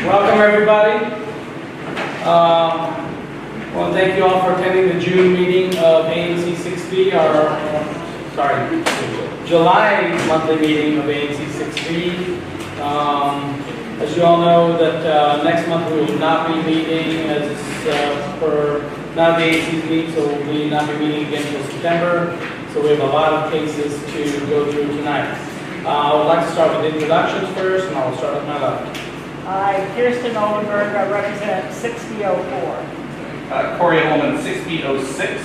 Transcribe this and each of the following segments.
Welcome, everybody. Well, thank you all for attending the June meeting of ANC 6B, July monthly meeting of ANC 6B. As you all know, that next month we will not be meeting as per not the ANC's meeting, so we will not be meeting again until September. So we have a lot of cases to go through tonight. I would like to start with introductions first, and I will start with my left. Kirsten Oldenburg, I represent 6004. Corey Holman, 6006.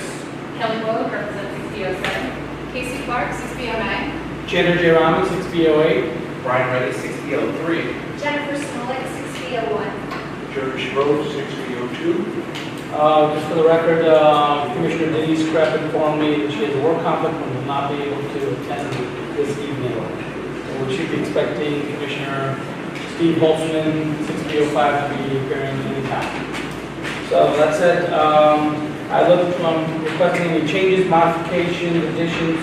Kelly Wood, represent 6007. Casey Clark, 6009. Jenner Jerami, 6008. Brian Reddy, 6003. Jennifer Smollett, 6001. Jerry Schroeder, 6002. Just for the record, Commissioner Denise Krepp informed me that she has a work conflict and will not be able to attend this evening. So we should be expecting Commissioner Steve Holtzman, 6005, to be appearing anytime. So that's it. I look from requesting any changes, modifications, additions,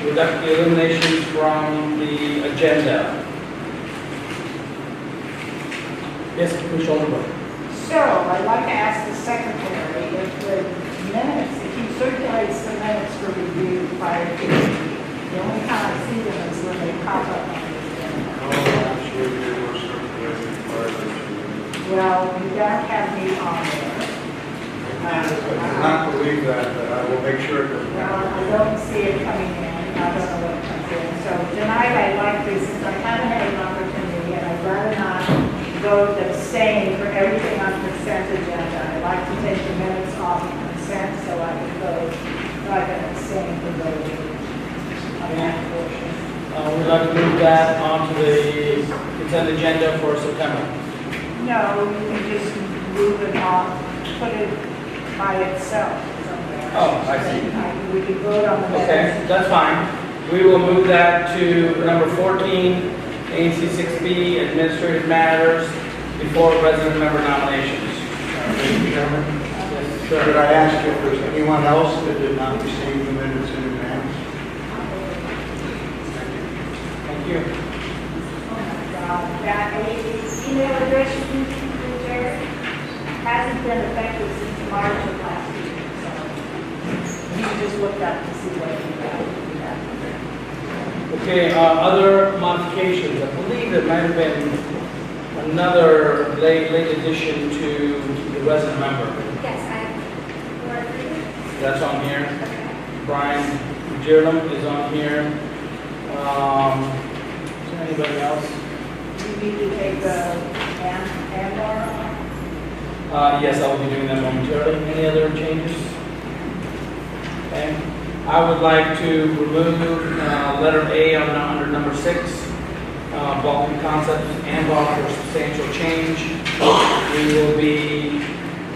eliminations from the agenda. Yes, Commissioner Oldenburg. So I'd like to ask the secretary if the minutes, if he circulates the minutes for review prior to the meeting. The only time I see them is when they pop up on the agenda. I'm sure they were circulated prior to the meeting. Well, you don't have me on there. I do not believe that, but I will make sure it does Well, not. I don't see it coming in. I don't know what comes in. So tonight I'd like to, since I haven't had an opportunity, and I'd rather not vote abstain for everything on consent agenda. I'd like to take the minutes off of consent so I can vote, so I can abstain from voting on that portion. We'd like to move that onto the consent agenda for September. No, you can just move it off, put it by itself somewhere. Oh, I see. We can vote on the minutes. Okay, that's fine. We will move that to number 14, ANC 6B, Administrative Matters, before resident member nominations. Mr. Chairman, Yes, could sir. I ask if there's anyone else that did not receive the minutes in advance? Thank you. That email address you there hasn't been effective since March of last year. So you just looked up to see what you got. Okay, other modifications. I believe there might have been another late addition to the resident member. Yes, I have. That's on here. Okay. Brian Girdham is on here. Is there anybody else? You need to take the and off. Yes, I will be doing that momentarily. Any other changes? Okay. I would like to remove letter A under number 6, bulky concepts and for substantial change. We will be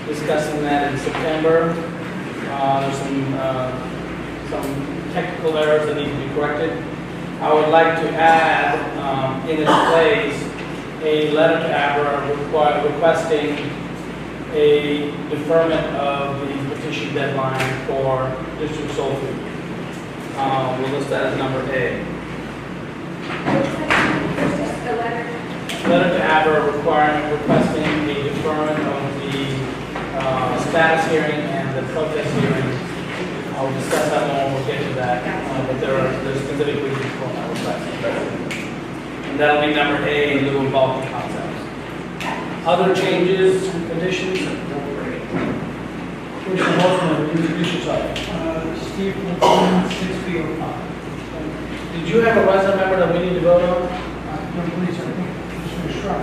discussing that in September. There's some technical errors that need to be corrected. I would like to add in its place a letter to ABRA requesting a deferment of the petition deadline for district soul food. We'll list that as number A. The letter. Letter to ABRA requesting a deferment of the status hearing and the protest hearing. I'll discuss that more when we get to that, but there's specific reasons for that request. And that'll be number A in lieu of bulky concepts. Other changes, conditions? Commissioner Holtzman, introduce yourself. Steve Holtzman, 6005. Did you have a resident member that we need to vote on? No, please, I think Mr. Shrub.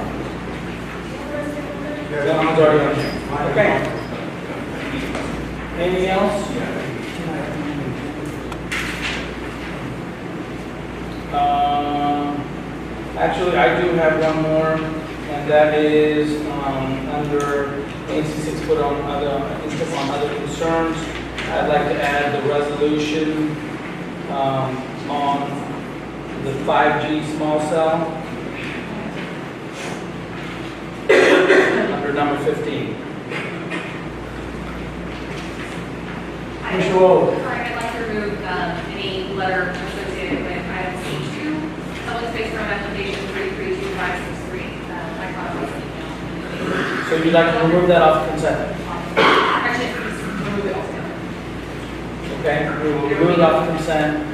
That one's already on here. Okay. Anything else? Actually, I do have one more, and that is under ANC 6 put on other concerns. I'd like to add the resolution on the 5G small cell under number 15. Commissioner Wold. I'd like to remove any letter associated with item C2, public space permit application 332563. My copy. So you'd like to remove that off consent? Actually, just remove it altogether. Okay, we will remove it off consent.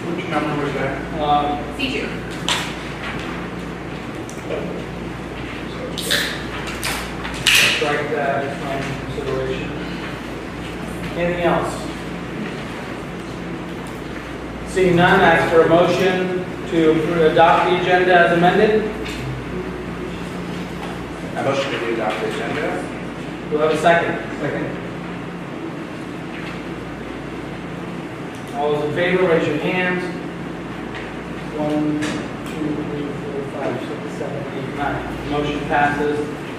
Which number was that? C2. Strike that from consideration. Anything else? Seeing none, ask for a motion to adopt the agenda as amended. I motion to adopt the agenda. Do I have a second? Second. All those in favor, raise your hands. 1, 2, 3, 4, 5, 6, 7, 8, 9. Motion passes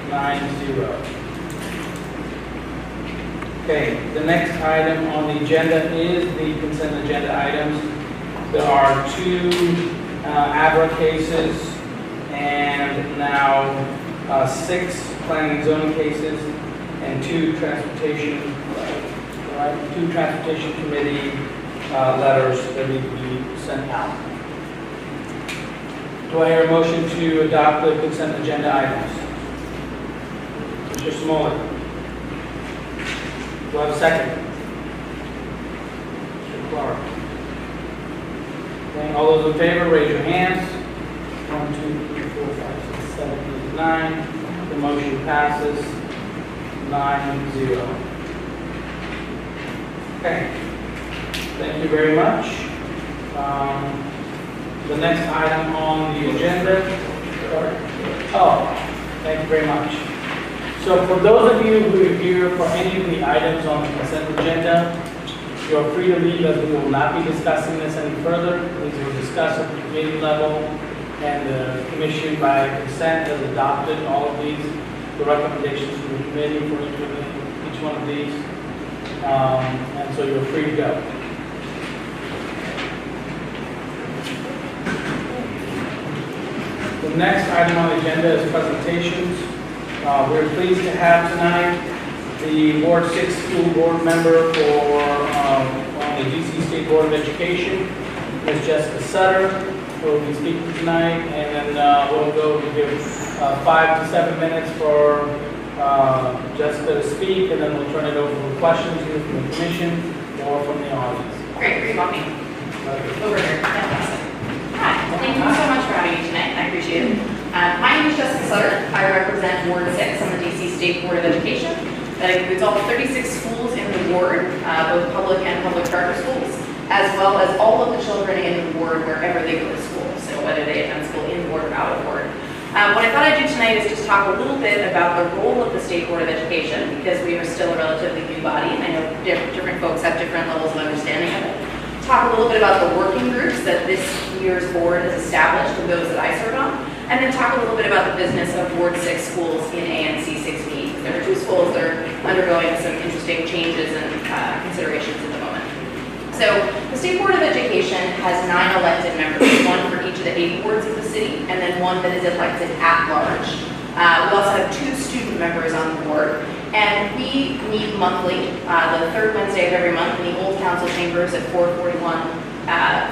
9-0. Okay, the next item on the agenda is the consent agenda items. There are 2 ABRA cases and now 6 planning and zoning cases and 2 transportation committee letters that need to be sent out. Do I hear a motion to adopt the consent agenda items? Mr. Smoley. Do I have a second? Mr. Clark. Okay, all those in favor, raise your hands. 1, 2, 3, 4, 5, 6, 7, 8, 9. The motion passes 9-0. Okay. Thank you very much. The next item on the agenda. Oh, thank you very much. So for those of you who are here for any of the items on the consent agenda, you're free to leave as we will not be discussing this any further. These were discussed at the committee level and the commission by consent has adopted all of these, the recommendations from the committee for each one of these. And so you're free to go. The next item on the agenda is presentations. We're pleased to have tonight the Ward 6 school board member for on the DC State Board of Education, Ms. Jessica Sutter, who will be speaking tonight, and then we'll go to give 5 to 7 minutes for Jessica to speak, and then we'll turn it over for questions either from the commission or from the audience. Great, where you want me? Over here. Fantastic. Hi, thank you so much for having me tonight. I appreciate it. My name is Jessica Sutter. I represent Ward 6 on the DC State Board of Education. That includes all 36 schools in the ward, both public and public charter schools, as well as all of the children in the ward wherever they go to school. So whether they attend school in ward or out of ward. What I thought I'd do tonight is just talk a little bit about the role of the State Board of Education, because we are still a relatively new body, and I know different folks have different levels of understanding of it. Talk a little bit about the working groups that this year's board has established and those that I serve on, and then talk a little bit about the business of Ward 6 schools in ANC 6B. There are 2 schools that are undergoing some interesting changes and considerations at the moment. So the State Board of Education has 9 elected members, 1 for each of the 8 wards of the city, and then 1 that is elected at large. We also have 2 student members on the board, and we meet monthly, the 3rd Wednesday of every month in the Old Council Chambers at 441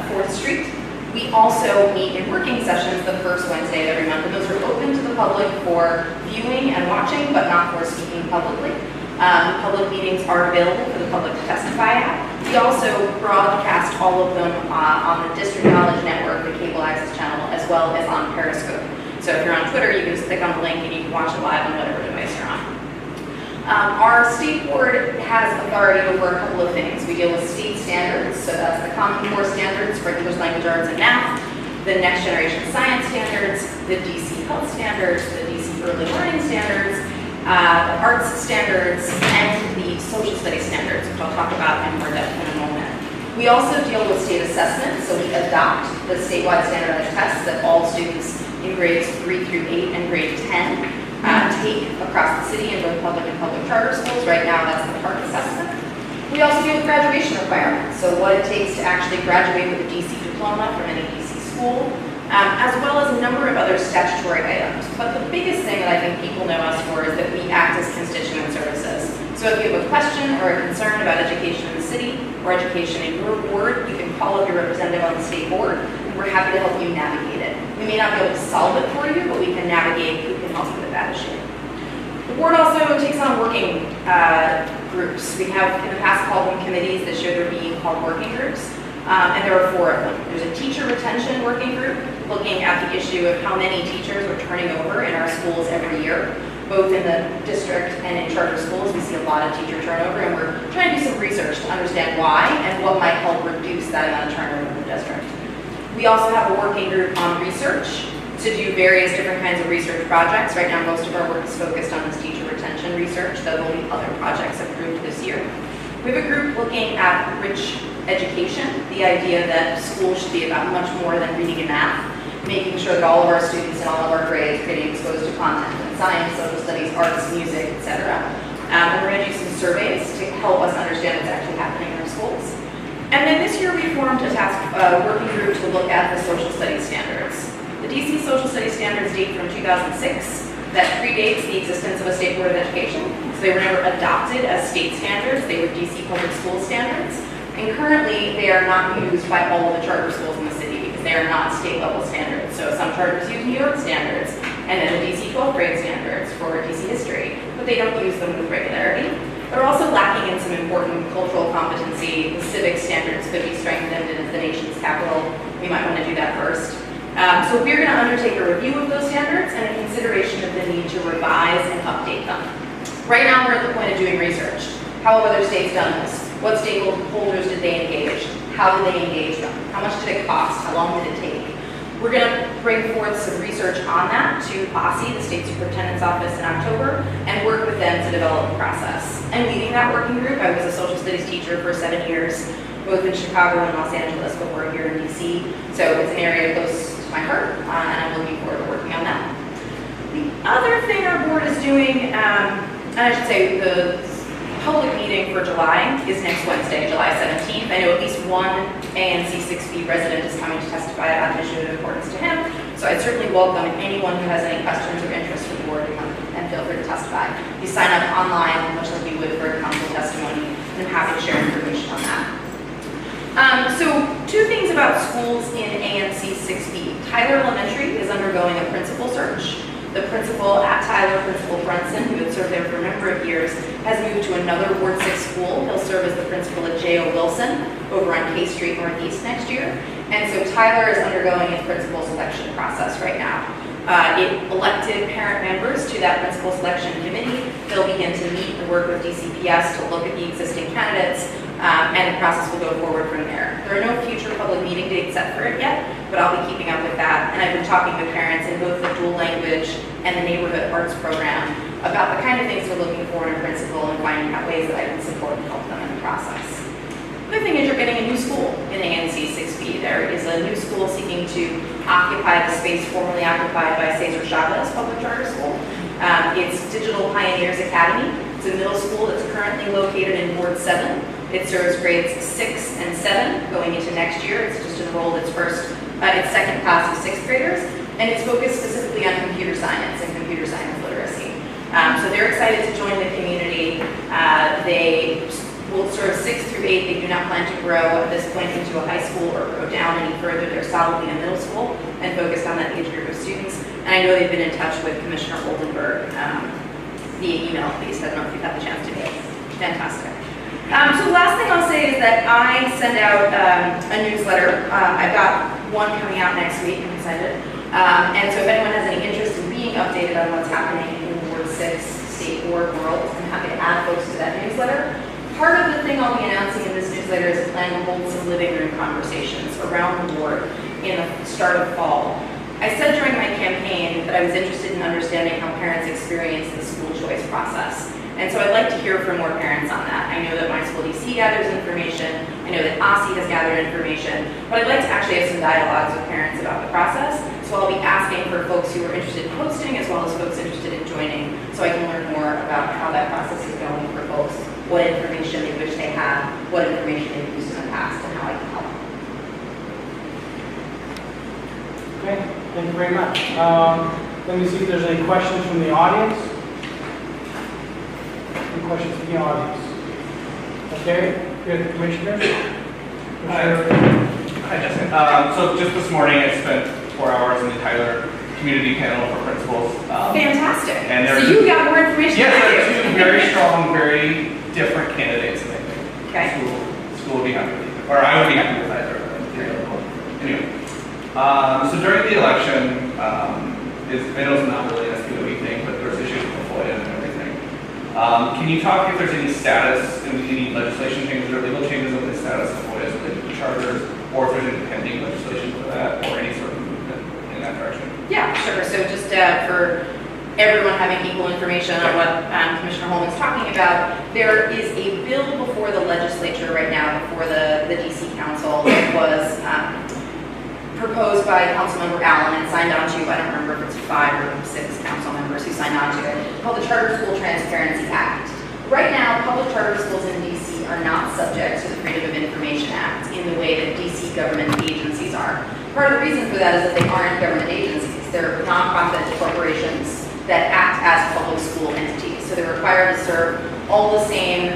4th Street. We also meet in working sessions the 1st Wednesday of every month, and those are open to the public for viewing and watching, but not for speaking publicly. Public meetings are available for the public to testify at. We also broadcast all of them on the District Knowledge Network, the cable access channel, as well as on Periscope. So if you're on Twitter, you can just click on the link and you can watch it live on whatever device you're on. Our state board has authority over a couple of things. We deal with state standards, so that's the Common Core standards for English language arts and math, the Next Generation Science standards, the DC Health standards, the DC Early Learning standards, the arts standards, and the social studies standards, which I'll talk about in more depth in a moment. We also deal with state assessment, so we adopt the statewide standardized tests that all students in grades 3 through 8 and grade 10 take across the city in both public and public charter schools. Right now, that's the PARCC assessment. We also deal with graduation requirements, so what it takes to actually graduate with a DC diploma from any DC school, as well as a number of other statutory items. But the biggest thing that I think people know us for is that we act as constituent services. So if you have a question or a concern about education in the city or education in your ward, you can call up your representative on the state board, and we're happy to help you navigate it. We may not be able to solve it for you, but we can navigate who can help you with that issue. The board also takes on working groups. We have in the past called them committees. This year they're being called working groups. And there are 4 of them. There's a teacher retention working group looking at the issue of how many teachers are turning over in our schools every year, both in the district and in charter schools. We see a lot of teacher turnover, and we're trying to do some research to understand why and what might help reduce that amount of turnover in the district. We also have a working group on research to do various different kinds of research projects. Right now, most of our work is focused on this teacher retention research, though there'll be other projects approved this year. We have a group looking at rich education, the idea that school should be about much more than reading and math, making sure that all of our students in all of our grades are getting exposed to content in science, social studies, arts, music, etc. And we're going to do some surveys to help us understand what's actually happening in our schools. And then this year we formed a working group to look at the social studies standards. The DC social studies standards date from 2006. That predates the existence of a state board of education. So they were never adopted as state standards. They were DC public school standards. And currently, they are not used by all of the charter schools in the city because they are not state level standards. So some charters use New York standards and then the DC 12th grade standards for DC history, but they don't use them with regularity. They're also lacking in some important cultural competency. The civic standards could be strengthened, and as the nation's capital, we might want to do that first. So we're going to undertake a review of those standards and a consideration of the need to revise and update them. Right now, we're at the point of doing research. How have other states done this? What stakeholders did they engage? How did they engage them? How much did it cost? How long did it take? We're going to bring forth some research on that to OSSI, the State Superintendent's Office, in October, and work with them to develop a process. I'm leading that working group. I was a social studies teacher for 7 years, both in Chicago and Los Angeles before here in DC. So it's an area close to my heart, and I'm looking forward to working on that. The other thing our board is doing, and I should say the public meeting for July is next Wednesday, July 17th. I know at least one ANC 6B resident is coming to testify on an issue of importance to him, so I'd certainly welcome anyone who has any questions or interest for the board to come and feel free to testify. You sign up online, much like you would for a council testimony, and I'm happy to share information on that. So 2 things about schools in ANC 6B. Tyler Elementary is undergoing a principal search. The principal at Tyler, Principal Brunson, who had served there for a number of years, has moved to another Ward 6 school. He'll serve as the principal at J.O. Wilson over on K Street Northeast next year. And so Tyler is undergoing his principal selection process right now. It elected parent members to that principal selection committee. They'll begin to meet and work with DCPS to look at the existing candidates, and the process will go forward from there. There are no future public meeting dates set for it yet, but I'll be keeping up with that. And I've been talking with parents in both the dual language and the neighborhood arts program about the kind of things they're looking for in a principal and finding out ways that I can support and help them in the process. The other thing is you're getting a new school in ANC 6B. There is a new school seeking to occupy the space formerly occupied by Cesar Chavez Public Charter School. It's Digital Pioneers Academy. It's a middle school that's currently located in Ward 7. It serves grades 6 and 7 going into next year. It's just enrolled its second class of 6th graders, and it's focused specifically on computer science and computer science literacy. So they're excited to join the community. They will serve 6th through 8th. They do not plan to grow at this point into a high school or go down any further. They're solidly in middle school and focused on that age group of students. And I know they've been in touch with Commissioner Oldenburg via email at least. I don't know if you've had the chance to be. Fantastic. So the last thing I'll say is that I send out a newsletter. I've got one coming out next week. I'm excited. And so if anyone has any interest in being updated on what's happening in the Ward 6 state board world, I'm happy to add folks to that newsletter. Part of the thing I'll be announcing in this newsletter is a plan to hold some living room conversations around the board in the start of fall. I said during my campaign that I was interested in understanding how parents experience the school choice process. And so I'd like to hear from more parents on that. I know that my school DC gathers information. I know that OSSI has gathered information. But I'd like to actually have some dialogues with parents about the process. So I'll be asking for folks who are interested in hosting as well as folks interested in joining so I can learn more about how that process is going for folks, what information they wish they had, what information they've used in the past, and how I can help. Okay, thank you very much. Let me see if there's any questions from the audience. Any questions from the audience? Okay, good. Commissioner? Hi, Jessica. So just this morning, I spent 4 hours in the Tyler community panel for principals. Fantastic. And So there's- you got more information Yes, than I there are do. two very strong, very different candidates, and I think Okay. school would be happy with either, or I would be happy with either. Anyway, so during the election, I know it's not really an SPOE thing, but there's issues with FOIA and everything. Can you talk if there's any status, any legislation changes or legal changes of the status of FOIA related to charters, or if there's any pending legislation for that, or any sort of movement in that direction? Yeah, sure. So just for everyone having equal information on what Commissioner Holman's talking about, there is a bill before the legislature right now, before the DC Council, that was proposed by Councilmember Allen and signed on to, I don't remember if it's 5 or 6 council members who signed on to it, called the Charter School Transparency Act. Right now, public charter schools in DC are not subject to the Freedom of Information Act in the way that DC government agencies are. Part of the reason for that is that they aren't government agencies. They're nonprofit corporations that act as public school entities. So they're required to serve all the same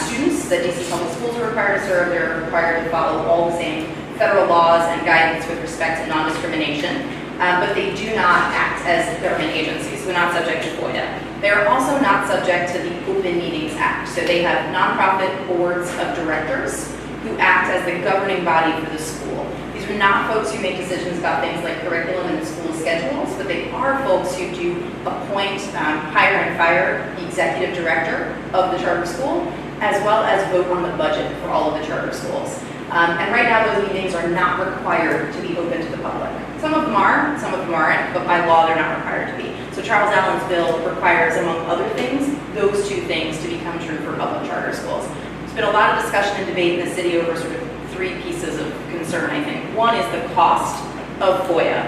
students that DC public schools are required to serve. They're required to follow all the same federal laws and guidance with respect to non-discrimination, but they do not act as government agencies. They're not subject to FOIA. They are also not subject to the Open Meetings Act. So they have nonprofit boards of directors who act as the governing body for the school. These are not folks who make decisions about things like curriculum and school schedules, but they are folks who do appoint, hire and fire the executive director of the charter school, as well as vote on the budget for all of the charter schools. And right now, those meetings are not required to be open to the public. Some of them are, some of them aren't, but by law, they're not required to be. So Charles Allen's bill requires, among other things, those two things to become true for public charter schools. There's been a lot of discussion and debate in the city over sort of 3 pieces of concern, I think. One is the cost of FOIA.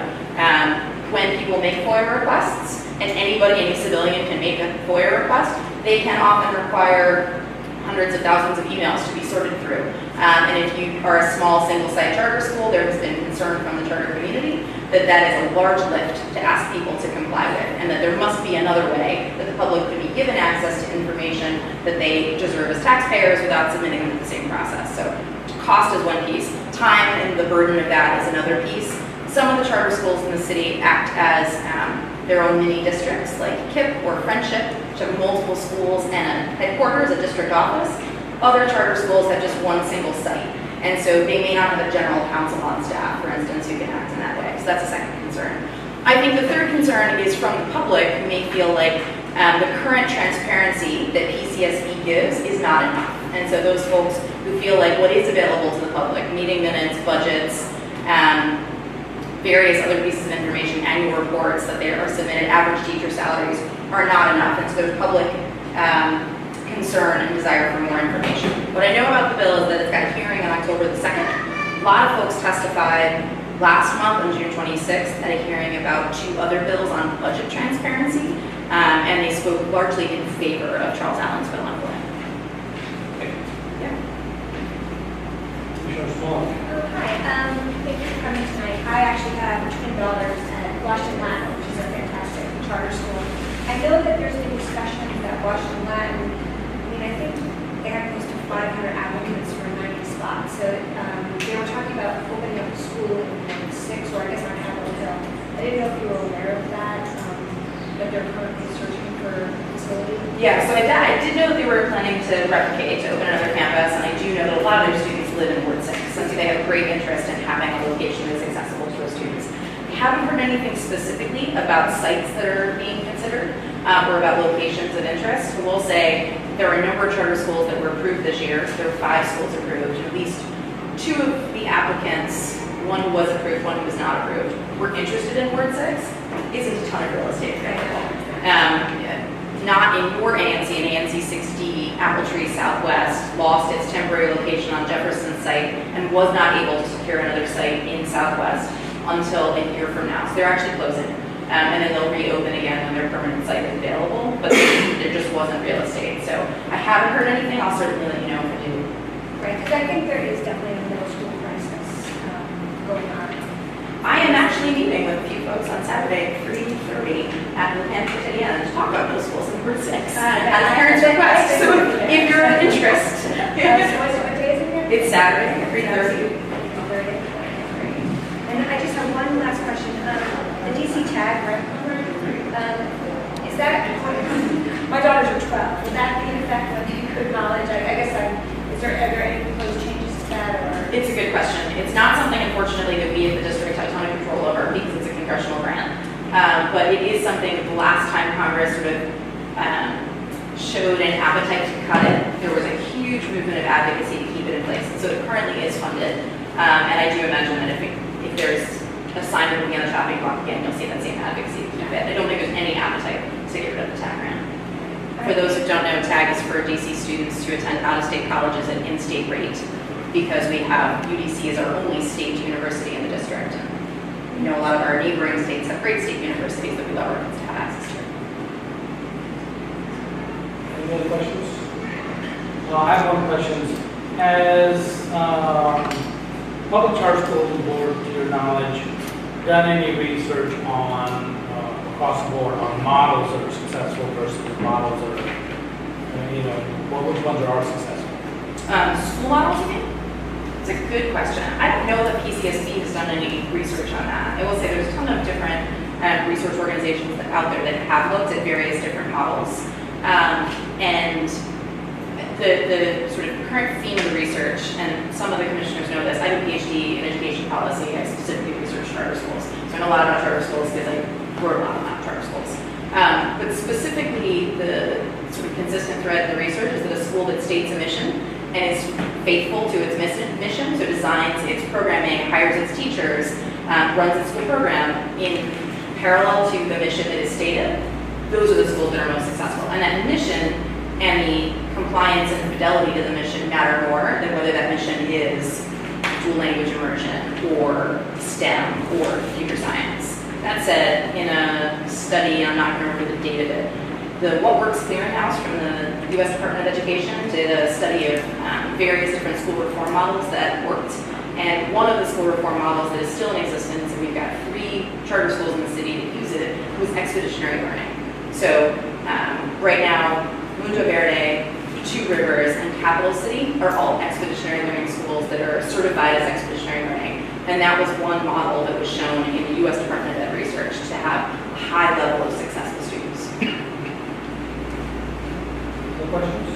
When people make FOIA requests, and anybody, any civilian can make a FOIA request, they can often require hundreds of thousands of emails to be sorted through. And if you are a small single-site charter school, there has been concern from the charter community that that is a large lift to ask people to comply with, and that there must be another way that the public could be given access to information that they deserve as taxpayers without submitting them to the same process. So cost is one piece. Time and the burden of that is another piece. Some of the charter schools in the city act as their own mini districts, like KIPP or Friendship, which have multiple schools and a headquarters, a district office. Other charter schools have just one single site, and so they may not have a general counsel on staff, for instance, who can act in that way. So that's a second concern. I think the third concern is from the public, who may feel like the current transparency that PCSE gives is not enough. And so those folks who feel like what is available to the public, meeting minutes, budgets, various other pieces of information, annual reports that they are submitted, average teacher salaries are not enough. And so there's public concern and desire for more information. What I know about the bill is that it's got a hearing on October the 2nd. A lot of folks testified last month on June 26th at a hearing about 2 other bills on budget transparency, and they spoke largely in favor of Charles Allen's bill on FOIA. Yeah. Commissioner Small. Hi, thank you for coming tonight. I actually have twin daughters at Washington Latin, which is a fantastic charter school. I know that there's been discussion that Washington Latin, I think they have close to 500 applicants for 90 spots. So they were talking about opening up a school in 6, or I guess on Capitol Hill. I didn't know if you were aware of that they're currently searching for a facility. Yeah, so I did know that they were planning to replicate, to open another campus, and I do know that a lot of their students live in Ward 6, so they have great interest in having a location that's accessible to those students. I haven't heard anything specifically about sites that are being considered or about locations of interest. I will say there are a number of charter schools that were approved this year, so there were 5 schools approved. At least 2 of the applicants, one who was approved, one who was not approved, were interested in Ward 6. Isn't a ton of real estate available. Not in your ANC, and ANC 6D, Apple Tree Southwest lost its temporary location on Jefferson site and was not able to secure another site in Southwest until a year from now. So they're actually closing. And then they'll reopen again when their permanent site is available, but there just wasn't real estate. So I haven't heard anything. I'll certainly let you know if I do. Right, because I think there is definitely a middle school crisis going on. I am actually meeting with a few folks on Saturday at 3:30 at the Quotidian to talk about middle schools in Ward 6 at a parent's request. So if you're of interest, What day is it again? it's Saturday at 3:30. And I just have one last question. The DC tag, right? Is that, my daughters are 12, would that be in effect when you could knowledge? I guess are there any proposed changes to that or? It's a good question. It's not something, unfortunately, that we at the district have ton of control over because it's a congressional grant. But it is something that the last time Congress sort of showed an appetite to cut it, there was a huge movement of advocacy to keep it in place. So it currently is funded. And I do imagine that if there's a sign that will be on the chopping block again, you'll see that same advocacy to keep it. I don't think there's any appetite to get rid of the TAG grant. For those who don't know, TAG is for DC students to attend out-of-state colleges at in-state rate because we have UDC as our only state university in the district. And we know a lot of our neighboring states have great state universities that we love our kids to have access to. Any other questions? I have one question. Has Public Charter Schools Board, to your knowledge, done any research on across the board on models that are successful versus models that are, which ones are successful? School models, you mean? It's a good question. I don't know that PCSB has done any research on that. I will say there's a ton of different research organizations out there that have looked at various different models. And the sort of current theme of the research, and some of the commissioners know this, I have a PhD in education policy. I specifically research charter schools. So I know a lot about charter schools because I wrote a lot about charter schools. But specifically, the sort of consistent thread of the research is that a school that states a mission and is faithful to its mission, so designs its programming, hires its teachers, runs its school program in parallel to the mission that is stated, those are the schools that are most successful. And that mission and the compliance and fidelity to the mission matter more than whether that mission is dual language immersion or STEM or computer science. That said, in a study, I'm not going to remember the date of it, the What Works Clearinghouse from the U.S. Department of Education did a study of various different school reform models that worked. And one of the school reform models that is still in existence, and we've got 3 charter schools in the city that use it, was expeditionary learning. So right now, Mundo Verde, Two Rivers, and Capital City are all expeditionary learning schools that are certified as expeditionary learning. And that was one model that was shown in the U.S. Department of Ed research to have a high level of success with students. Any questions?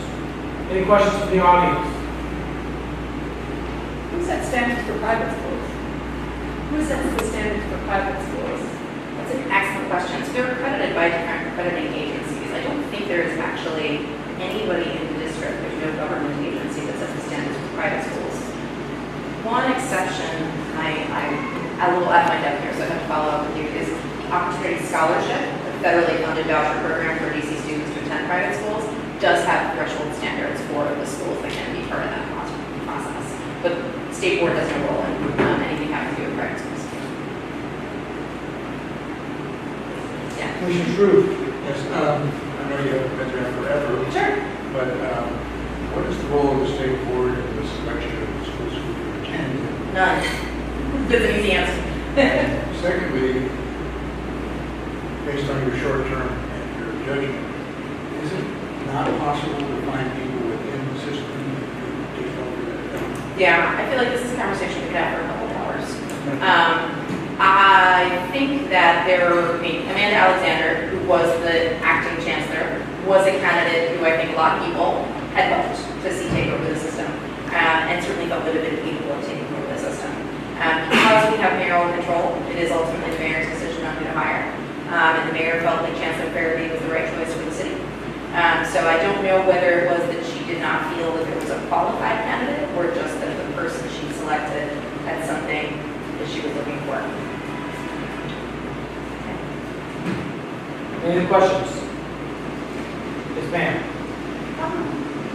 Any questions from the audience? Who sets standards for private schools? Who sets the standards for private schools? That's an excellent question. So they're accredited by different accrediting agencies. I don't think there is actually anybody in the district, there's no government agency that sets the standards for private schools. One exception, I will add my depth here, so I have to follow up with you, is the Opportunity Scholarship, a federally funded voucher program for DC students to attend private schools, does have threshold standards for the schools that can be part of that process. But the state board doesn't enroll in anything having to do with private schools. Yeah. Commissioner Shrew. Yes, I know you haven't been there forever. Sure. But what is the role of the state board in the selection of the schools you attend? None. That's an easy answer. Secondly, based on your short term and your judgment, is it not possible to find people within the system to take over that? Yeah, I feel like this is a conversation we could have for a couple of hours. I think that Amanda Alexander, who was the acting chancellor, was a candidate who I think a lot of people had hoped to see take over the system, and certainly felt would have been capable of taking over the system. Because we have mayoral control, it is ultimately the mayor's decision on who to hire. And the mayor felt that Chancellor Farabee was the right choice for the city. So I don't know whether it was that she did not feel that there was a qualified candidate, or just that the person she selected had something that she was looking for. Any questions? Yes, ma'am.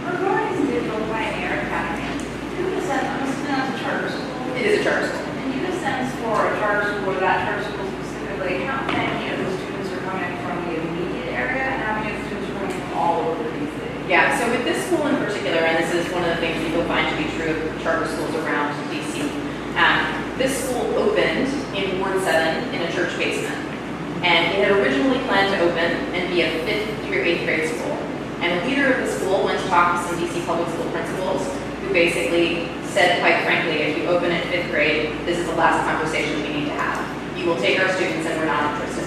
Regarding Digital Pioneer Academy, do you have a sense, I'm assuming that's a charter school? It is a charter school. And you have a sense for a charter school, or that charter school specifically, how many of the students are coming from the immediate area, and how many of the students are coming from all over the city? Yeah, so with this school in particular, and this is one of the things people find to be true of charter schools around DC, this school opened in Ward 7 in a church basement. And it had originally planned to open and be a 5th through 8th grade school. And the leader of the school went to talk to some DC public school principals who basically said, quite frankly, if you open at 5th grade, this is the last conversation we need to have. You will take our students and we're not interested.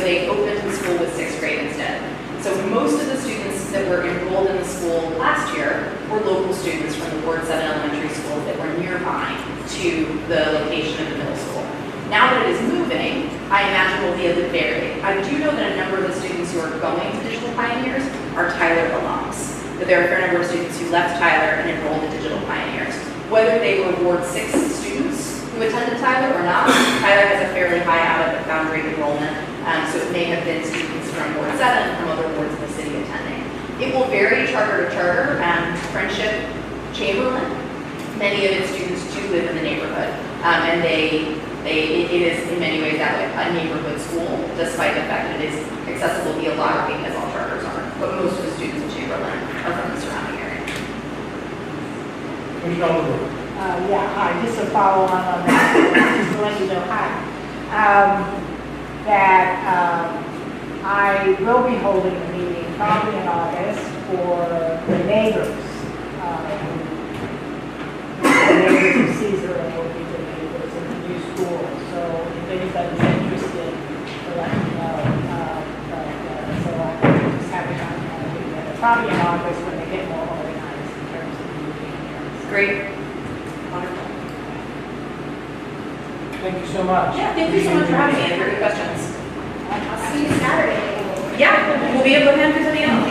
they opened the school with 6th grade instead. So most of the students that were enrolled in the school last year were local students from the Ward 7 elementary school that were nearby to the location of the middle school. Now that it is moving, I imagine will be a bit varied. I do know that a number of the students who are going to Digital Pioneers are Tyler alums. But there are a fair number of students who left Tyler and enrolled in Digital Pioneers. Whether they were Ward 6 students who attended Tyler or not, Tyler has a fairly high out-of-boundary enrollment, so it may have been students from Ward 7 and from other wards in the city attending. It will vary charter to charter. Friendship Chamberlain, many of its students do live in the neighborhood, and it is in many ways that way a neighborhood school, despite the fact that it is accessible via lottery as all charters are. But most of the students in Chamberlain are from the surrounding area. Commissioner Oliver. Yeah, hi, just a follow on that, just to let you know, hi. I will be holding a meeting probably in August for the neighbors. The neighbors of Caesar and will be the neighbors of the new school. So if anybody's interested, let me know. So I'm just having on meeting, probably in August when they get more organized in terms of the meeting. Great. Wonderful. Thank you so much. Yeah, thank you so much for having me and for your questions. I'll see you Saturday. Yeah, we'll be able to handle something else.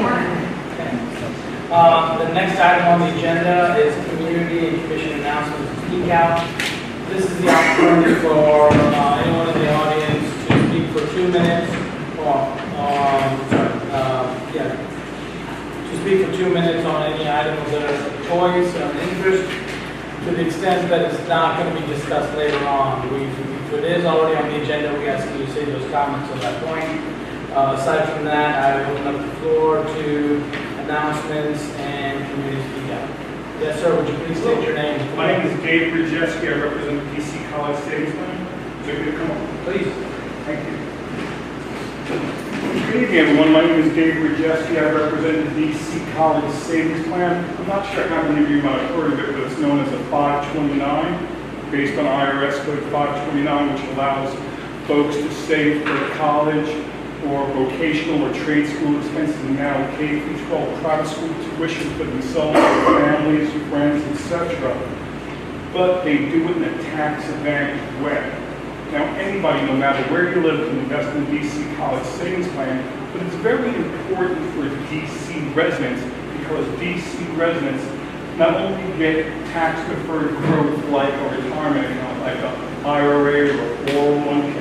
The next item on the agenda is community and commission announcements to speak out. This is the opportunity for anyone in the audience to speak for 2 minutes, to speak for 2 minutes on any item of their choice or interest, to the extent that it's not going to be discussed later on. If it is already on the agenda, we ask you to say those comments at that point. Aside from that, I will open up the floor to announcements and community speak out. Yes, sir, would you please state your name? My name is Dave Brzezinski. I represent DC College Savings Plan. Is it going to come up? Please. Thank you. Good evening, everyone. My name is Dave Brzezinski. I represent the DC College Savings Plan. I'm not sure how many of you might have heard of it, but it's known as a 529, based on IRS Code 529, which allows folks to save for college or vocational or trade school expenses, and now K-12 private school tuition for themselves, their families, friends, etc. But they do it in a tax advantage way. Now, anybody, no matter where you live, can invest in DC College Savings Plan, but it's very important for DC residents because DC residents not only get tax-deferred growth like a retirement account, like an IRA or a 401k,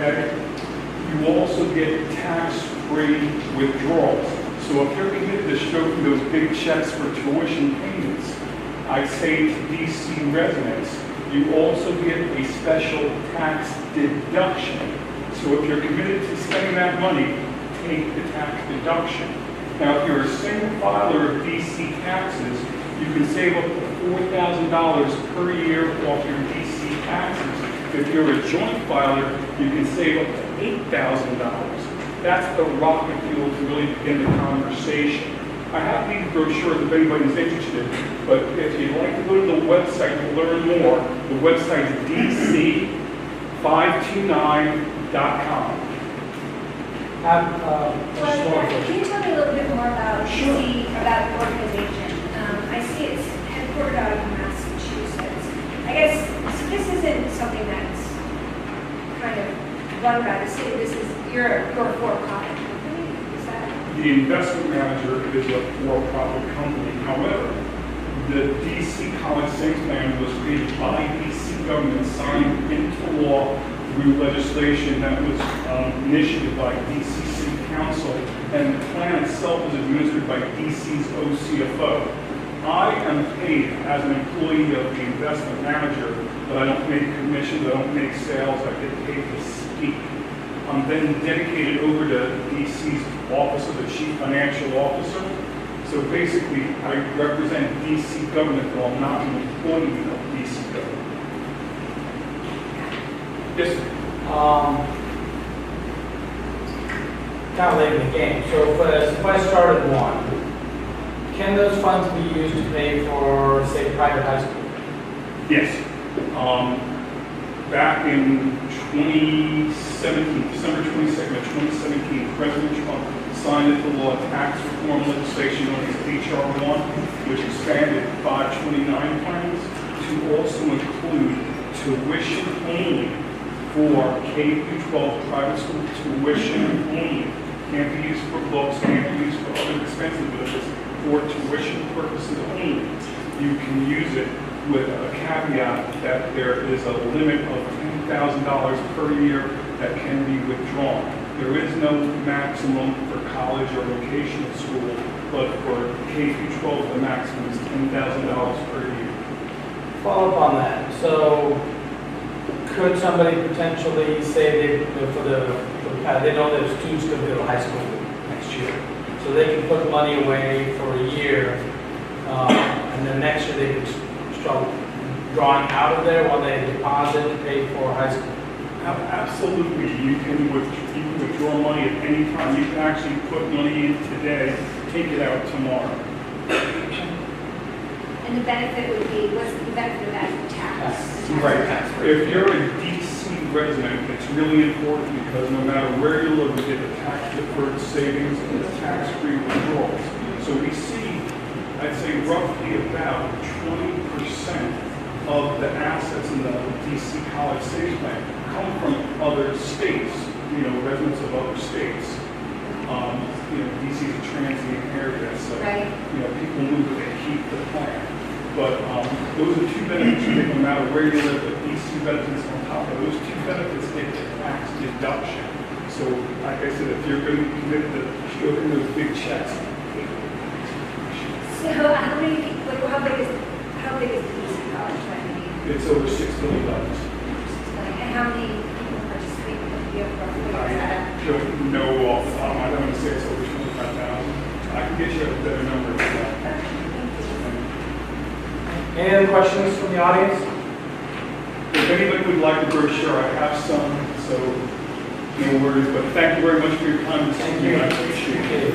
you also get tax-free withdrawals. So if you're committed to stroking those big checks for tuition payments, I say to DC residents, you also get a special tax deduction. So if you're committed to spending that money, take the tax deduction. Now, if you're a single filer of DC taxes, you can save up to $4,000 per year off your DC taxes. If you're a joint filer, you can save up to $8,000. That's the rocket fuel to really begin the conversation. I have these brochures if anybody's interested, but if you'd like to go to the website to learn more, the website is dc529.com. Can you tell me a little bit more about about the organization? I see it's headquartered out of Massachusetts. I guess, so this isn't something that's kind of run by the city. You're a for-profit company, is that? The investment manager is a for-profit company. However, the DC College Savings Plan was created by DC government, signed into law through legislation that was initiated by DC City Council, and the plan itself is administered by DC's OCFO. I am paid as an employee of the investment manager, but I don't make commissions, I don't make sales, I get paid to speak. I'm then dedicated over to DC's Office of the Chief Financial Officer. So basically, I represent DC government, but I'm not an employee of DC government. Just kind of late in the game. So if I start at 1, can those funds be used to pay for, say, private high school? Yes. back in 2017, December 22nd of 2017, President Trump signed into law tax reform legislation known as HR 1, which expanded 529 plans to also include tuition only for K-12 private school tuition only. Can't be used for books, can't be used for other expenses, but if it's for tuition purposes only, you can use it with a caveat that there is a limit of $10,000 per year that can be withdrawn. There is no maximum for college or vocational school, but for K-12, the maximum is $10,000 per year. Follow up on that. So could somebody potentially say they know that students going to go to high school next year, so they can put money away for a year, and then next year they could start drawing out of there while they deposit to pay for high school? Absolutely, you can withdraw money at any time. You can actually put money in today, take it out tomorrow. And the benefit would be, what's the benefit of that? Tax. Right. If you're a DC resident, it's really important because no matter where you live, you get the tax-deferred savings and the tax-free withdrawals. So we see, I'd say roughly about 20% of the assets in the DC College Savings Plan come from other states, residents of other states. DC is a transient area, so, Right. People move, but they keep the plan. But those are two benefits you get no matter where you live. The DC benefits on top of those two benefits get the tax deduction. So, like I said, if you're going to commit to showing those big checks, So how big is the DC college plan? it's over $6 billion. And how many people participate in the field roughly? I don't know off the top of my head. I'm going to say it's over 25,000. I can get you a better number than that. Any other questions from the audience? If anybody would like a brochure, I have some, so no worries. But thank you very much for your time this evening. I appreciate it.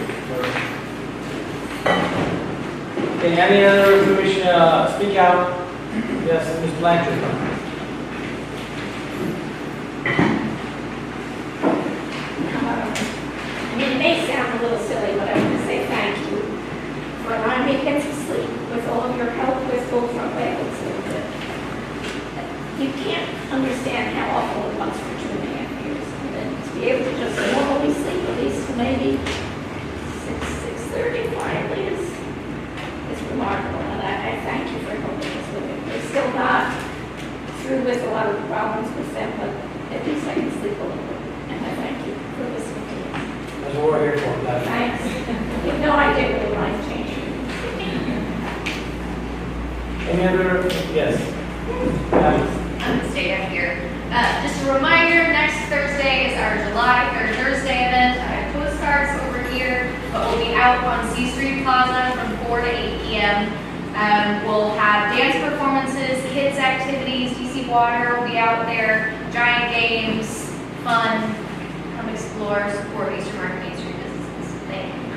Okay, any other who wish to speak out? Yes, Ms. Blanchard. It may sound a little silly, but I want to say thank you for allowing me to get some sleep with all of your help with both from Wales. You can't understand how awful it was for 2.5 years. And then to be able to just normally sleep at least to maybe 6:30 finally is remarkable. And I thank you for helping us with it. We're still not through with a lot of the problems with them, but at least I can sleep a little bit. And I thank you for listening to us. That's what we're here for. Thanks. You have no idea what a life changing. Any other? Yes. Anastasia here. Just a reminder, next Thursday is our Thursday event. I have postcards over here, but we'll be out on C Street Plaza from 4 to 8 p.m. We'll have dance performances, kids activities, DC Water will be out there, giant games, fun. Come explore, support Eastern Market Main Street businesses. Thank you.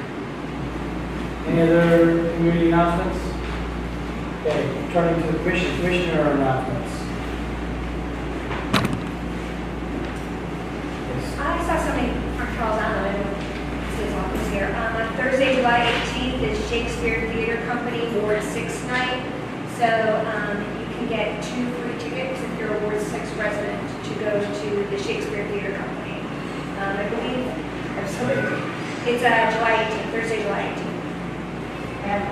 Any other community announcements? Okay, turning to the commissioner announcements. I saw something from Charles Allen, I don't see his office here. On Thursday, July 18th is Shakespeare Theater Company Ward 6 night. So you can get 2 free tickets if you're a Ward 6 resident to go to the Shakespeare Theater Company. I believe, it's July 18th, Thursday, July 18th. And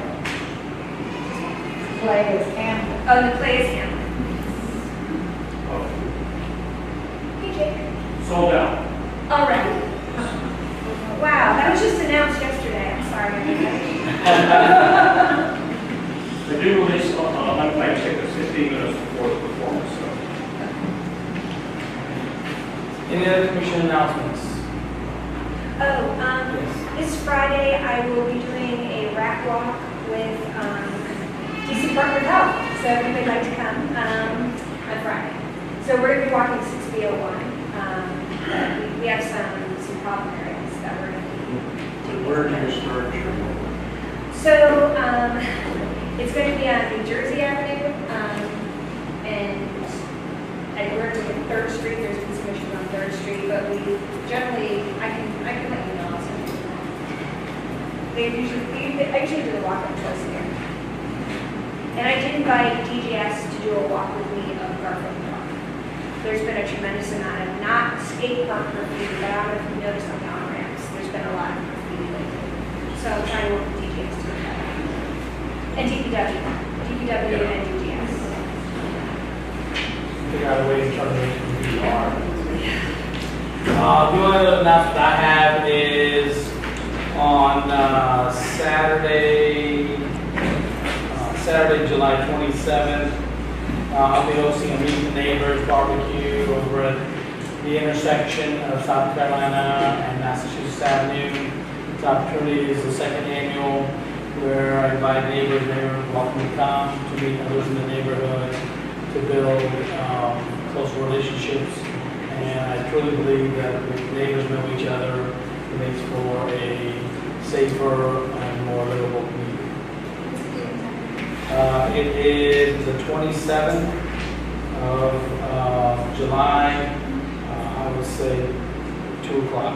the play is Hamlet. Oh, the play is Hamlet. Hey, Jake. Sold out. Already? Wow, that was just announced yesterday. I'm sorry. They do release unpaid tickets 15 minutes before the performance, so. Any other commission announcements? Oh, this Friday I will be doing a rap walk with DC Department of Health. So if you'd like to come on Friday. So we're going to be walking 6B01. We have some problem areas that we're going to be taking. Where do you start your So it's going to be on New Jersey Avenue, and we're going to 3rd Street, there's been some issues on 3rd Street, but we generally, I can let you know. I'll send you I usually do the walk-up twice a year. And I did invite DGS to do a walk with me of Garfield Park. There's been a tremendous amount of, not skate park graffiti, but I don't know if you noticed on the on-ramps, there's been a lot of graffiti lately. So I'm trying to work with DGS to make that happen. And DPW and DGS. Figure out a way to try to make it who you are. The only other announcement I have is on Saturday, July 27th, I'll be hosting a Meet the Neighbors barbecue over at the intersection of South Carolina and Massachusetts Avenue. This opportunity is the 2nd annual where I invite neighbors welcome to come to meet others in the neighborhood, to build closer relationships. And I truly believe that if neighbors know each other, it makes for a safer and more livable community. It is the 27th of July, I would say 2 o'clock.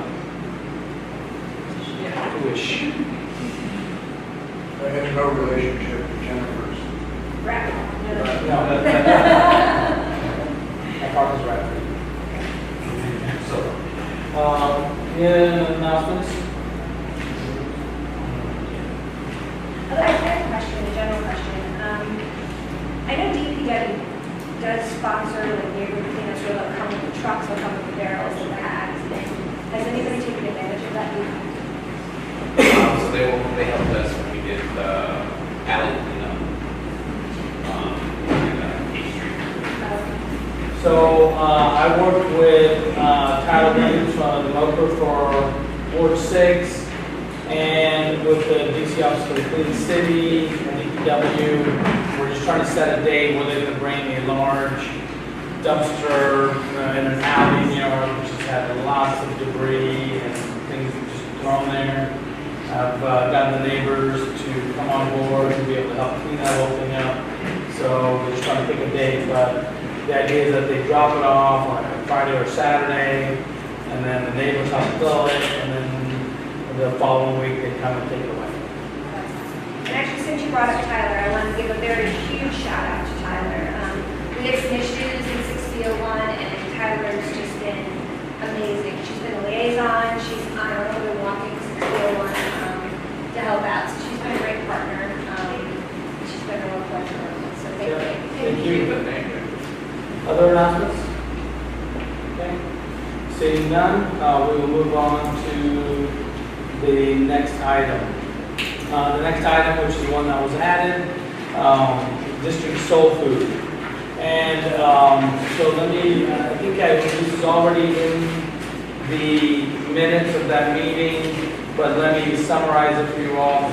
2-ish. I had no relationship with Jennifer's. Right. No. My partner's right. So, yeah, announcements? I have a question, a general question. I know DPW does sponsor like neighborhood cleanups where they'll come with the trucks, they'll come with the barrels and the bags. Has anybody taken advantage of that? So they helped us when we did the alley cleanup in East Street. So I worked with Tyler Williams from the Mocha for Ward 6 and with the DC Office for the Clean City and DPW. We're just trying to set a day where they're going to bring a large dumpster in an alley, which has had lots of debris and things just thrown there. I've gotten the neighbors to come on board and be able to help clean that whole thing up. So we're just trying to pick a date, but the idea is that they drop it off on a Friday or Saturday, and then the neighbors help fill it, and then the following week they come and take it away. And actually, since you brought up Tyler, I want to give a very huge shout out to Tyler. We had some issues in 6001, and Tyler's just been amazing. She's been a liaison. She's on her own been walking 6001 to help out. So she's been a great partner. She's been a real pleasure working with. So thank you. Thank you. Other announcements? Okay. Seeing none, we will move on to the next item. The next item, which is the one that was added, District Soul Food. And so let me, I think this is already in the minutes of that meeting, but let me summarize it for you all.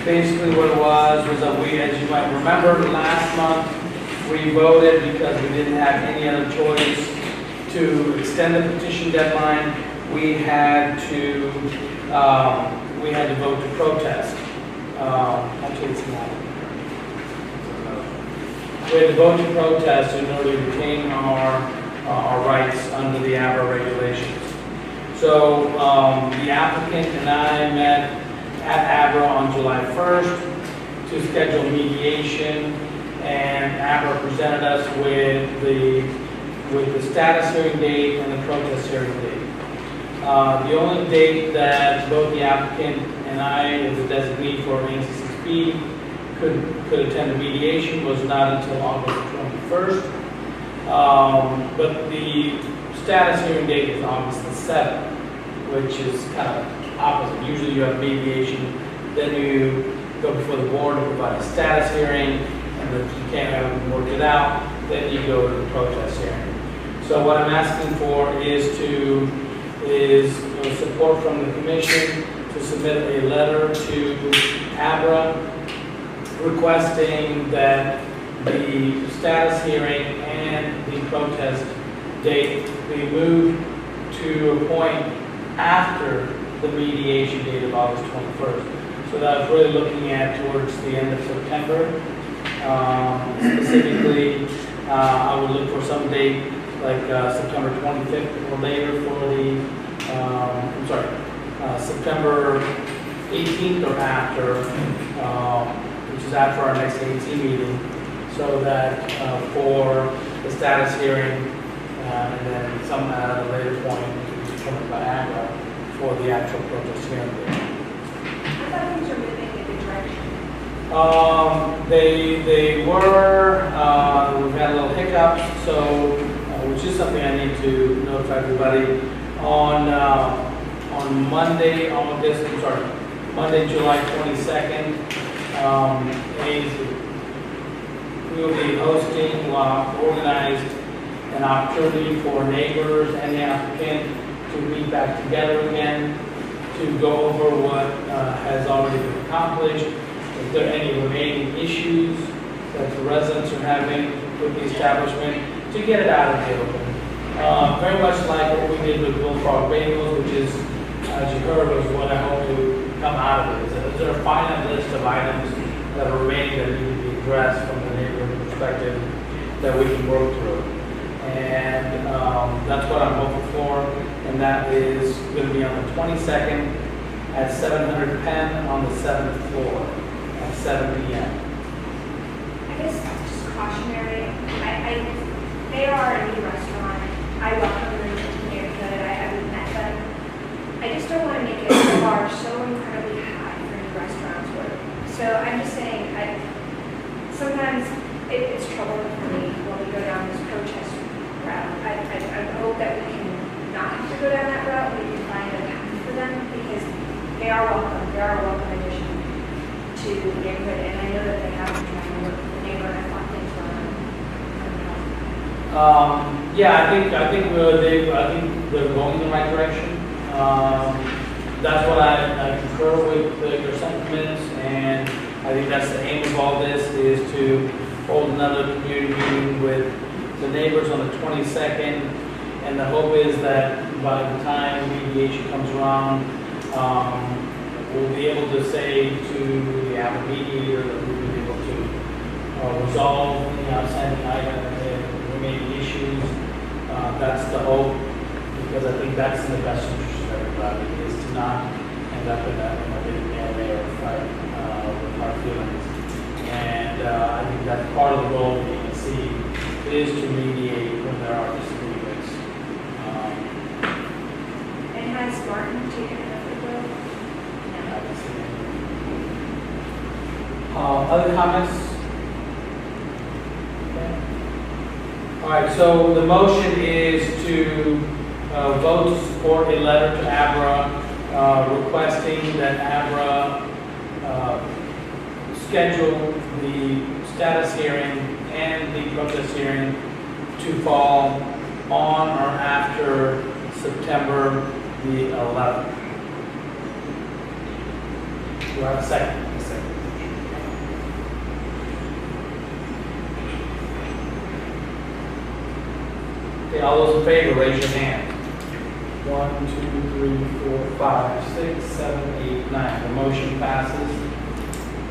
Basically what it was that we, as you might remember, last month, we voted because we didn't have any other choice to extend the petition deadline. We had to vote to protest. Actually, it's not. We had to vote to protest in order to retain our rights under the ABRA regulations. So the applicant and I met at ABRA on July 1st to schedule mediation, and ABRA presented us with the status hearing date and the protest hearing date. The only date that both the applicant and I, as a designee for ANC could attend the mediation was not until August 21st. But the status hearing date is August the 7th, which is kind of opposite. Usually you have mediation, then you go before the board and provide a status hearing, and if you can't work it out, then you go to the protest hearing. So what I'm asking for is support from the commission to submit a letter to ABRA requesting that the status hearing and the protest date be moved to a point after the mediation date of August 21st. So that was really looking at towards the end of September. Specifically, I would look for some date like September 25th or later for the, September 18th or after, which is after our next ANC meeting, so that for the status hearing, and then some at a later point to be determined by AGRA for the actual protest hearing. I thought things were moving in a good direction. They were, we've had a little hiccups, so, which is something I need to notify everybody. On Monday, Monday, July 22nd, we will be hosting, organized an opportunity for neighbors and the applicant to meet back together again, to go over what has already been accomplished, if there are any remaining issues that the residents are having with the establishment, to get it out of the open. Very much like what we did with Bullfrog Bagels, which is, as you heard, was what I hope to come out of it. Is there a finite list of items that are remaining that need to be addressed from the neighborhood perspective that we can work through? And that's what I'm hoping for, and that is going to be on the 22nd at 700 Penn on the 7th floor at 7 p.m. I guess just cautionary, they are a new restaurant. I welcome them into the neighborhood. I haven't met them. I just don't want to make it a bar so incredibly high for new restaurants. So I'm just saying, sometimes it's trouble for me when we go down this protest route. I hope that we can not have to go down that route. We can find a path for them because they are welcome. They are a welcome addition to the neighborhood, and I know that they have been trying to work with the neighborhood. I thought things were Yeah, I think they're going in the right direction. That's what I concur with your sentiments, and I think that's the aim of all this, is to hold another community meeting with the neighbors on the 22nd, and the hope is that by the time mediation comes around, we'll be able to say to the AGRA mediator that we've been able to resolve the outstanding items and remaining issues. That's the hope, because I think that's in the best interest of everybody, is to not end up in a big melee or fight with our feelings. And I think that's part of the role of the ANC, is to mediate when there are disagreements. And has Martin taken enough of the Other comments? Okay. All right, so the motion is to vote to support a letter to ABRA requesting that ABRA schedule the status hearing and the protest hearing to fall on or after September the 11th. Do I have a second? Okay, all those in favor, raise your hand. 1, 2, 3, 4, 5, 6, 7, 8, 9. The motion passes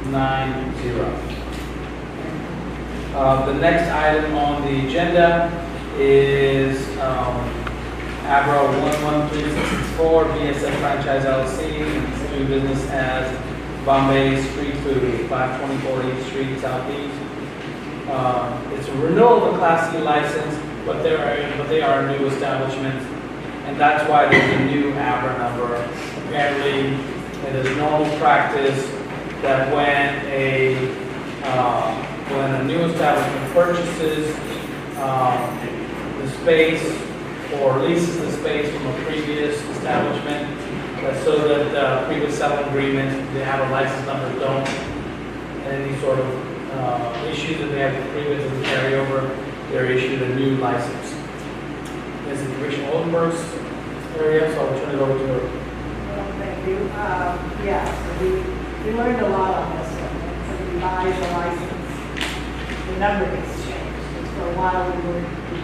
9-0. The next item on the agenda is ABRA 113664, BSF Franchise LLC, doing business as Bombay Street Food, 524 8th Street Southeast. It's a renewal of a Class C license, but they are a new establishment, and that's why there's a new ABRA number. Apparently, it is normal practice that when a new establishment purchases the space or leases the space from a previous establishment, so that the previous settlement agreement, they have a license number, don't, and any sort of issues that they have with previous and carry over, they're issued a new license. This is Commissioner Oldenburg's area, so I'll turn it over to her. Well, thank you. Yeah, so we learned a lot on this one. So we buys a license, the number gets changed. Because for a while we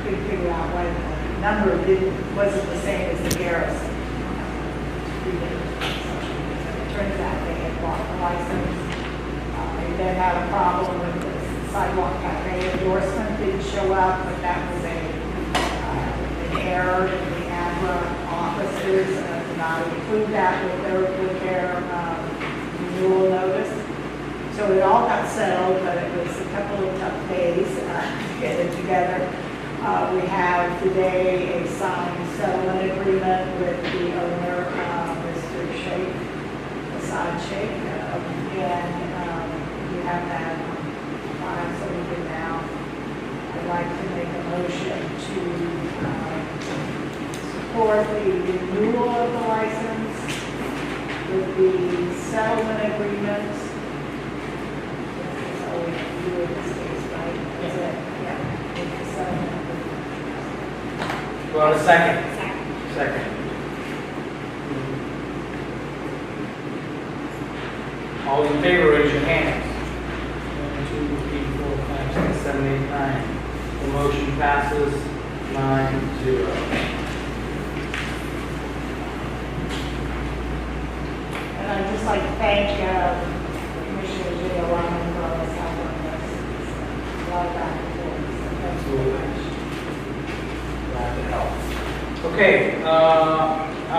couldn't figure out why the number wasn't the same as the garrison. So it turns out they had bought the license. They then had a problem with the sidewalk cafe endorsement, didn't show up, but that was a error in the ADRA offices, did not include that with their renewal notice. So it all got settled, but it was a couple of tough days to get it together. We have today a signed settlement agreement with the owner, Mr. Sheikh, Assad Sheikh, and we have that on file, so we can now. I'd like to make a motion to support the renewal of the license with the settlement agreement. That's all we can do in this case, right? That's it, yeah, with the settlement agreement. Do I have a second? Second. All in favor, raise your hands. 1, 2, 3, 4, 5, 6, 7, 8, 9. The motion passes 9-0. And I'd just like to thank Commissioner Leo Rahman for all his help on this. It's a lot of back and forth, so thanks very much. Glad to help. Okay, I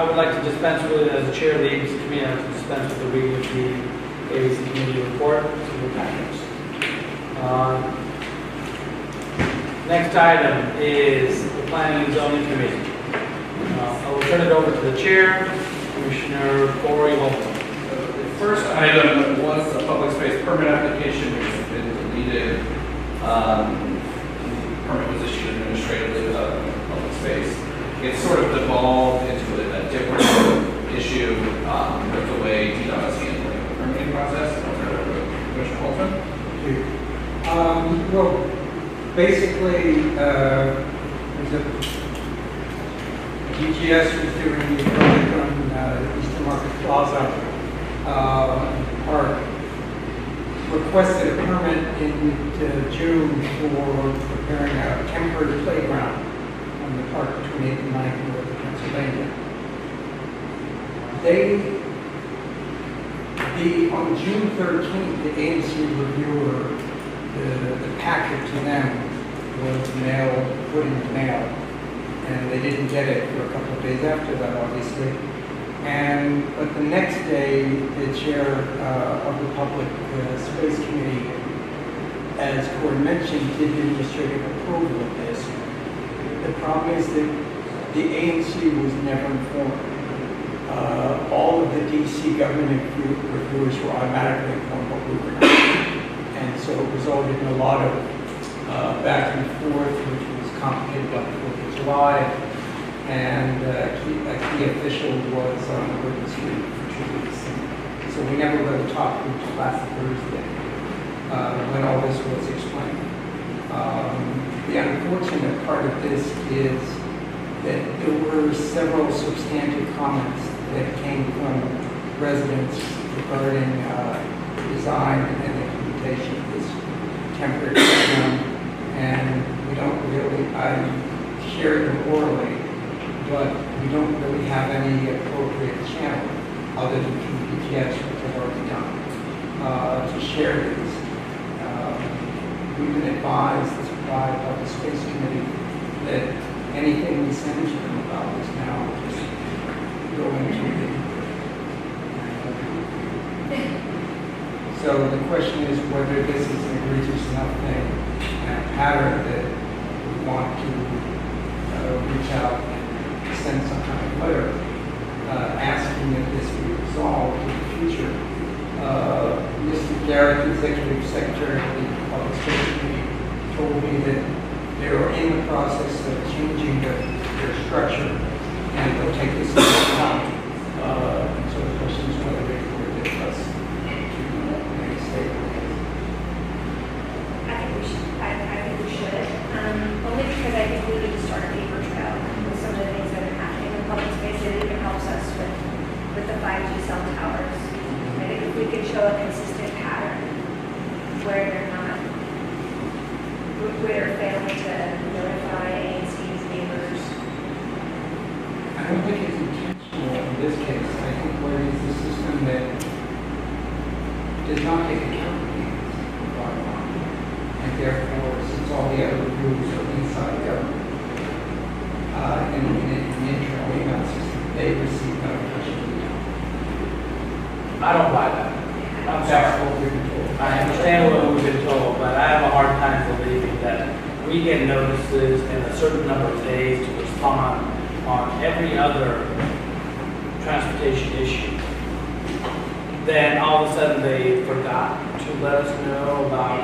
would like to dispense with, as the chair of the ABC committee, I would like to dispense with the reading of the ABC committee report to the packets. Next item is the Planning and Zoning Committee. I will turn it over to the chair, Commissioner Corey Holcomb. The first item was the public space permit application, which has been deleted. The permit was issued administratively without public space. It's sort of devolved into a different issue with the way DDOT is handling the permitting process. I'll turn it over to Commissioner Holcomb. Well, basically, there's a DGS was doing the project on Eastern Market Plaza Park. Requested a permit in June for preparing a temporary playground on the park between 8th and 9th North of Pennsylvania. On June 13th, the ANC reviewer, the packet to them was put in the mail, and they didn't get it for a couple of days after that, obviously. But the next day, the chair of the Public Space Committee, as Corey mentioned, did administrative approval of this. The problem is that the ANC was never informed. All of the DC government reviewers were automatically informed what we were doing. And so it resulted in a lot of back and forth, which was complicated by the 4th of July. And a key official was on the witness street for 2 weeks. So we never really talked until last Thursday when all this was explained. The unfortunate part of this is that there were several substantive comments that came from residents regarding design and implementation of this temporary program, and we don't really, I shared them orally, but we don't really have any appropriate channel other than through PTS, which I've already done, to share these. We've been advised by the Space Committee that anything we send to them about this now will just go into the. So the question is whether this is an egregious enough thing and a pattern that we want to reach out and send some kind of letter asking that this be resolved in the future. Mr. Garrett, Executive Secretary of the Public Space Committee, told me that they are in the process of changing their structure, and they'll take this into account. So the question is whether they would get us to make a statement. I think we should. Only because I think we need to start a paper trail with some of the things that are happening in public space. It even helps us with the 5G cell towers. I think if we could show a consistent pattern where they're not, where they're failing to notify ANC's neighbors. I don't think it's intentional in this case. I think where is the system that does not take account of things, bottom line. And therefore, since all the other rules are inside government, I in the internal email system, they receive notification. I don't buy that. I'm That's sorry. what we've been told. I understand what we've been told, but I have a hard time believing that we get notices in a certain number of days to respond on every other transportation issue. Then all of a sudden they forgot to let us know about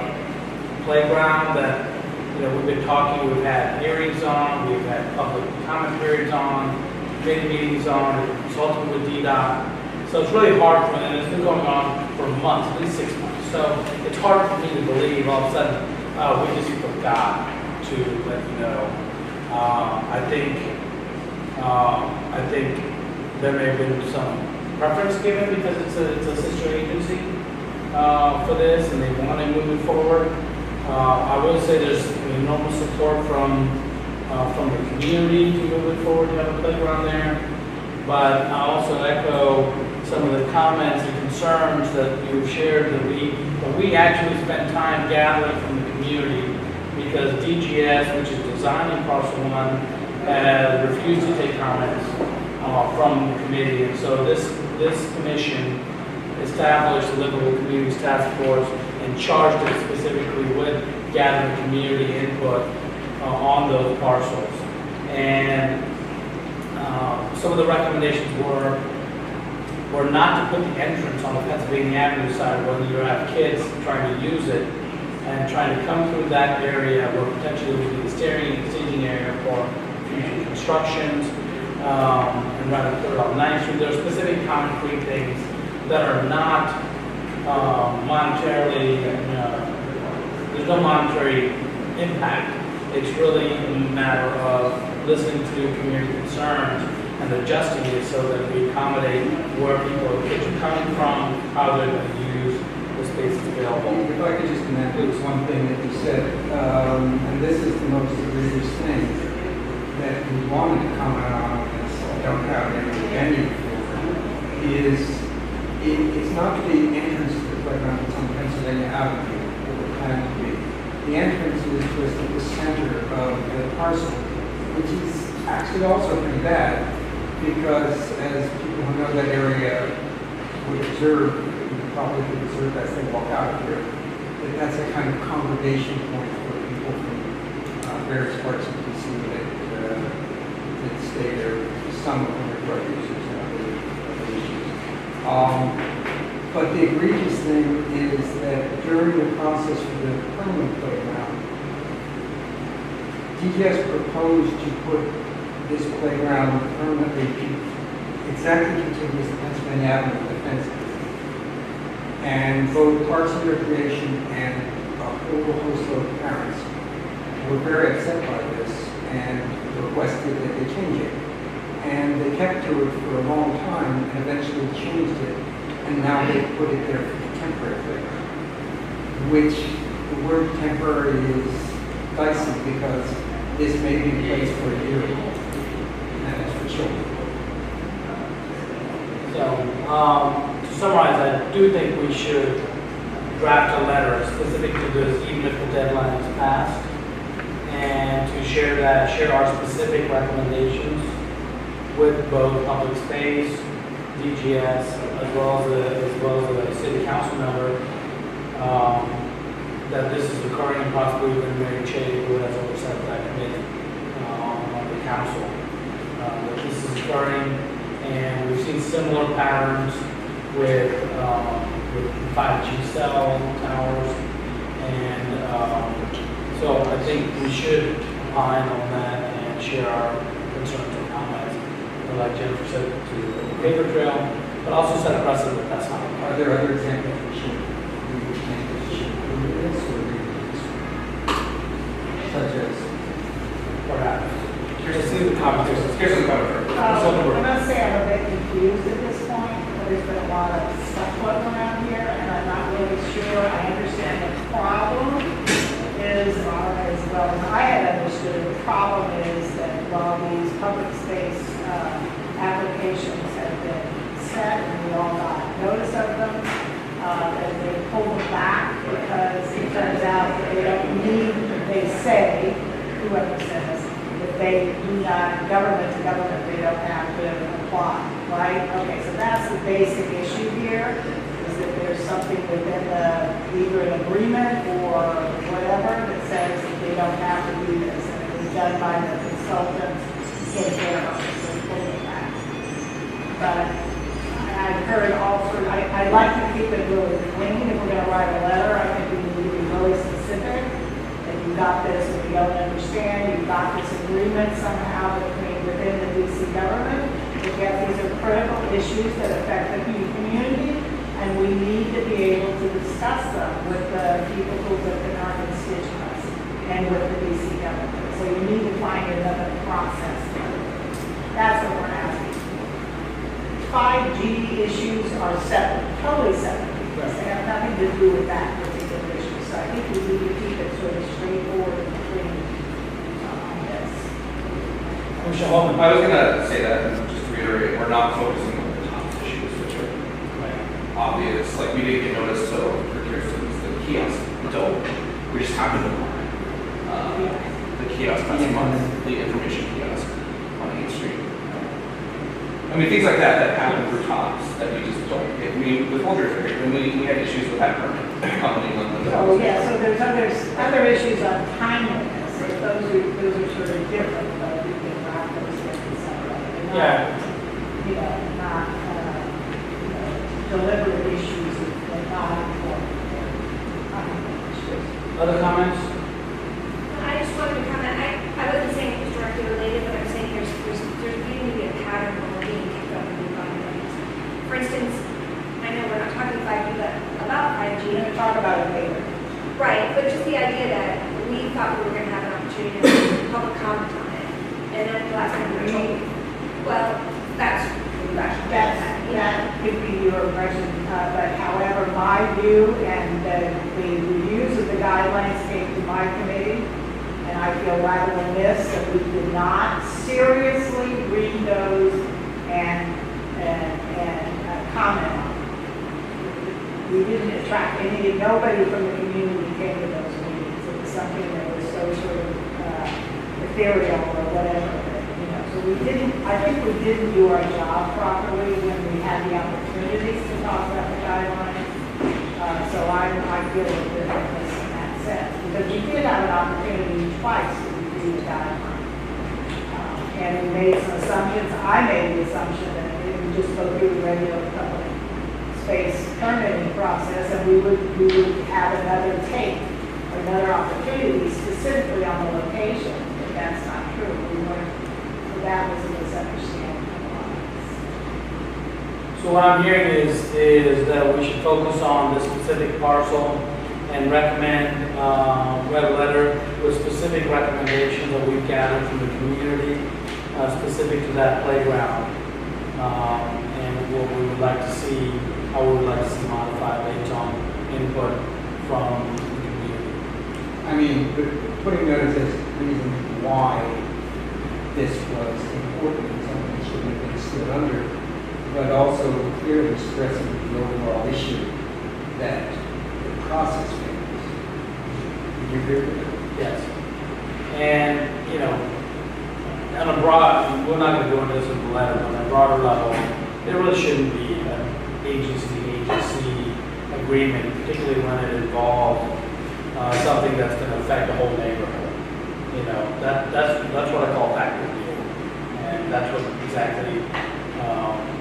the playground that, we've been talking, we've had hearings on, we've had public comment periods on, committee meetings on, consulting with DDOT. So it's really hard for them, and it's been going on for months, at least 6 months. So it's hard for me to believe all of a sudden, we just forgot to let you know. I think there may have been some preference given because it's a sister agency for this, and they want to move it forward. I will say there's enormous support from the community to move it forward, to have a playground there. But I also echo some of the comments and concerns that you've shared that we actually spent time gathering from the community because DGS, which is designing parcel 1, has refused to take comments from the committee. And so this commission established the Livable Communities Task Force and charged it specifically with gathering community input on those parcels. And some of the recommendations were not to put the entrance on the Pennsylvania Avenue side, whether you have kids trying to use it and trying to come through that area where potentially would be the staging area for future constructions, and rather put it on 9th Street. There are specific concrete things that are not monetarily, there's no monetary impact. It's really a matter of listening to community concerns and adjusting it so that we accommodate where kids are coming from, how they're going to use the spaces available. If I could just amend, there was one thing that you said, and this is the most egregious thing that we wanted to comment on, and I don't have any venue for, is it's not the entrance to the playground that's on Pennsylvania Avenue that we're planning to be. The entrance is just at the center of the parcel, which is actually also pretty bad, because as people who know that area would observe, probably could observe as they walk out of here, that's a kind of congregation point for people from various parts of DC that stay there. Some of them are drug users and other issues. But the egregious thing is that during the process for the permanent playground, DGS proposed to put this playground permanently exactly contiguous to Pennsylvania Avenue with the fence. And both Parks and Recreation and a whole host of parents were very upset by this and requested that they change it. And they kept to it for a long time and eventually changed it. And now they put it there for the temporary playground, which the word temporary is dicey because this may be a place for a year, and it's for children. So, to summarize, I do think we should draft a letter specific to this, even if the deadline is passed, and to share our specific recommendations with both public space, DGS, as well as the city council member, that this is occurring, and possibly even Mary Chase, who has oversight of that committee on the council, that this is occurring, and we've seen similar patterns with 5G cell towers, and so I think we should opine on that and share our concerns and comments. And like Jennifer said, to the paper trail, but also set a precedent that that's not. Are there other examples we should include this or such as Perhaps. Here's the comment. Here's the comment. I'm going to say I'm a bit confused at this point. There's been a lot of stuff floating around here, and I'm not really sure. I understand the problem is, as well as I had understood, the problem is that while these public space applications have been set, and we all got notice of them, that they pulled them back because it turns out that they don't need, they say, whoever says, that they do not, government to government, they don't have to apply, right? Okay, so that's the basic issue here, is that there's something within the, either an agreement or whatever that says that they don't have to do this, and it was done by the consultants in their office, so pulling it back. But I've heard all through, I'd like to keep it really clean. If we're going to write a letter, I think we need to be really specific. That you got this, if you don't understand, you got this agreement somehow within the DC government. But yet these are critical issues that affect the community, and we need to be able to discuss them with the people who live in our constituents and with the DC government. So you need to find another process. That's what we're asking. 5G issues are separate, totally separate. They have nothing to do with that particular issue. So I think we need to keep it sort of straightforward and clean on this. Commissioner Holman. I was gonna say that, and just to reiterate, we're not focusing on the top issues, which are obvious, like we didn't get notice till for Kirsten's, the kiosk, so we just happened to want the kiosk, that's the information kiosk on 8th Street. I mean, things like that happen for tops that we just don't get. With Holder's area, and we had issues with that permit company. Oh, yeah, so there's other issues on timeliness. So those are sort of different, but we can wrap those in separately. Yeah. You know, not, deliberate issues that not important. Other comments? I just wanted to comment, I wasn't saying it was directly related, but I'm saying there's beginning to be a pattern where we're being kicked up in the environment. For instance, I know we're not talking 5G, but about 5G. We're going to talk about it later. Right, but just the idea that we thought we were going to have an opportunity to do public comment on it, and then the last time we were told, well, that could be your impression, but however, my view and the reviews of the guidelines came to my committee, and I feel rather remiss that we did not seriously read those and comment on them. We didn't attract nobody from the community came to those meetings. It was something that was so sort of ethereal or whatever. So we didn't, I think we didn't do our job properly when we had the opportunities to talk about the guidelines. So I feel a bit remiss in that sense, because we did have an opportunity twice to review the guidelines. And we made some assumptions. I made the assumption that it would just go through the regular public space permitting process, and we would have another take, or another opportunity specifically on the location, but that's not true. We weren't. That was a misunderstanding. So what I'm hearing is that we should focus on the specific parcel and recommend, write a letter with specific recommendations that we've gathered from the community, specific to that playground. And what we would like to see, how we would like to see modified based on input from the community. I mean, putting those as reasons why this was important and something should have been stood under, but also clearly stressing the overall issue that the process fails. Would you agree with that? Yes. And, on a broad, we're not going to go into this in the letter, but on a broader level, there really shouldn't be an agency agreement, particularly when it involves something that's going to affect the whole neighborhood. That's what I call factor deal. And that's what exactly,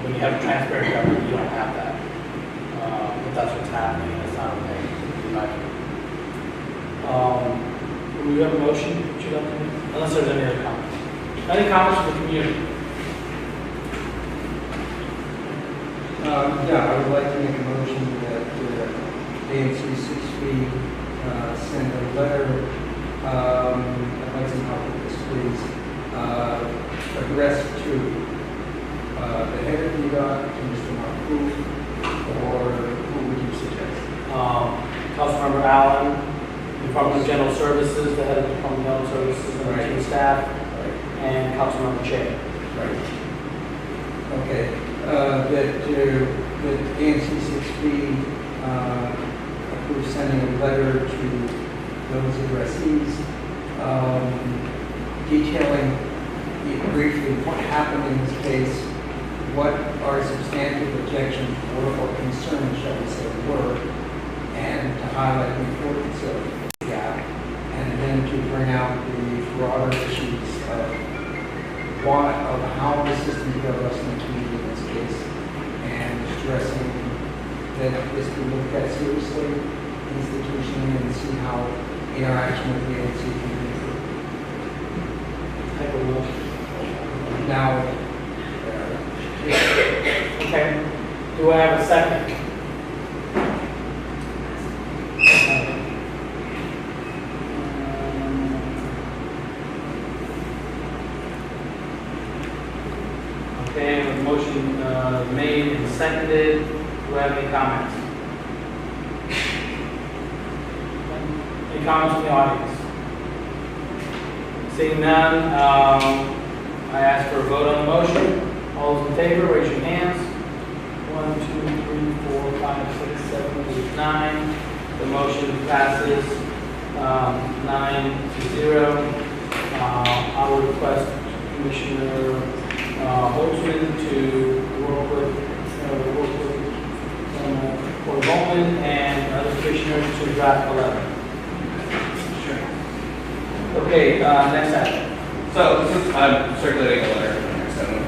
when you have transparent government, you don't have that. But that's what's happening, and it's not okay, in my opinion. Do we have a motion? Would you like to make? Unless there's any other comments. Any comments from the community? Yeah, I would like to make a motion that ANC 6B send a letter, I'd like some help with this, please, addressed to the head of DDOT, to Mr. Marcoux, or who would you suggest? Councilmember Allen, Department of General Services, the head of the Department of General Services, and the chief staff, and Councilmember Che. Right. Okay. That ANC 6B approves sending a letter to those addressees detailing briefly what happened in this case, what our substantive objections were, or concerns, shall we say, were, and to highlight the importance of the gap, and then to bring out the broader issues of how the system goes in the community in this case, and stressing that this be looked at seriously, institutionally, and see how interaction with the ANC can be improved. Now, Okay, do I have a second? Okay, a motion made and seconded. Do I have any comments? Any comments from the audience? Seeing none, I ask for a vote on the motion. All those in favor, raise your hands. 1, 2, 3, 4, 5, 6, 7, 8, 9. The motion passes 9-0. I will request Commissioner Holtzman to work with Bowman and other commissioners to draft a letter. Okay, next item. So this is, I'm circulating a letter next time,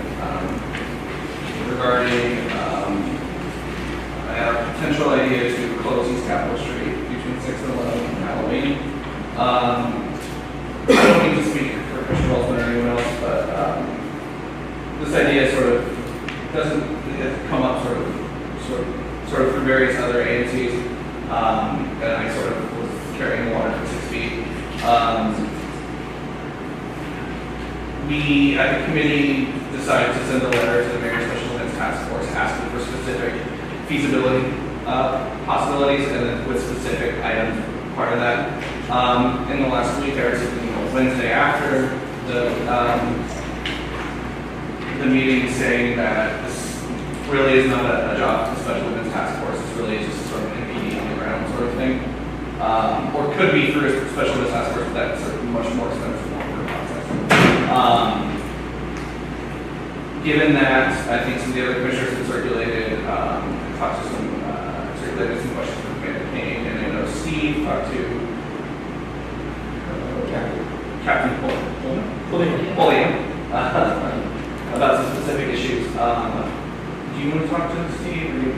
regarding a potential idea to close East Capitol Street between 6 and 11 on Halloween. I don't mean to speak for Commissioner Holtzman or anyone else, but this idea sort of doesn't come up sort of through various other ANCs, and I sort of was carrying the water for 6 feet. We, at the committee, decided to send a letter to the Mayor's Special Events Task Force asking for specific feasibility possibilities and then with specific items part of that. In the last week, there was Wednesday after the meeting saying that this really is not a job for the Special Events Task Force. It's really just sort of an NPD on the ground sort of thing. Or could be through a Special Events Task Force, but that's sort of much more expensive. Given that, I think some of the other commissioners have circulated, circulated some questions from Commander Kane, and I know Steve talked to Captain Pulliam about some specific issues. Do you want to talk to Steve? Or you?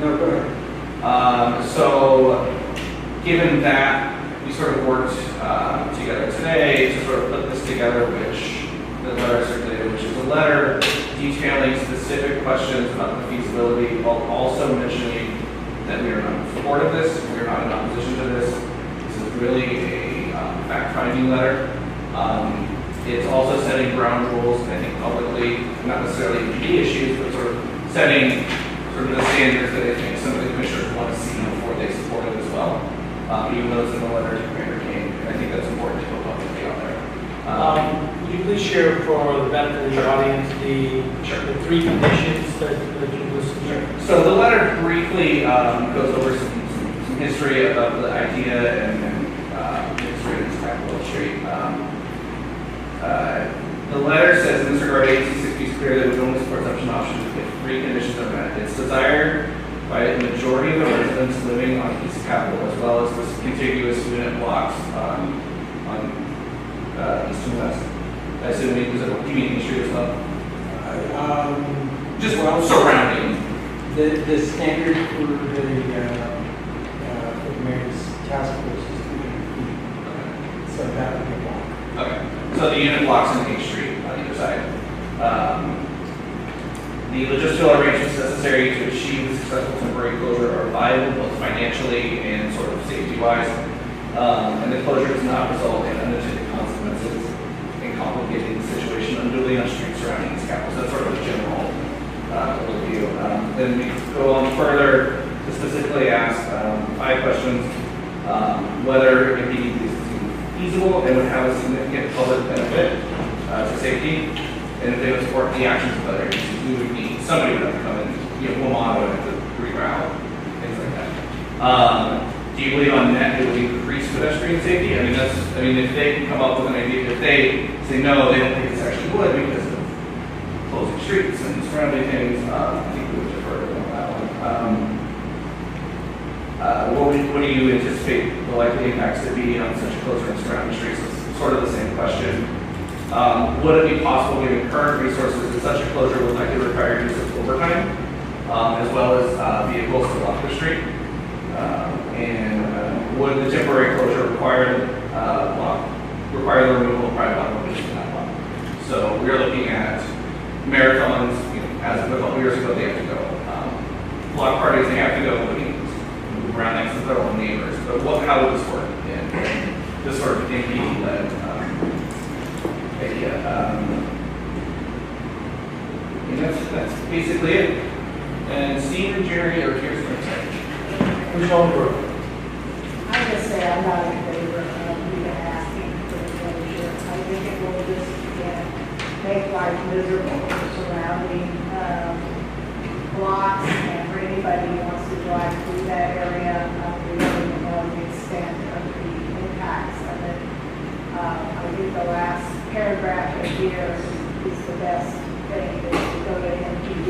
no, go ahead. So, given that, we sort of worked together today to sort of put this together, which the letter circulated, which is a letter detailing specific questions about the feasibility, while also mentioning that we are not in support of this, we are not in opposition to this. This is really a fact-finding letter. It's also setting ground rules, I think publicly, not necessarily key issues, but sort of setting sort of the standards that I think some of the commissioners want to see before they support it as well. Even though it's in the letter to Commander King, I think that's important to put publicly out there. Would you please share for the benefit of the audience the 3 conditions that you listed here? So the letter briefly goes over some history of the idea and history of East Capitol Street. The letter says in this regard, ANC is clear that we only support such an option if 3 conditions are met. It's desired by a majority of the residents living on East Capitol, as well as the contiguous unit blocks on East and West. I assume it was a community street as well. Just surrounding. The standard for the mayor's task force is 300 feet. So that would be one. Okay. So the unit blocks on H Street on either side. The logistical arrangements necessary to achieve the successful temporary closure are viable both financially and sort of safety-wise. And the closure does not result in unintended consequences and complicating the situation unduly on streets surrounding East Capitol. So that's sort of a general overview. Then we go on further to specifically ask 5 questions. Whether it be feasible and would have a significant public benefit to safety, and if they would support the actions of other agencies, we would need somebody would have to come and, Wamano would have to reroute, things like that. Do do you believe on net it would increase pedestrian safety? I mean, if they can come up with an idea, if they say no, they don't think this actually would because of closing streets and surrounding things, I think we would defer on that one. What do you anticipate the likely impacts to be on such a closure and surrounding streets? It's sort of the same question. Would it be possible, given current resources, that such a closure would likely require use of overtime, as well as vehicles to block the street? And would the temporary closure require the removal of private automobiles in that block? So we're looking at marathons, as of a couple years ago, they have to go. Block parties, they have to go, move around next to their own neighbors. But how would this work? And this sort of NPD-led idea. And that's basically it. And Steve and Jerry are here for a second. Who's on the road? I just say I'm not in favor of even asking for the closure. I think it will just, again, make life miserable for surrounding blocks, and for anybody who wants to drive through that area, we don't even know the extent of the impacts of it. I think the last paragraph in here is the best thing, is to go to NPD,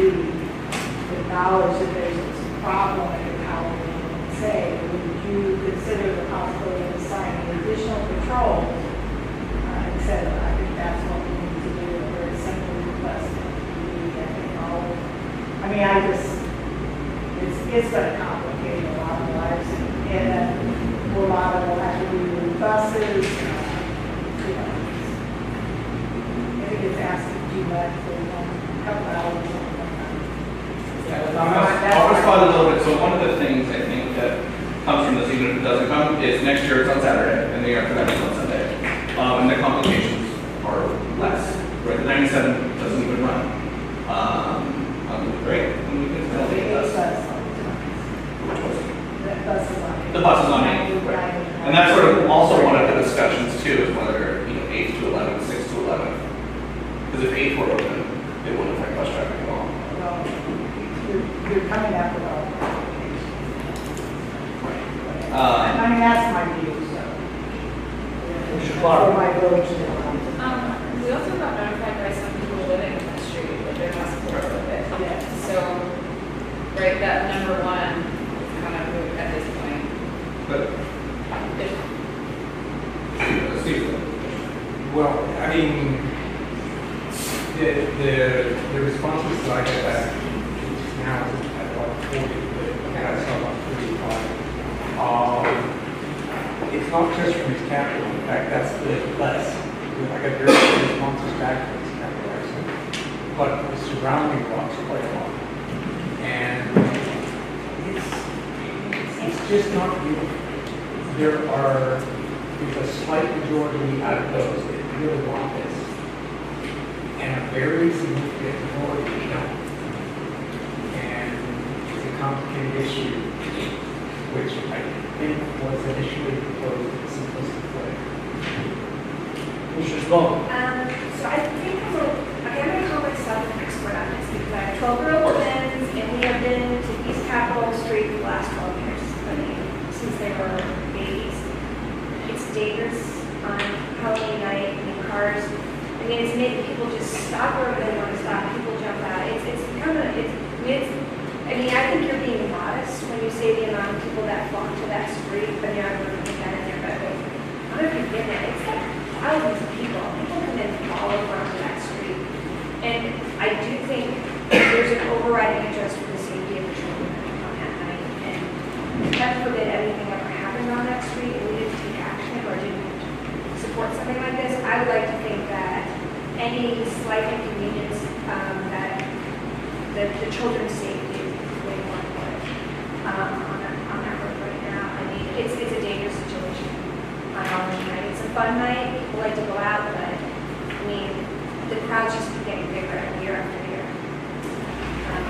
acknowledge that there's a problem in how we say, would you consider the possibility of assigning additional patrol, et cetera. I think that's what we need to do, a very simple request. It's going to complicate a lot of lives, and a lot of them will have to do buses, I think it's asking too much for a couple hours. I'll respond a little bit. So one of the things I think that comes from this, even if it doesn't come, is next year it's on Saturday, and the year after that it's on Sunday. And the complications are less. Right? The 97 doesn't even run. Right? And we can tell the bus is on 8. Right? And that's sort of also one of the discussions too, is whether 8 to 11, 6 to 11. Because if 8 were open, it wouldn't affect bus traffic at all. Well, you're coming up with all. That's my view, so. For my village. We also got notified by some people living in that street that they're not supportive of it. Yeah. So, right, that number 1 is kind of moot at this point. But Steve. Well, I mean, the responses that I get back now at about 40, but that's about 35. It's not just from his capital, in fact, that's the less. I got very few responses back from his capital, actually. But the surrounding blocks are quite a lot. And it's just not beautiful. There's a slight majority out of those that really want this. And a very significant minority that don't. And it's a complicated issue, which I think was initially proposed in a simplistic way. Commissioner Sloan. So I think I'm going to call myself an expert on this because I have 12-year-old twins, and we have been to East Capitol Street for the last 12 years. I mean, since they were babies. It's dangerous on Halloween night in cars. I mean, it's made people just stop wherever they want to stop. People jump out. I think you're being modest when you say the amount of people that flock to that street. I mean, I wouldn't put that in there, but I don't know if you've been there. It's like thousands of people. People come in from all over onto that street. And I do think there's an overriding interest for the safety of the children on that night. And God forbid anything ever happened on that street and we didn't take action or didn't support something like this, I would like to think that any slight inconvenience that the children's safety is way more important on that road right now. I mean, it's a dangerous situation on Halloween night. It's a fun night. People like to go out, but I mean, the crowds just keep getting bigger year after year.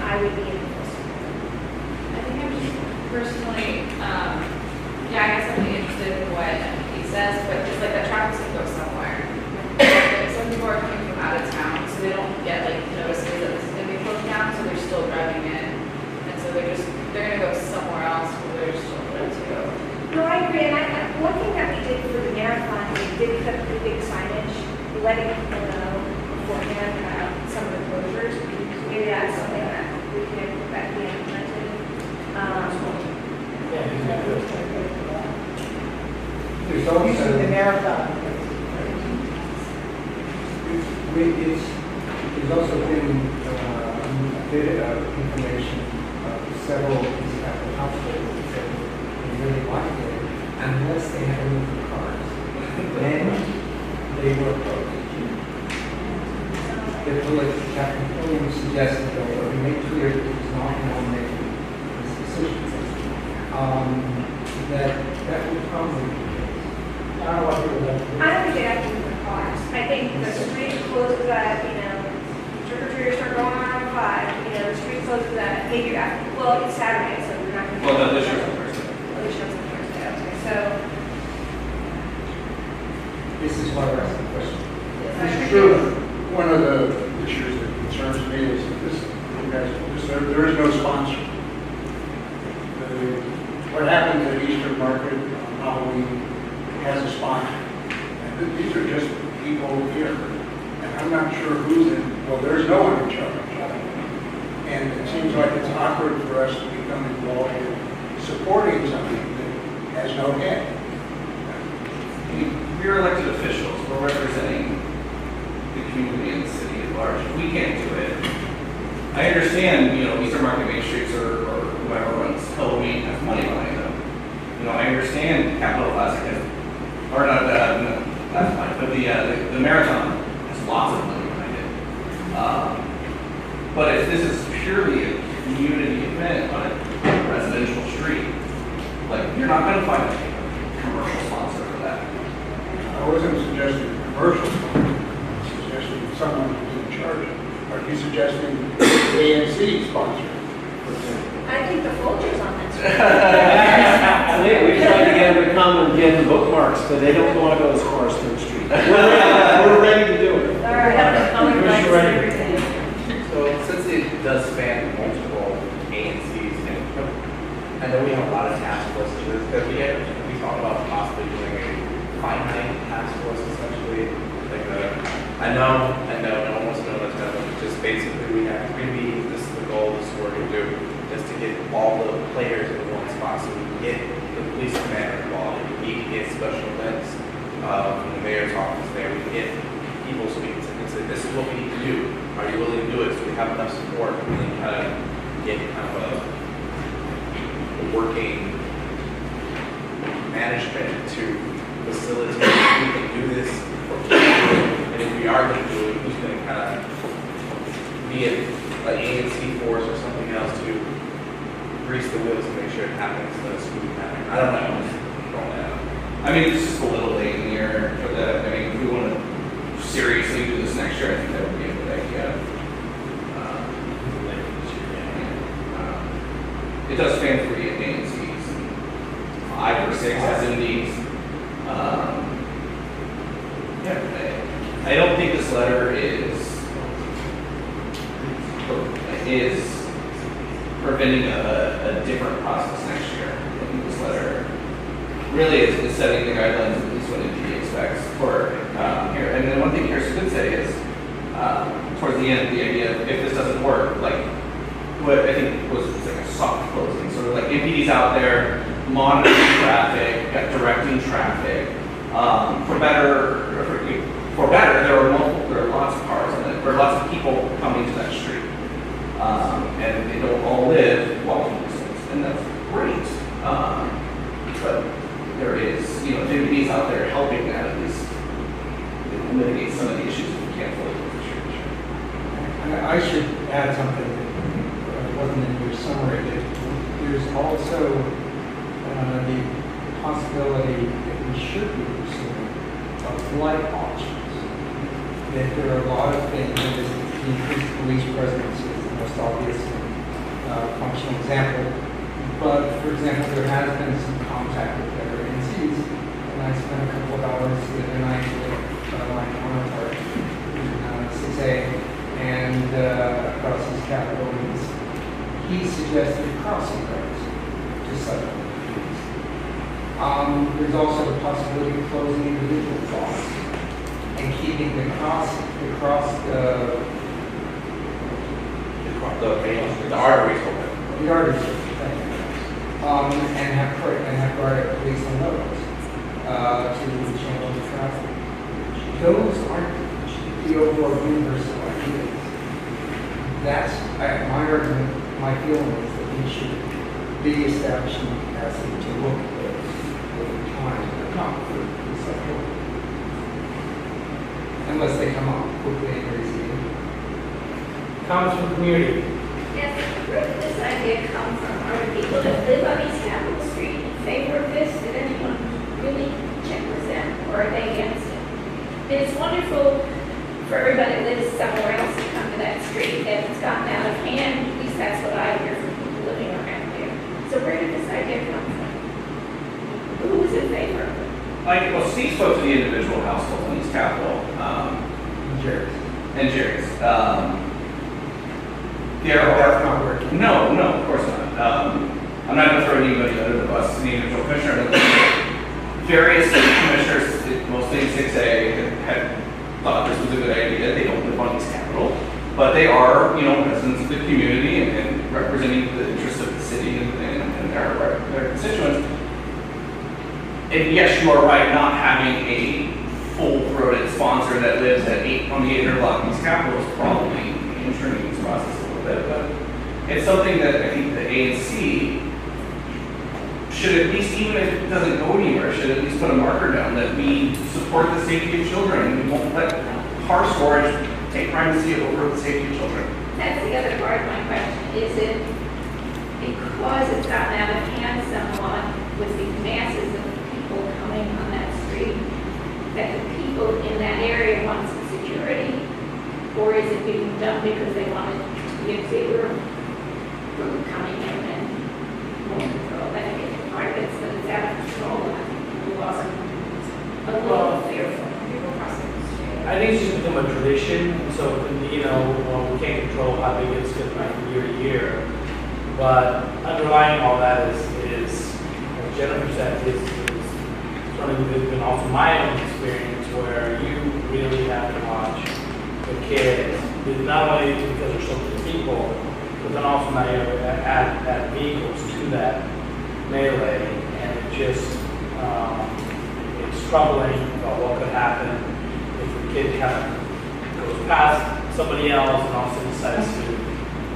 I would be in full support. I think I'm just personally, I guess I'd be interested in what he says, but just like that traffic's gonna go somewhere. Like, some people are coming from out of town, so they don't get like notices that this is gonna be closed down, so they're still driving in. And so they're gonna go somewhere else where there's children to go. No, one thing that we did for the marathon, we did put the big signage, letting people know beforehand about some of the closures. Maybe that's something that we can be implemented. There's Using the also, marathon. there's also been a bit of information of several East Capitol hospitals that said they really liked it unless they had room for cars. Then they were closed. The police, Captain Williams suggested that we make clear that it was not going to make this decision. That would probably be the case. I don't know what people have to do. I don't think they have to do the cars. I think the street closes at, trick or treaters start going on at 5, the street closes at maybe after, well, it's Saturday, so we're not going to. Well, no, this year's on Thursday. Oh, this year's on Thursday, okay, so. This is why we're asking the question. Mr. Truman, one of the issues that concerns me is that there is no sponsor. What happened at Easter Market on Halloween has a sponsor. And these are just people here. And I'm not sure who's in, well, there's no one in charge. And it seems like it's awkward for us to become involved in supporting something that has no head. We're elected officials, we're representing the community and the city at large. If we can't do it, I understand, Easter Market Main Streets or whoever runs Halloween has money behind them. I understand Capitol Classic has, or not, no, that's fine, but the Marathon has lots of money behind it. But if this is purely a community event on a residential street, you're not going to find a commercial sponsor for that. I wasn't suggesting a commercial sponsor. I was suggesting someone who's in charge. Are you suggesting the ANC sponsor? I think the Folgers on that. We tried to get them to come and get the bookmarks, but they don't want to go as far as Third Street. We're ready to do it. All right, Commissioner Ready. So since it does span multiple ANCs, and I know we have a lot of task forces, because we talk about possibly doing a finite task force essentially. I know, no one wants to know that's kind of just basically we have 3 meetings, this is the goal, this is what we're going to do, just to get all the players in one spot so we can get the police commander involved. We need to get special events from the mayor's office there. We can get people so we can say, this is what we need to do. Are you willing to do it? So we have enough support and then kind of get kind of a working management to facilitate we can do this. And if we are going to do it, who's going to kind of be an ANC force or something else to grease the wheels and make sure it happens in a smooth manner? I don't know. Just throwing that out. I mean, it's just a little late in the year for that. I mean, if we want to seriously do this next year, I think that would be a good idea. It does span 3 ANCs, 5 or 6 SMDs. I don't think this letter is preventing a different process next year. I think this letter really is setting the guidelines of at least what NPD expects for here. And then one thing Kirsten did say is towards the end, the idea of if this doesn't work, what I think was like a soft closing, sort of NPD's out there monitoring traffic, directing traffic. For better, there are lots of cars and there are lots of people coming to that street, and they don't all live walking distance, and that's great. But there is, NPD's out there helping that at least mitigate some of the issues we can't fully close the street. I should add something that wasn't in your summary. There's also the possibility that we should be pursuing of light options. That there are a lot of things, and the increased police presence is the most obvious functional example. But for example, there has been some contact with other agencies, and I spent a couple of hours the other night with my counterpart in 6A and across his Capitol. He suggested crossing guards to settle. There's also the possibility of closing individual plots and keeping the arteries open. the arteries, thank you. And have guarded police on those to channel the traffic. Those aren't the overall universal ideas. That's my argument. My feeling is that we should be establishing the capacity to look at those over time, but not for this whole. Unless they come up quickly and very easily. Comments from the community? Yes, where did this idea come from? Are people that live on East Capitol Street in favor of this? Did anyone really check with them, or are they against it? It's wonderful for everybody that lives somewhere else to come to that street, and it's gotten out of hand. At least that's what I hear from people living around there. So where did this idea come from? Who was in favor of it? Well, Steve spoke to the individual households in East Capitol, Jerry's. and Jerry's. That's not working. No, of course not. I'm not going to throw anybody under the bus. The individual commissioner, various commissioners, mostly in 6A, had thought this was a good idea. They don't live on East Capitol, but they are, residents of the community and representing the interests of the city and their constituents. And yes, you are right, not having a full-throated sponsor that lives on the 800 block of East Capitol is probably intriguing this process a little bit, but it's something that I think the ANC should at least, even if it doesn't go anywhere, should at least put a marker down that we support the safety of children and we won't let car storage take primacy over the safety of children. That's the other part of my question. Is it because it's gotten out of hand somewhat with the masses of people coming on that street, that the people in that area want some security? Or is it being done because they want it to be a bigger group coming in and more control? I think it's part of it, so it's out of control. Who wasn't a little fearful. People crossing the street. I think it's just become a tradition, so, we can't control how big it's going to be from year to year. But underlying all that is as Jennifer said, is something that's been also my own experience where you really have to watch the kids, not only because there's so many people, but then also now you add vehicles to that melee, and it just, it's troubling about what could happen if the kid kind of goes past somebody else and also decides to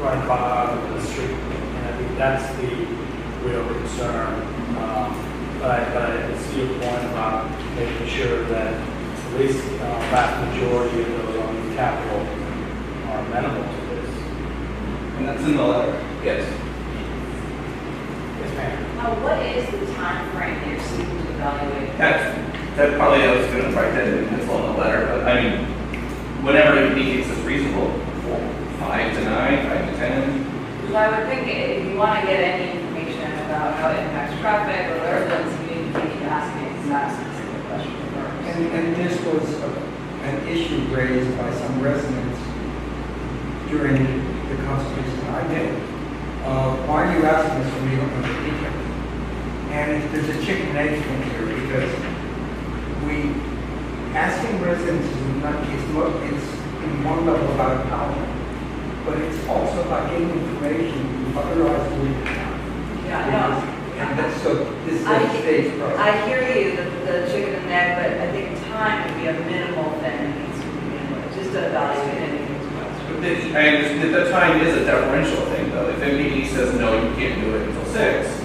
run across the street. And I think that's the real concern. But I see your point about making sure that at least vast majority of those on the Capitol are amenable to this. And that's in the letter. Yes. Yes, ma'am. What is the time frame they're seeking to evaluate? That probably I was going to write that in pencil in the letter, but I mean, whenever it indicates it's reasonable, 5 to 9, 5 to 10. Because I would think if you want to get any information about how it impacts traffic or whatever, then you need to ask me that specific question first. And this was an issue raised by some residents during the consultation I did. Why are you asking us when we don't know the details? And there's a chicken and egg thing here because asking residents is not, it's in one level about empowerment, but it's also about getting information you otherwise wouldn't have. Yeah, no. And that's, so this is a stage process. I hear you, the chicken and egg, but I think time would be a minimal thing that needs to be minimal, just to evaluate anything's question. The time is a deferential thing, though. If MPD says no, you can't do it until 6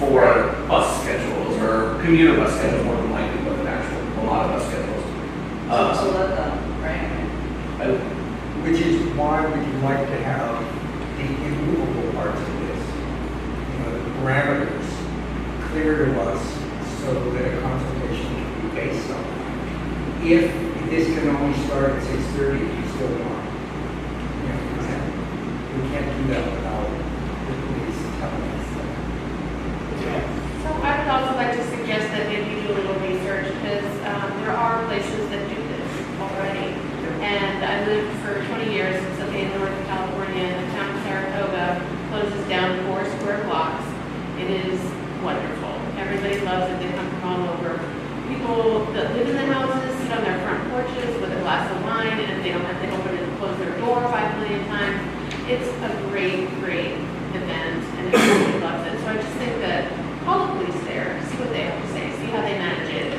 for bus schedules or commuter bus schedules, more than likely, but an actual a lot of bus schedules. So let them, right? Which is why we would like to have the immovable parts of this, the parameters clear to us so that a consultation can be based on. If this can only start at 6:30, you still want. We can't do that without the police telling us that. So I would also like to suggest that maybe you do a little research because there are places that do this already. And I lived for 20 years in Southern Northern California, and the town of Saratoga closes down 4 square blocks. It is wonderful. Everybody loves it. They come from all over. People that live in the houses sit on their front porches with a glass of wine, and if they don't have to open and close their door 5 million times. It's a great, great event, and everybody loves it. So I just think that call the police there, see what they have to say, see how they manage it.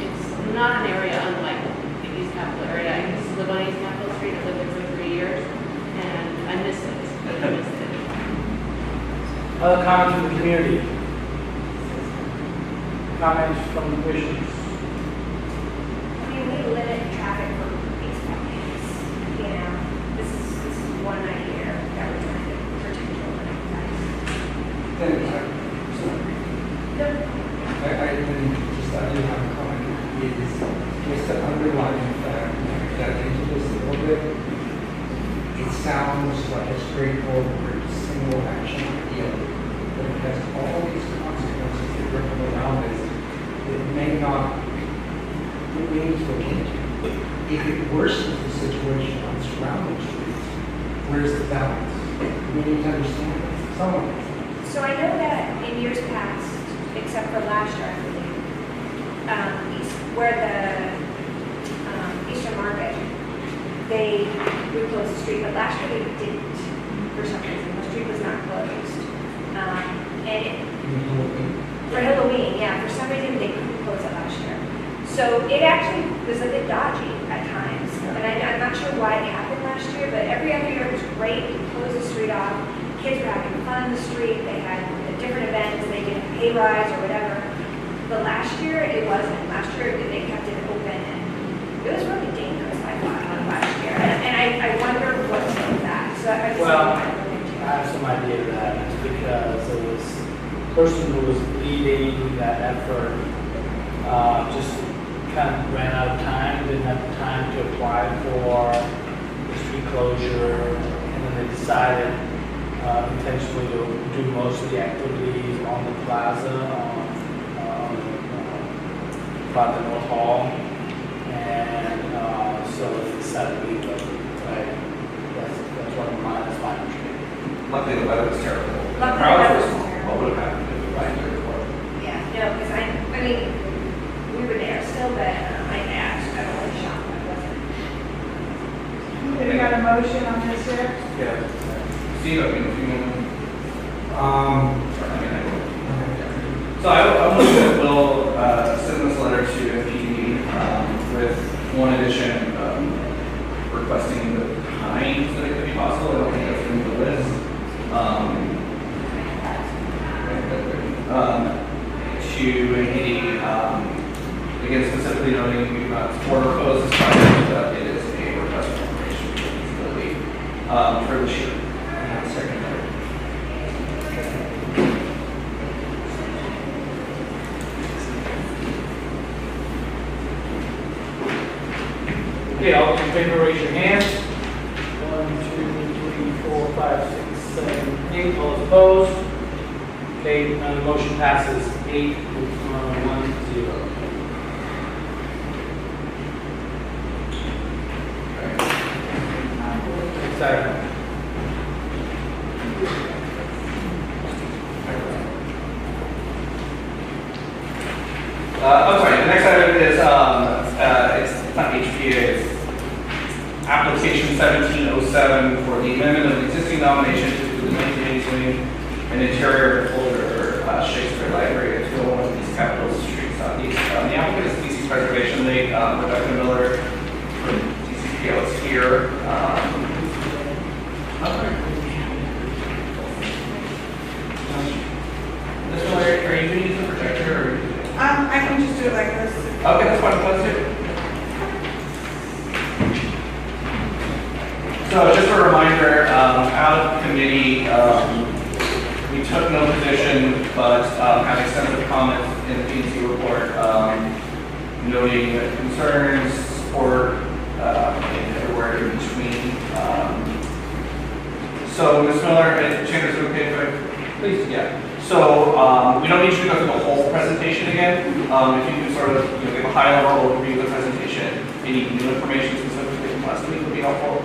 It's not an area unlike the East Capitol area. I used to live on East Capitol Street. I lived there for 3 years, and I miss it. I miss it. Other comments from the community? Comments from the commissioners? I mean, we limit traffic for baseball games, you know, this is one night a year that we're trying to protect children. Then, sorry. No, I do have a comment, is just to underline the fact that into this a little bit, it sounds like a straightforward single action idea, but it has all these consequences that ripple around it. It may not, it may need to look into. If it worsens the situation on surrounding streets, where's the balance? We need to understand that. Someone needs to. so I know that in years past, except for last year, I believe, where the Eastern Market, they would close the street, but last year they didn't, for some reason. The street was not closed. For Halloween, yeah, for some reason they couldn't close it last year. So it actually was a bit dodgy at times. And I'm not sure why it happened last year, but every other year it was great. We closed the street off. Kids were having fun in the street. They had different events. They did a pay rise or whatever. But last year it wasn't. Last year they kept it open, and it was really dangerous, I thought, last year. And I wonder what's with that. So I just Well, wanted to look into it. I have some idea of that. It's because it was the person who was leading that effort just kind of ran out of time, didn't have the time to apply for the street closure, and then they decided intentionally to do most of the activities on the plaza, on Plaza North Hall, and so they decided to leave it. Right? That's what that's my understanding. Luckily, the weather was terrible. The Luckily, crowd the weather was, was terrible. what would have happened if it wasn't there before? Yeah, no, because I mean, we were there still, but I asked, I don't want to shop, I wasn't. We got a motion on this here? Yeah. Steve, I mean, if you want to. Sorry, I mean, I will. So I want to will send this letter to PD with one addition, requesting the times that it could be possible. I don't think that's in the list. To a again, specifically noting we've not proposed this project, but it is a request for information feasibility for this year. Second. Okay, all those in favor, raise your hand. 1, 2, 3, 4, 5, 6, 7, 8. All those opposed? Okay, the motion passes 8 with 1 0. Next item. I'm sorry, the next item is, it's not HPA, it's application 1707 for the amendment of the existing nomination to the 1980 swing and interior folder, Shakespeare Library at 201 East Capitol Street Southeast. The applicant is DC Preservation League, Rebecca Miller from DCPO is here. Ms. Miller, are you going to use the projector or? I can just do it like this. Okay, that's fine. Let's do it. So just a reminder, out of committee, we took no position, but had extensive comments in the ANC report, noting concerns, support, and everywhere in between. So Ms. Miller, Chambers, okay, please? Yeah. So we don't need you to go through the whole presentation again. If you can sort of give a high-level overview of the presentation, any new information specifically from last week would be helpful.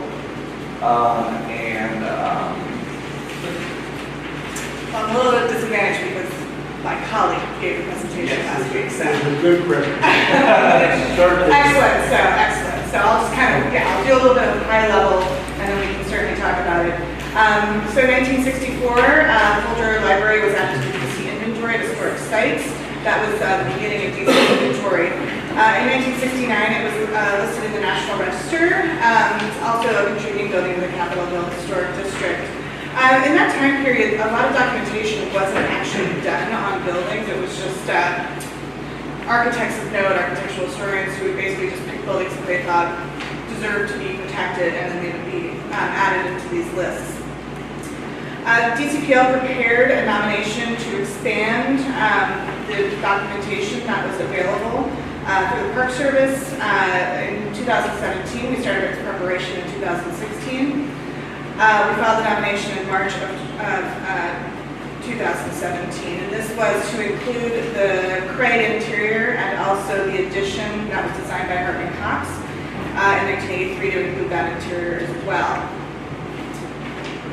I'm a little bit disadvantaged because my colleague gave the presentation last week, so. It was a good presentation. Excellent. So I'll just kind of, I'll do a little bit of high level, and then we can certainly talk about it. So 1964, Folger Library was added to the DC inventory of historic sites. That was the beginning of DC inventory. In 1969, it was listed in the National Register. It's also a contributing building in the Capitol Hill Historic District. In that time period, a lot of documentation wasn't actually done on buildings. It was just architects of note, architectural historians who would basically just pick buildings that they thought deserved to be protected, and then they would be added into these lists. DCPL prepared a nomination to expand the documentation that was available through the Park Service. In 2017, we started its preparation in 2016. We filed the nomination in March of 2017, and this was to include the Cray interior and also the addition that was designed by Hartman Cox in 1983 to include that interior as well.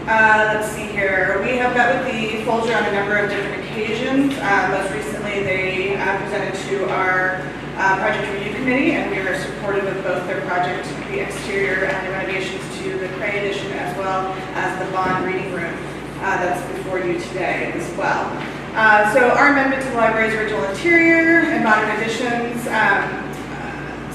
Let's see here. We have met with the Folger on a number of different occasions. Most recently, they presented to our project review committee, and we were supportive of both their project, the exterior and the renovations to the Cray addition, as well as the Bond reading room that's before you today as well. So our amendment to the library's original interior and modern additions.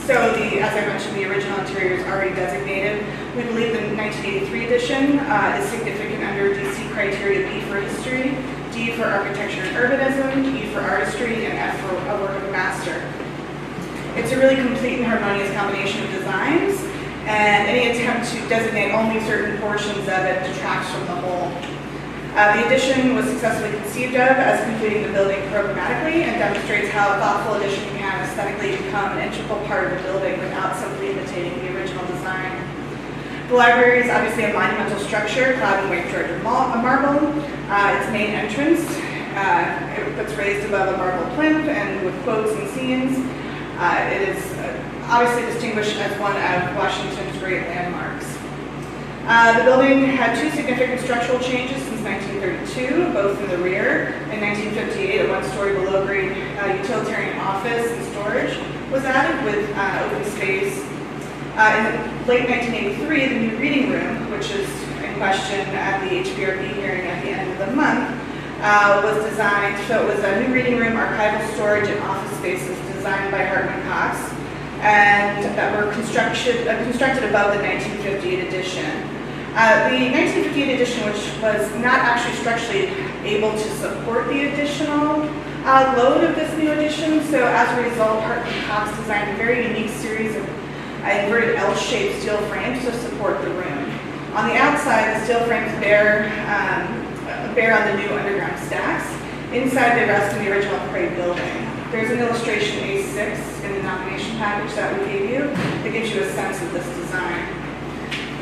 So as I mentioned, the original interior is already designated. We believe the 1983 edition is significant under DC criteria B for history, D for architecture and urbanism, E for artistry, and F for a work of master. It's a really complete and harmonious combination of designs, and any attempt to designate only certain portions of it detracts from the whole. The addition was successfully conceived of as completing the building programmatically and demonstrates how a thoughtful addition can aesthetically become an integral part of the building without simply imitating the original design. The library is obviously a monumental structure, clad in white Georgia marble. Its main entrance, it's raised above a marble plinth and with quotes and scenes. It is obviously distinguished as one of Washington's great landmarks. The building had two significant structural changes since 1932, both in the rear. In 1958, a one-story below-grade utilitarian office and storage was added with open space. In late 1983, the new reading room, which is in question at the HBRB hearing at the end of the month, was designed. So it was a new reading room, archival storage, and office spaces designed by Hartman Cox, and that were constructed above the 1958 edition. The 1958 edition, which was not actually structurally able to support the additional load of this new edition, so as a result, Hartman Cox designed a very unique series of inverted L-shaped steel frames to support the room. On the outside, the steel frames bear on the new underground stacks. Inside, they rest in the original Cray building. There's an illustration A6 in the nomination package that we gave you that gives you a sense of this design.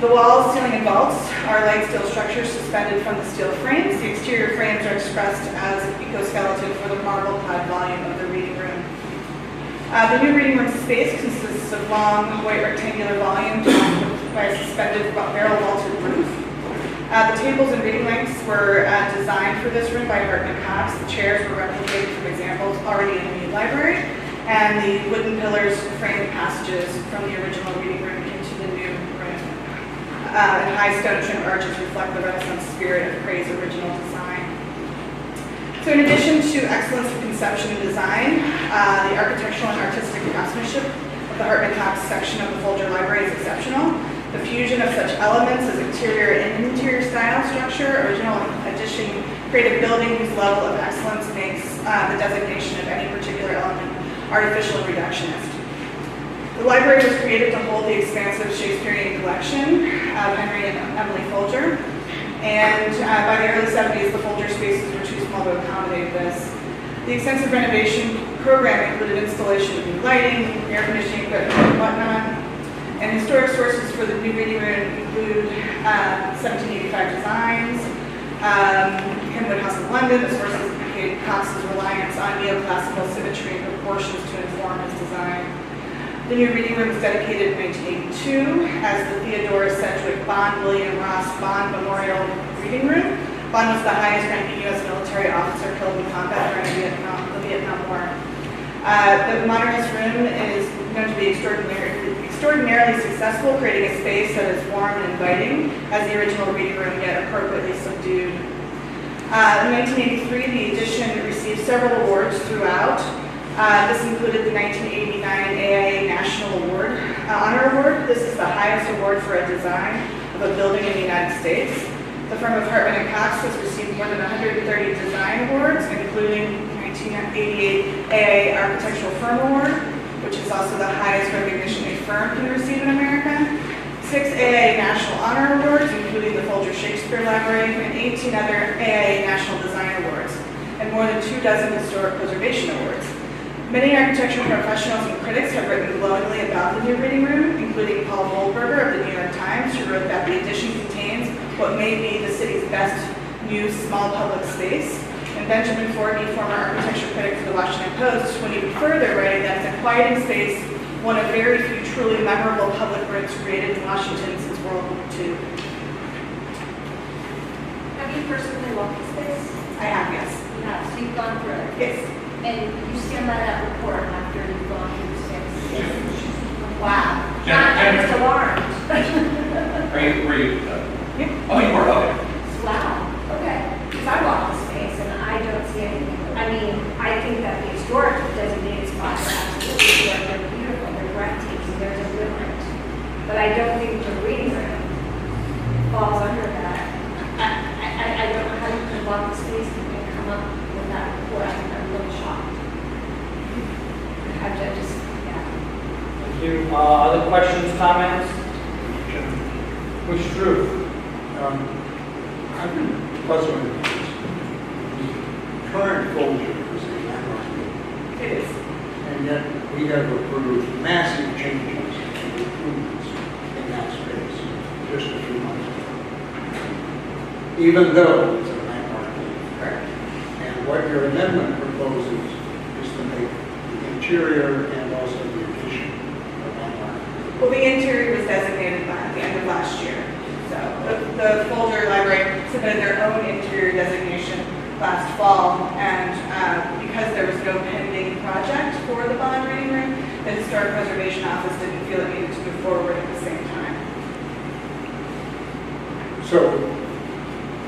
The walls, ceiling, and vaults are light steel structures suspended from the steel frames. The exterior frames are expressed as an ecoskeleton for the marble-clad volume of the reading room. The new reading room space consists of long, white rectangular volume by a suspended barrel-vaulted roof. The tables and reading lamps were designed for this room by Hartman Cox. The chairs were replicated from examples already in the new library, and the wooden pillars frame the passages from the original reading room into the new room. And high stone trim arches reflect the Renaissance spirit of Cray's original design. So in addition to excellence of conception and design, the architectural and artistic craftsmanship of the Hartman Cox section of the Folger Library is exceptional. The fusion of such elements as exterior and interior style structure, original addition, create a building whose level of excellence makes the designation of any particular element artificial and reductionist. The library was created to hold the expansive Shakespearean collection of Henry and Emily Folger, and by the early 70s, the Folger spaces were too small to accommodate this. The extensive renovation program included installation of new lighting, air conditioning equipment, and whatnot. And historic sources for the new reading room include 1785 designs, Kenwood House in London. The sources indicate Cox's reliance on neoclassical symmetry and proportions to inform his design. The new reading room was dedicated in 1982 as the Theodore Sedgwick Bond William Ross Bond Memorial Reading Room. Bond was the highest ranking U.S. military officer killed in combat during the Vietnam War. The modernist room is known to be extraordinarily successful, creating a space that is warm and inviting, as the original reading room yet appropriately subdued. In 1983, the addition received several awards throughout. This included the 1989 AIA National Award, Honor Award. This is the highest award for a design of a building in the United States. The firm of Hartman & Cox has received more than 130 design awards, including 1988 AIA Architectural Firm Award, which is also the highest recognition a firm can receive in America. 6 AIA National Honor Awards, including the Folger Shakespeare Library, and 18 other AIA National Design Awards, and more than 24 Historic Preservation Awards. Many architecture professionals and critics have written glowingly about the new reading room, including Paul Goldberger of the New York Times, who wrote that the addition contains what may be the city's best new small public space. And Benjamin Forney, former architecture critic for the Washington Post, went even further, writing that it's a quieting space, one of very few truly memorable public rooms created in Washington since World War II. Have you personally walked the space? I have, yes. You have, so you've gone through it? Yes. And you stand by that report after you've gone through the space? Yes. Wow. Jennifer? I'm just alarmed. Were you? Yeah. Oh, you were, okay. Wow, okay. Because I walk the space and I don't see anything. I mean, I think that the historic designated spots are absolutely historic. They're beautiful, they're breathtaking, there's a river. But I don't think the reading room falls under that. I don't know how you can walk the space and come up with that report. I'm really shocked. I just, yeah. Thank you. Other questions, comments? Which Drew? I've been puzzling with this. The current Folger is a landmark building. It is. And yet we have approved massive changes and improvements in that space just a few months ago. Even though it's a landmark building. Correct. And what your amendment proposes is to make the interior and also the addition a landmark. Well, the interior was designated at the end of last year. So the Folger Library submitted their own interior designation last fall, and because there was no pending project for the bond reading room, the Historic Preservation Office didn't feel it needed to move forward at the same time. So,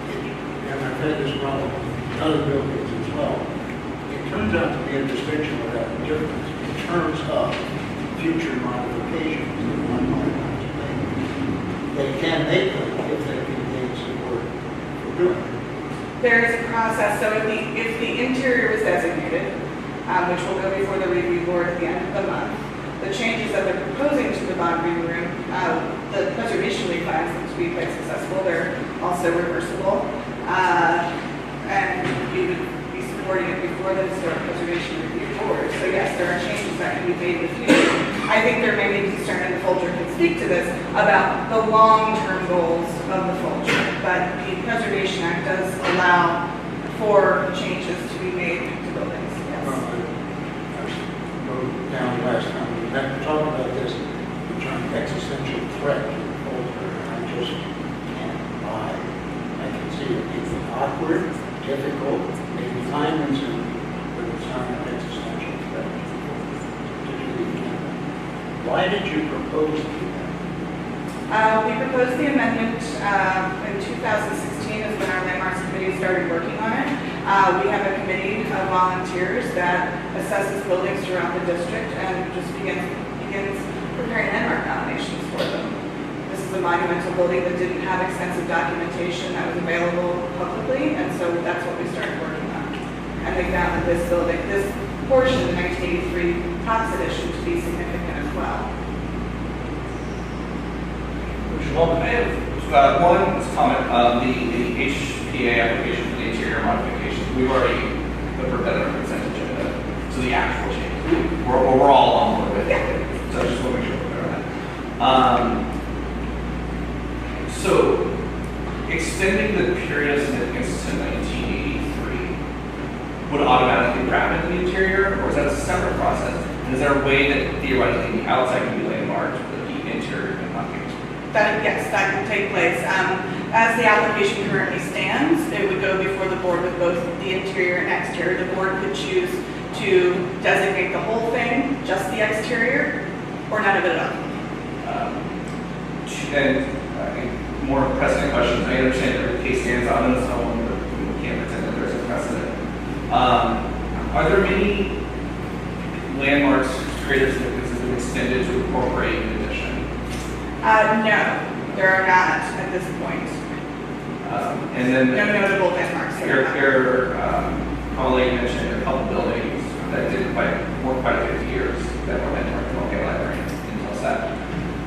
and I've had this problem in other buildings as well, it turns out to be a distinction without a difference in terms of future modifications that one might want to make. They can make them if they can gain support for doing it. There is a process, so if the interior was designated, which will go before the review board at the end of the month, the changes that they're proposing to the bond reading room, the preservation league finds them to be quite successful. They're also reversible, and you would be supporting it before the historic preservation review board. So yes, there are changes that can be made in the future. I think there may be concern, and the Folger can speak to this, about the long-term goals of the Folger. But the Preservation Act does allow for changes to be made to buildings. Yes. I wrote down last time we met to talk about this, the term existential threat to the Folger, and I just can't buy. I can see it being awkward, difficult, maybe time-consuming, but it's not an existential threat to the Folger, particularly in Canada. Why did you propose the amendment? We proposed the amendment in 2016 is when our Landmarks Committee started working on it. We have a committee of volunteers that assesses buildings throughout the district and just begins preparing landmark nominations for them. This is a monumental building that didn't have extensive documentation that was available publicly, and so that's what we started working on. And they found that this building, this portion, the 1983 Cox edition, to be significant as well. I have one comment. The HPA application for the interior modifications, we've already put that on our consent agenda. So the actual change, we're all on board with it. So I just want to make sure we're clear on that. So extending the period of significance to 1983 would automatically grab into the interior, or is that a separate process? And is there a way that theoretically the outside can be landmarked, but the interior can not be? Yes, that can take place. As the application currently stands, it would go before the board with both the interior and exterior. The board could choose to designate the whole thing, just the exterior, or none of it at all. And more pressing questions. I understand that the case stands on its own, but we can't pretend that there's a precedent. Are there many landmarks, greater significance that have been extended to incorporate an addition? No, there are not at this point. And then No notable landmarks. your colleague mentioned a couple buildings that did quite a few years that were landmarked in the library in Telset.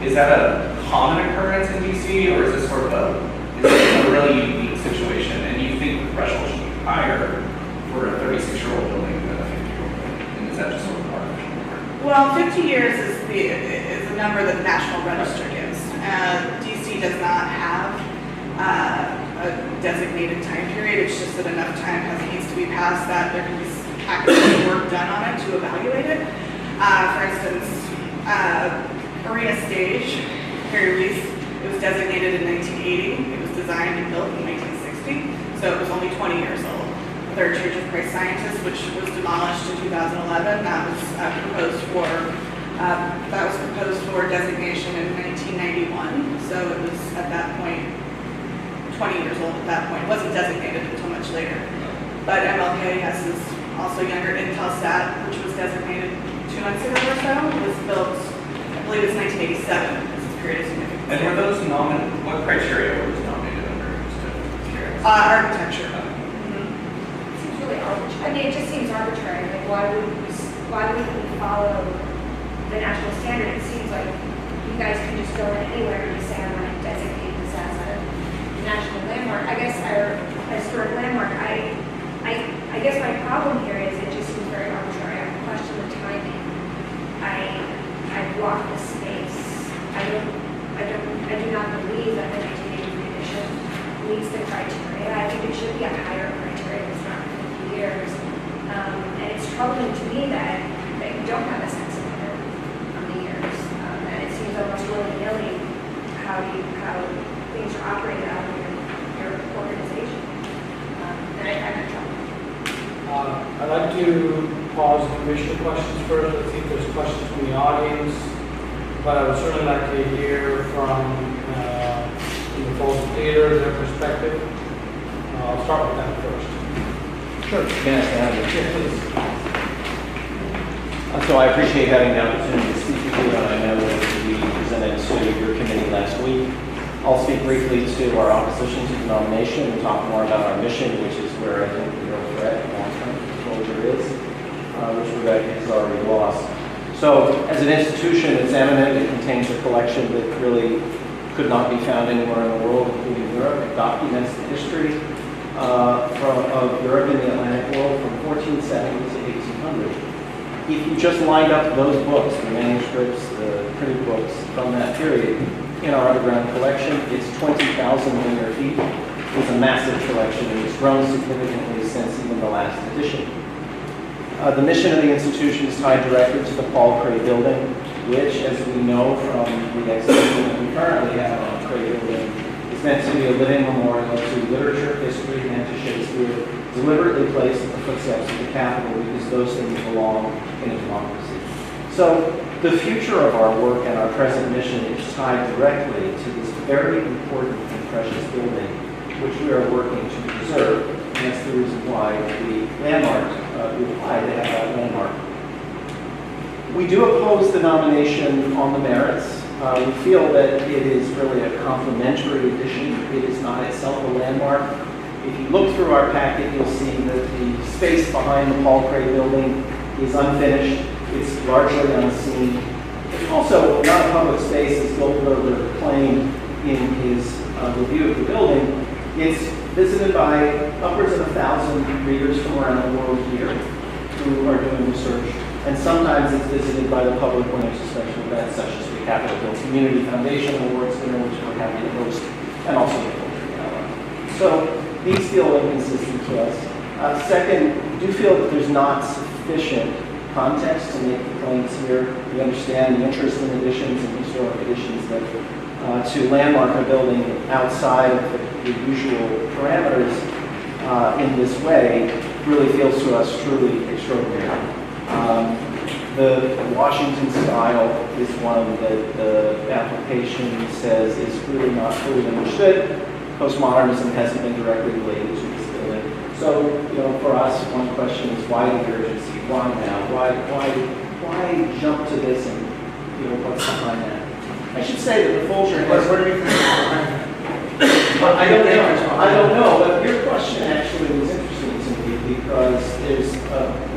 Is that a common occurrence in DC, or is this sort of a really unique situation? And do you think the threshold should be higher for a 36-year-old building than a 50-year-old building? And is that just sort of artificial number? Well, 50 years is the number that the National Register gives. DC does not have a designated time period. It's just that enough time needs to be passed that there can be academic work done on it to evaluate it. For instance, Arena Stage, very least, it was designated in 1980. It was designed and built in 1960, so it was only 20 years old. Third Church of Christ Scientist, which was demolished in 2011, that was proposed for designation in 1991. So it was at that point 20 years old. At that point, it wasn't designated until much later. But MLKS is also younger. Intelsat, which was designated 2 months ago or so, was built, I believe it's 1987. This is period of significance. And were those what criteria were those nominated under? Architecture. Seems really arbitrary. I mean, it just seems arbitrary. Like, why would we follow the national standard? It seems like you guys can just go in anywhere and say, I want to designate this as a national landmark. I guess, or a historic landmark. I guess my problem here is it just seems very arbitrary. I question the timing. I block the space. I do not believe that the 1983 edition meets the criteria. I think it should be a higher criteria. It's not 50 years. And it's troubling to me that you don't have a sense of it on the years. And it seems almost willy-nilly how things are operated out of your organization. And I'm in trouble. I'd like to pause the commissioner questions first. Let's see if there's questions from the audience. But I would certainly like to hear from the Folsom Theater, their perspective. I'll start with them first. Sure. Yes, please. So I appreciate having the opportunity to speak with you, and I know that we presented to your committee last week. I'll speak briefly to our opposition to the nomination and talk more about our mission, which is where I think the real threat and long-term exposure is, which Rebecca has already lost. So, as an institution, it's eminent. It contains a collection that really could not be found anywhere in the world, including Europe. It documents the history of Europe and the Atlantic world from 1470 to 1800. If you just lined up those books, the manuscripts, the printed books from that period, in our underground collection, it's 20,000 linear feet. It's a massive collection, and it's grown significantly since even the last edition. The mission of the institution is tied directly to the Paul Cray building, which, as we know from the exhibition that we currently have on Cray building, is meant to be a living memorial to literature, history, and to Shakespeare, deliberately placed at the footsteps of the Capitol because those things belong in a democracy. So the future of our work and our present mission is tied directly to this very important and precious building, which we are working to preserve. And that's the reason why the landmark, we applied to have that landmark. We do oppose the nomination on the merits. We feel that it is really a complementary addition. It is not itself a landmark. If you look through our packet, you'll see that the space behind the Paul Cray building is unfinished. It's largely unseen. It's also not a public space, as Goldberger claimed in his review of the building. It's visited by upwards of 1,000 readers from around the world here who are doing research. And sometimes it's visited by the public when there's a special event, such as the Capitol Hill Community Foundation Awards dinner, which we're happy to host, and also the Culture Gala. So these feel inconsistent to us. Second, we do feel that there's not sufficient context to make the claims here. We understand the interest in additions and historic additions that to landmark a building outside of the the usual parameters in this way really feels to us truly extraordinary. The Washington style is one that the application says is really not fully understood. Postmodernism hasn't been directly related to this building. So, for us, one question is why the urgency? Why now? Why jump to this and, what's behind that? I should say that the Folger has... What do you think is behind that? I don't know, but your question actually was interesting to me because there's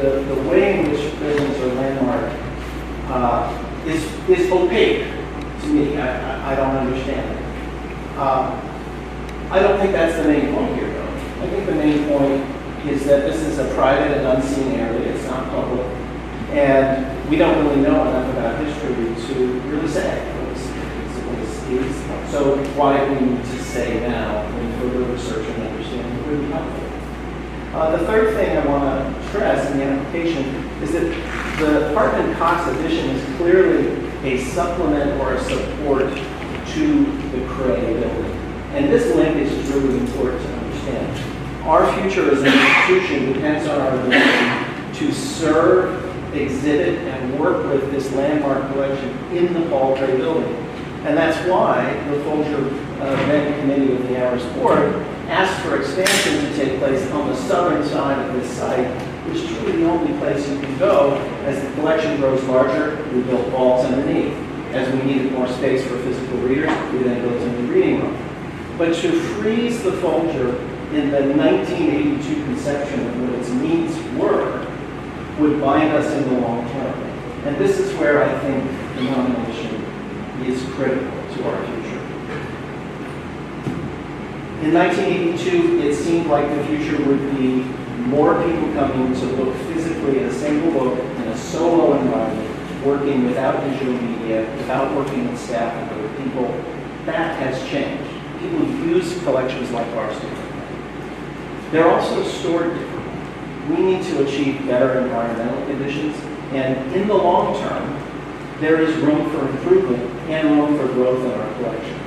the way in which buildings are landmarked is opaque to me. I don't understand it. I don't think that's the main point here, though. I think the main point is that this is a private and unseen area. It's not public. And we don't really know enough about history to really say what is. So why do we need to say now when further research and understanding is really helpful? The third thing I want to stress in the application is that the Hartman Cox addition is clearly a supplement or a support to the Cray building. And this linkage is really important to understand. Our future as an institution depends on our ability to serve, exhibit, and work with this landmark collection in the Paul Cray building. And that's why the Folger Event Committee of the Amherst Board asked for expansion to take place on the southern side of this site, which is really the only place you can go. As the collection grows larger, we built vaults underneath. As we needed more space for physical readers, we then built a new reading room. But to freeze the Folger in the 1982 conception of what its needs were would bind us in the long term. And this is where I think the nomination is critical to our future. In 1982, it seemed like the future would be more people coming to look physically at a single book in a solo environment, working without digital media, without working with staff and other people. That has changed. People use collections like ours differently. They're also stored differently. We need to achieve better environmental conditions, and in the long term, there is room for improvement and room for growth in our collection.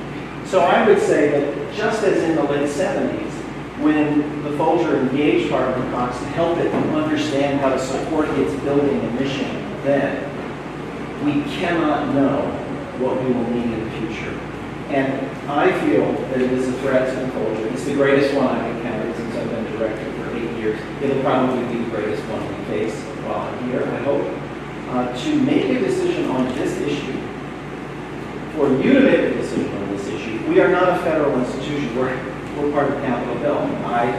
So I would say that just as in the late 70s, when the Folger engaged Hartman Cox to help it understand how to support its building and mission then, we cannot know what we will need in the future. And I feel that it is a threat to the Folger. It's the greatest one I've encountered since I've been director for 8 years. It'll probably be the greatest one we face while I'm here, I hope. To make a decision on this issue, for you to make a decision on this issue, we are not a federal institution. We're part of Capitol Hill. I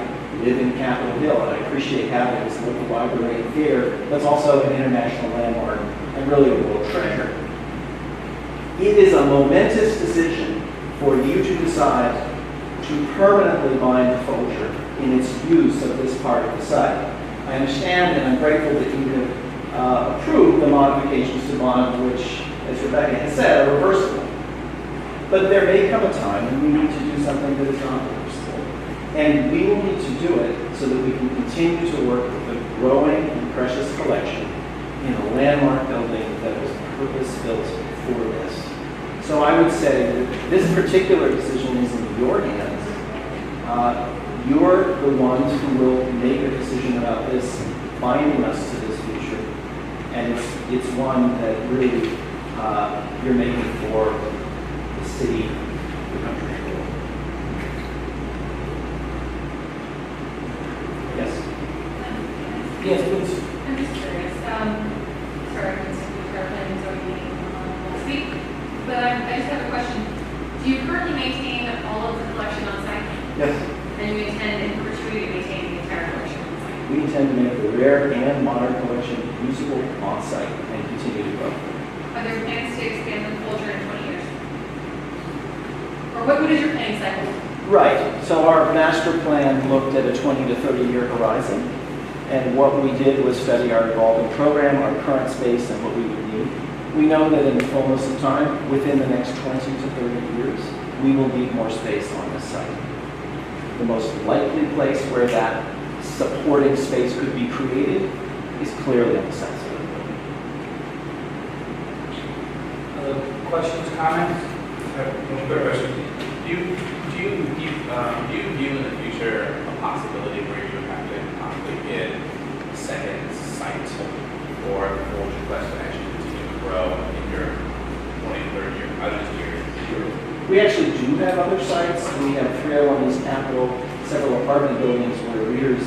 live in Capitol Hill, and I appreciate having this local library and theater that's also an international landmark and really a world treasure. It is a momentous decision for you to decide to permanently bind the Folger in its use of this part of the site. I understand and I'm grateful that you have approved the modifications to bond, which, as Rebecca has said, are reversible. But there may come a time when we need to do something that is not reversible. And we will need to do it so that we can continue to work with a growing and precious collection in a landmark building that was purpose-built for this. So I would say that this particular decision is in your hands. You're the ones who will make a decision about this, binding us to this future. And it's one that really you're making for the city, the country. Yes? Yes, please. I'm just curious. Sorry, I'm speaking for our planning and zoning meeting last week, but I just have a question. Do you currently maintain all of the collection on site? Yes. And you intend in perpetuity to maintain the entire collection on site? We intend to make the rare and modern collection usable on-site and continue to grow. Are there plans to expand the Folger in 20 years? Or what is your planning cycle? Right. So our master plan looked at a 20 to 30-year horizon. And what we did was study our evolving program, our current space, and what we would need. We know that in the fullness of time, within the next 20 to 30 years, we will need more space on this site. The most likely place where that supporting space could be created is clearly on the south side of the building. Other questions, comments? I have one quick question. Do you Do you view in the future a possibility where you would have to possibly get a second site or the Folger Quest to actually continue to grow in your 23rd year? I was just curious. We actually do have other sites. We have 301 East Capitol, several apartment buildings where readers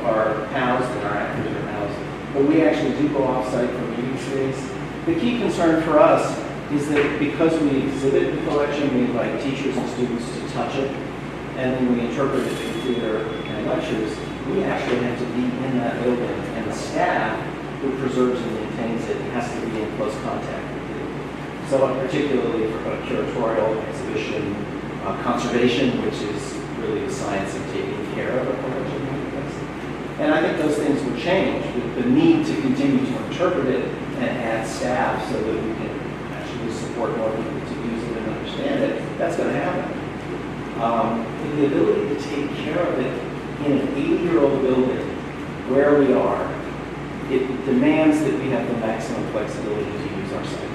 are housed and our actors are housed. But we actually do go off-site for meeting space. The key concern for us is that because we exhibit the collection, we invite teachers and students to touch it, and then we interpret it through theater and lectures, we actually have to be in that building, and the staff who preserves and maintains it has to be in close contact with it. So particularly for a curatorial exhibition, conservation, which is really the science of taking care of a collection like this. And I think those things will change. The need to continue to interpret it and add staff so that we can actually support more people to use it and understand it, that's going to happen. The ability to take care of it in an 80-year-old building where we are, it demands that we have the maximum flexibility to use our site.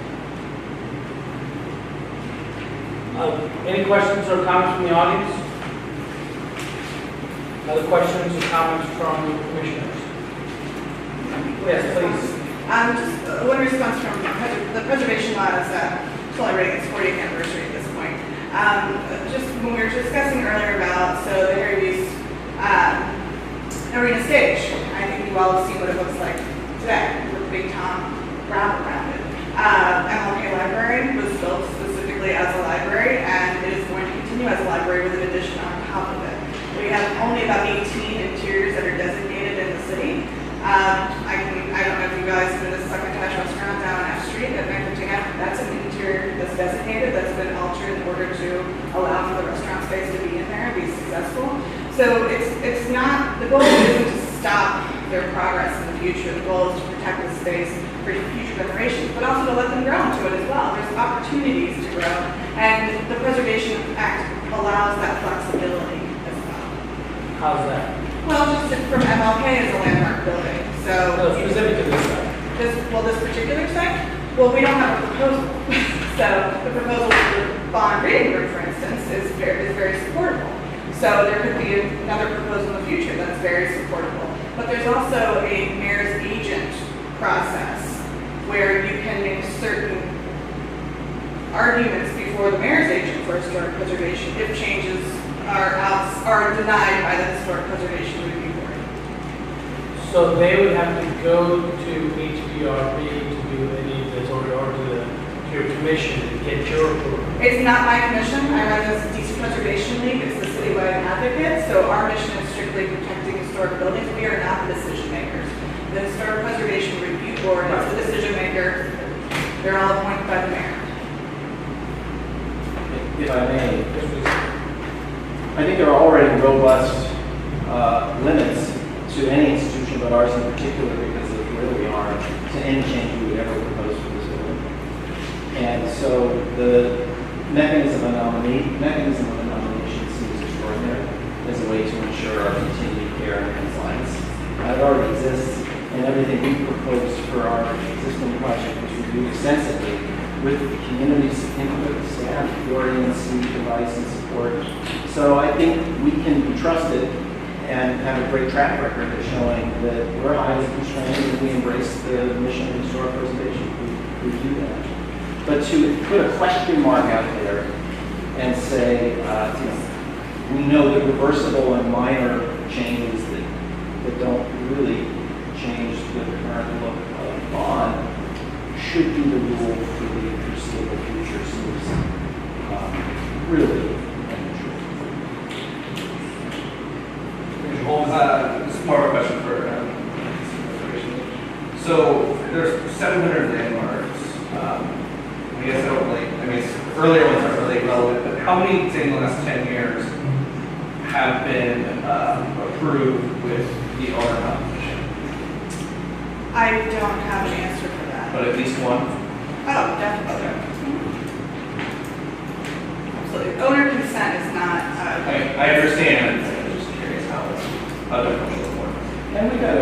Any questions or comments from the audience? Other questions or comments from the commissioners? Yes, please. Just one response from the preservation law is celebrating its 40th anniversary at this point. Just when we were discussing earlier about the Harry Reese arena stage, I think you all have seen what it looks like today with the big Tom wrap around it. MLK Library was built specifically as a library, and it is going to continue as a library with an addition on top of it. We have only about 18 interiors that are designated in the city. I don't know if you guys know this Succotash restaurant down F Street at Virginia. That's an interior that's designated, that's been altered in order to allow for the restaurant space to be in there and be successful. So it's not, the goal isn't to stop their progress in the future. The goal is to protect the space for future generations, but also to let them grow into it as well. There's opportunities to grow, and the Preservation Act allows that flexibility as well. How's that? Well, just from MLK as a landmark building, so. No, specific to this site. This particular site? Well, we don't have a proposal. So the proposal for Bond Reading Room, for instance, is very supportable. So there could be another proposal in the future that's very supportable. But there's also a mayor's agent process where you can make certain arguments before the mayor's agent for historic preservation if changes are denied by the Historic Preservation Review Board. So they would have to go to HBRB to do any of this, or to your commission and get your approval. It's not my commission. I run this DC Preservation League. It's the citywide advocate. So our mission is strictly protecting historic buildings. We are not the decision makers. The Historic Preservation Review Board is the decision maker. They're all appointed by the mayor. If I may, I think there are already robust limits to any institution, but ours in particular, because of where we are, to any change we would ever propose for this building. And so the mechanism of nomination seems extraordinary as a way to ensure our continued care and compliance. It already exists, and everything we proposed for our existing project was reviewed extensively with the community's input, staff, the ANC, advice, and support. So I think we can be trusted and have a great track record of showing that we're highly constrained and we embrace the mission of historic preservation. We do that. But to put a question mark out there and say, we know that reversible and minor changes that don't really change the current look of bond should be the rule for the foreseeable future seems really unusual. This is more of a question for consideration. So there's 700 landmarks. I guess I don't earlier ones aren't really relevant, but how many in the last 10 years have been approved with the owner composition? I don't have an answer for that. But at least one? Oh, definitely. Absolutely. Owner consent is not. I understand. I'm just curious how other people work. And we've got a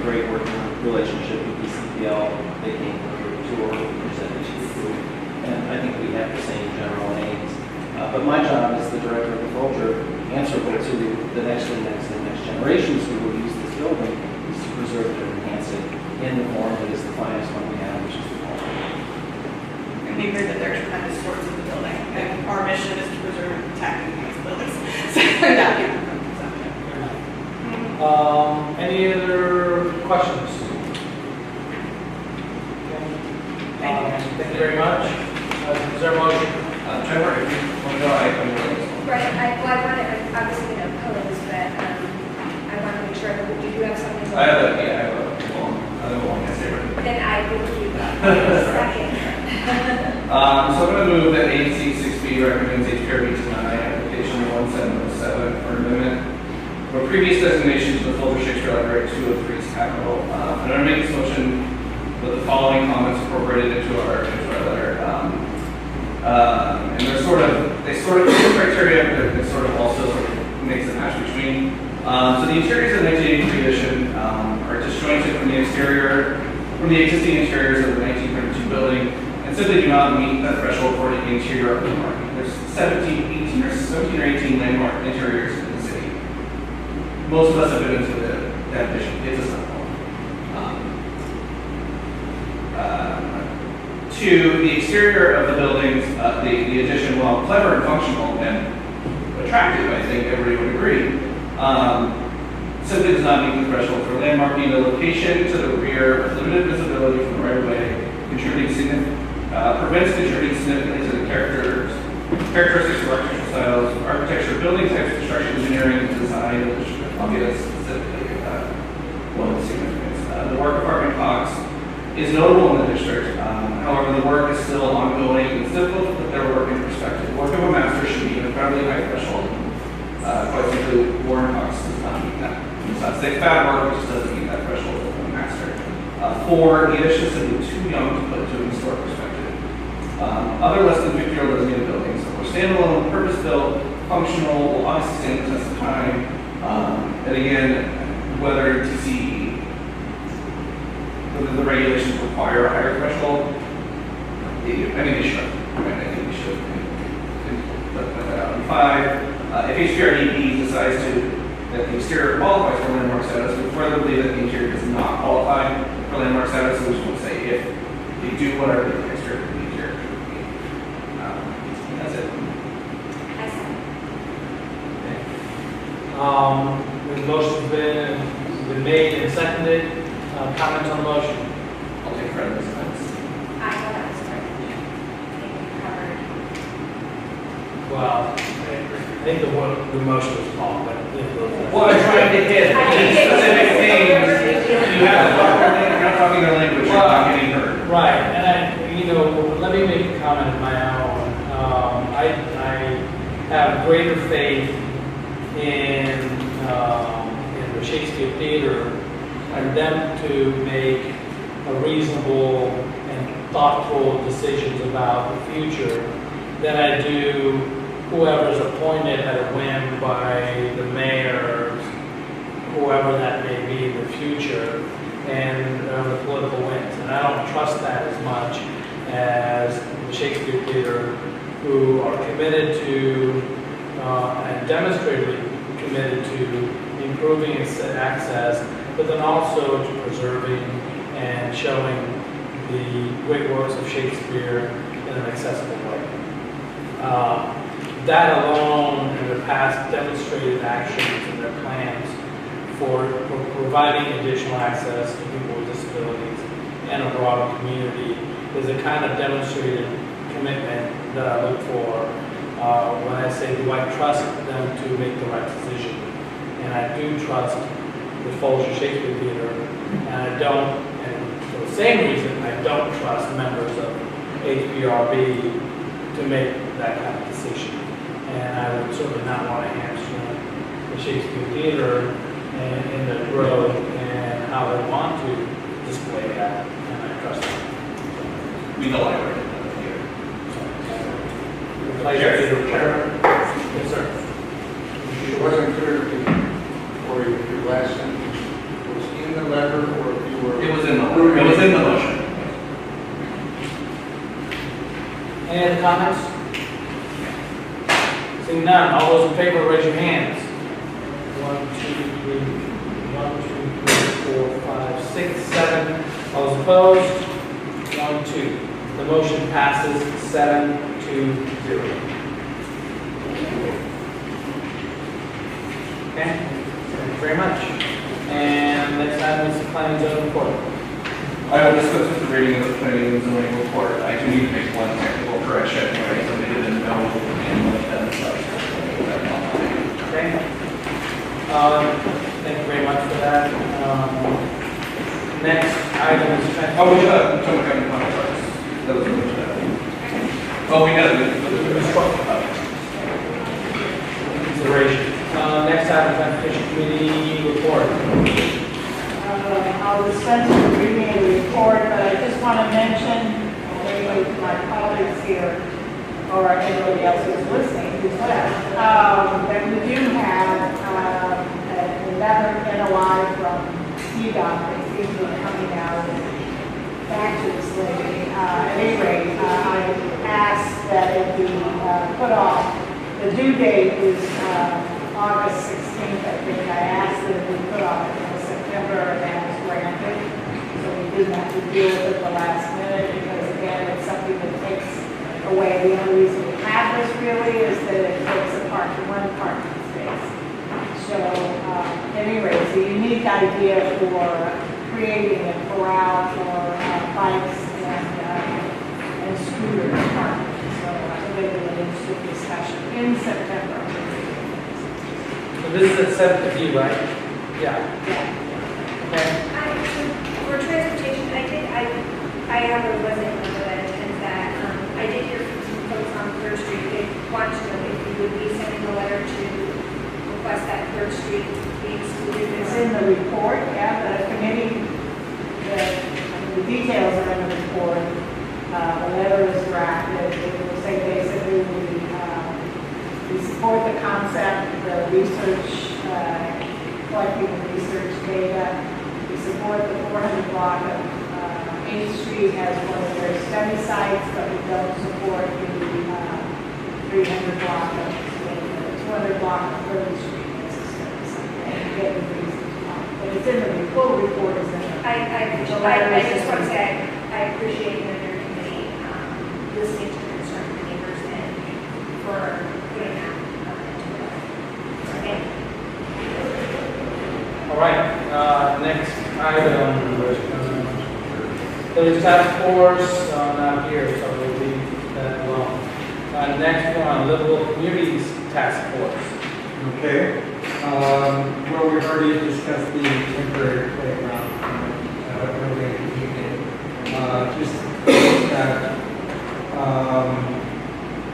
great working relationship with DCPL. They came for a tour, we presented to the group, and I think we have the same general aims. But my job as the director of the Folger, answerable to the next generations who will use this building, is to preserve it and enhance it in the form that is the finest one we have, which is the Folger. And we agree that they're tremendous stewards of the building, and our mission is to preserve and protect and enhance buildings. So that we Any other questions? Thank you very much. Is there a motion? Trevor, if you want to go, I'm willing to. Right, well, I want to, obviously, colors, but I want to make sure that you do have something. I have a long answer. Then I will keep second. So I'm going to move that ANC 6B recommends HPRB deny application 1707 for amendment for previous designation to the Folger Shakespeare Library 203's capital. I'm going to make this motion with the following comments incorporated into our letter. And they sort of fit criteria, but it sort of also makes a match between. So the interiors of the 1983 edition are disjointed from the existing interiors of the 1932 building, and simply do not meet that threshold for the interior landmarking. There's 17 or 18 landmark interiors in the city. Most of us have been into that edition. It does not fall. Two, the exterior of the buildings, the addition, while clever and functional and attractive, I think everybody would agree, simply does not meet the threshold for landmarking. The location to the rear with limited visibility from the right of way prevents contributing significantly to the characteristics of architectural styles, architecture, building types, construction, engineering, and design of the District of Columbia, specifically one of the significance. The work of Apartment Cox is notable in the district. However, the work is still ongoing and it's difficult to put their work in perspective. Work of a master should be an incredibly high threshold. Quite simply, Warren Cox does not meet that. It's not say bad work, it just doesn't meet that threshold of a master. Four, the addition is simply too young to put into an historic perspective. Other less than 50-year-old designated buildings were standalone, purpose-built, functional, will honestly stand the test of time. And again, whether the regulations require a higher threshold, they should. I think we should put that out. And five, if HPRDB decides that the exterior qualifies for landmark status, we further believe that the interior does not qualify for landmark status, so we just want to say if they do whatever the exterior should be. That's it. The motion's been made and seconded. Comments on the motion? I'll take credit for this. I thought that was great. I think you covered. Well, I think the motion was wrong, but. Well, I'm trying to hit specific things. You have to talk you're not talking their language, you're not getting heard. Right, and let me make a comment of my own. I have greater faith in the Shakespeare Theater and them to make a reasonable and thoughtful decisions about the future than I do whoever's appointed at a whim by the mayor, whoever that may be in the future, and the political winds. And I don't trust that as much as the Shakespeare Theater, who are committed to and demonstrably committed to improving its access, but then also to preserving and showing the great works of Shakespeare in an accessible way. That alone in the past demonstrated actions and their plans for providing additional access to people with disabilities and a broader community is a kind of demonstrated commitment that I look for when I say, do I trust them to make the right decision? And I do trust the Folger Shakespeare Theater, and I don't, and for the same reason, I don't trust members of HPRB to make that kind of decision. And I would certainly not want to hamstring the Shakespeare Theater in the growth and how they want to display that, and I trust them. We know I read it. Yes, sir. It wasn't clear to me for your last sentence. Was in the letter or if you were... It was in the letter. It was in the motion. Any other comments? Seeing none, all those in favor, raise your hands. 1, 2, 3, 4, 5, 6, 7. All those opposed? 1, 2. The motion passes 7-0. Okay, thank you very much. And next item is the planning and zoning report. I will discuss with the reading of the planning and zoning report. I do need to make one technical correction where I submitted a no and with that Okay. Thank you very much for that. Next item is. Oh, we got Potomac County contracts. That was really bad. Oh, we got it. Consideration. Next item, transportation committee report. I'll dispense with reading the report, but I just want to mention, maybe to my colleagues here, or anybody else who's listening, who's left, that we do have another NOI from CDOT that seems to be coming out back to this lady. At any rate, I asked that it be put off. The due date is August 16th, I think. I asked that it be put off until September, and that was granted. So we didn't have to deal with it the last minute, because again, it's something that takes away. The only reason we have this really is that it takes apart one parking space. So, at any rate, it's a unique idea for creating a corral for bikes and scooters parking. So I think it will be an interesting discussion in September. So this is at 7:50, right? Yeah. Okay. For transportation, I have a resident member that attends that. I did hear from some folks on 3rd Street. They wanted to know if you would be sending a letter to request that 3rd Street be excluded. It's in the report, yeah, the committee, the details are in the report. The letter is drafted. It will say basically we support the concept, the research, collecting the research data. We support the 400 block of 8th Street as one of their study sites, but we don't support the 300 block of, 200 block of 3rd Street as a study site. And get the reasons why. But it's in the full report is in there. I just want to say, I appreciate that your committee listening to the concern of the neighbors and for putting that into it. So thank you. All right, next item, there's task force, not here, so we'll leave that alone. Next one, Livable Communities Task Force. Okay. Well, we've already discussed the temporary playground earlier in the evening. Just that,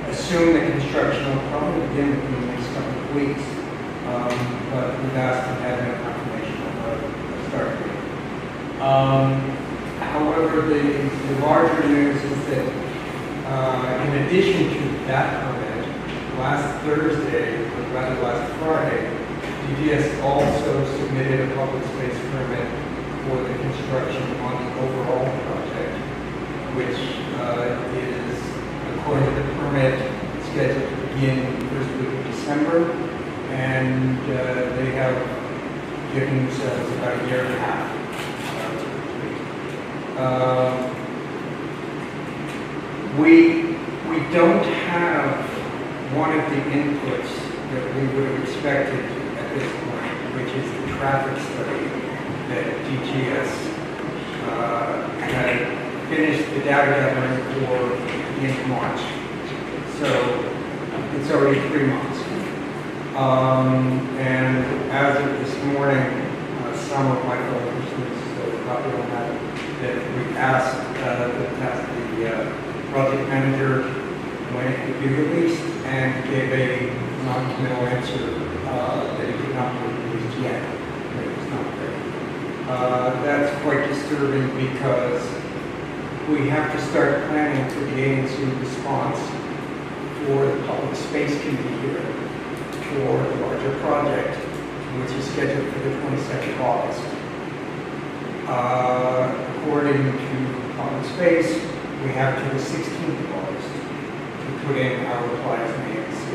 assume the construction will probably begin within the next couple of weeks, but we've asked to have no confirmation of a start date. However, the larger news is that in addition to that permit, last Thursday, or rather last Friday, DGS also submitted a public space permit for the construction on the overall project, which is, according to the permit, scheduled to begin the first week of December, and they have given themselves about a year and a half. We don't have one of the inputs that we would have expected at this point, which is the traffic study that DGS had finished the data gathering for in March. So it's already 3 months. And as of this morning, some of my fellow commissioners copy on that we asked the project manager when it could be released and gave a non-committal answer that it could not be released yet. It was not ready. That's quite disturbing because we have to start planning for the ANC response for the public space committee here for the larger project, which is scheduled for the 22nd of August. According to public space, we have to the 16th of August to put in our replies in the ANC.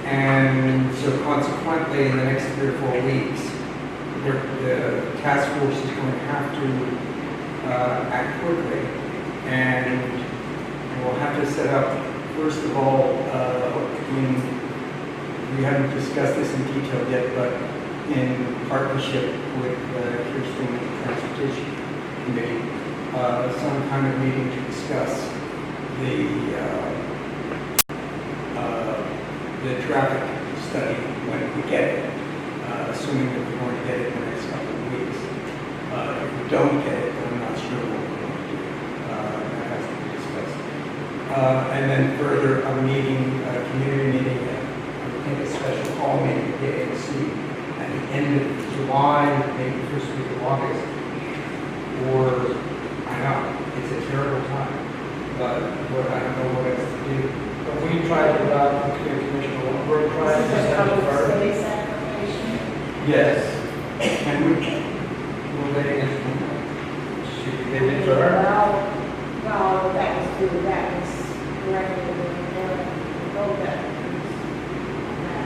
And so consequently, in the next 3 or 4 weeks, the task force is going to have to act quickly. And we'll have to set up, first of all, we haven't discussed this in detail yet, but in partnership with the Houston Transportation Committee, some kind of meeting to discuss the traffic study when we get it, assuming that we're going to get it in the next couple of weeks. If we don't get it, I'm not sure what we're going to do. That has to be discussed. And then further, a meeting, a community meeting, I think a special call meeting at the ANC at the end of July, maybe the first week of August. Or, I know, it's a terrible time, but I don't know what else to do. But we tried to, Commissioner Warrenberg tried to This is a send it public first. space application. Yes. And we're letting us know. Should we get it to her? Well, that was directly to the vote that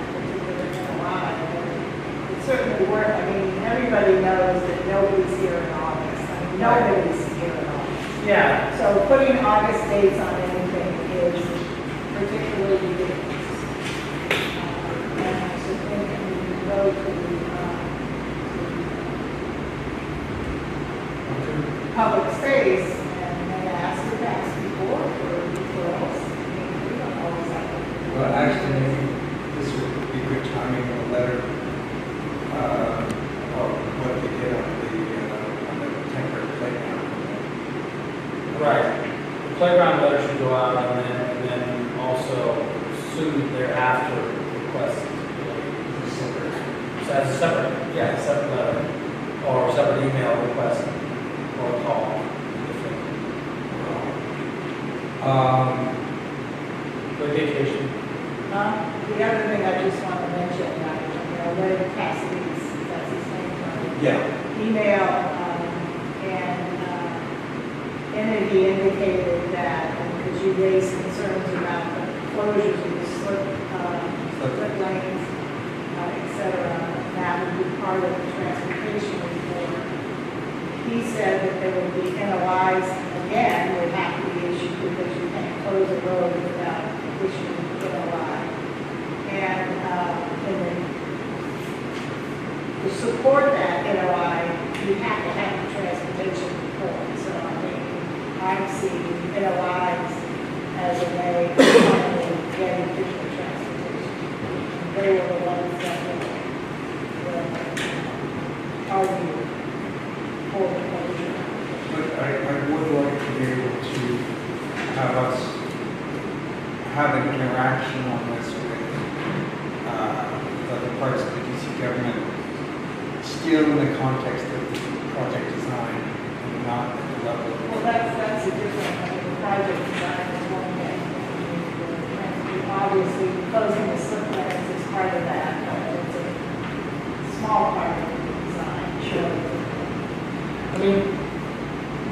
particular NOI. It certainly worked. I mean, everybody knows that nobody's here in August. I mean, nobody's here in August. Yeah. So putting August dates on anything is particularly ridiculous. And I should think that we can go to the public space and then ask if that's before for referrals. We don't always have to. Well, actually, maybe this would be good timing, a letter, of what they did on the temporary playground. Right. The playground letter should go out and then also soon thereafter request. So that's a separate, yeah, separate letter or separate email request or call. Vacation. The other thing I just want to mention, Larry Cassidy's, that's his name, right? Yeah. Email, and then he indicated that, because you raised concerns about the closures of the slip lanes, et cetera, that would be part of the transportation report. He said that there would be NOIs, again, would have to be issued because you can't close a road without issuing NOI. And then to support that NOI, you have to have the transportation report. So I think I'm seeing NOIs as a way of finally getting digital transportation. They were the ones that will argue for the closure. But I would like to be able to have us have an interaction on this with other parts of the DC government, still in the context of the project design, and not at the level of. Well, that's a different, I mean, the project design is one thing. I mean, obviously, closing the slip lanes is part of that, but it's a small part of the design, sure. I mean,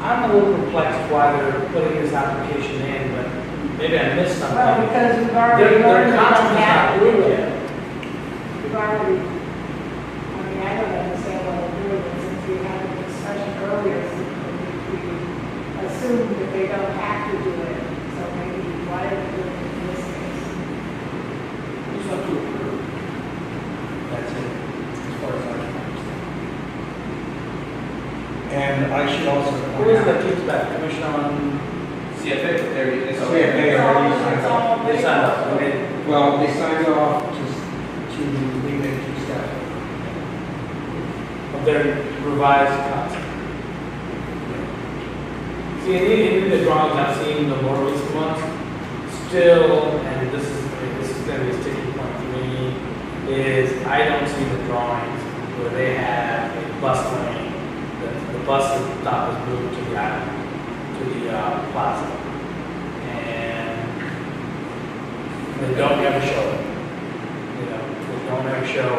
I'm a little perplexed why they're putting this application in, but maybe I missed something. Well, because we've already Their learned contract's not through yet. We've already, I mean, I don't understand what we're doing, since we had a discussion earlier, we assumed that they don't have to do it, so maybe why are we doing it in this case? It's not to approve. That's it, as far as I can understand. And I should also Who point is out. the feedback commission on? CFA, They already signed off. They signed up, okay. Well, they signed off to leave it to staff. Of their revised concept. See, in the drawings I've seen, the more recent ones, still, and this is going to be a sticking point for me, is I don't see the drawings where they have a bus lane, the bus stop is moved to the island, to the plaza. And they don't ever show it. You know, they don't ever show,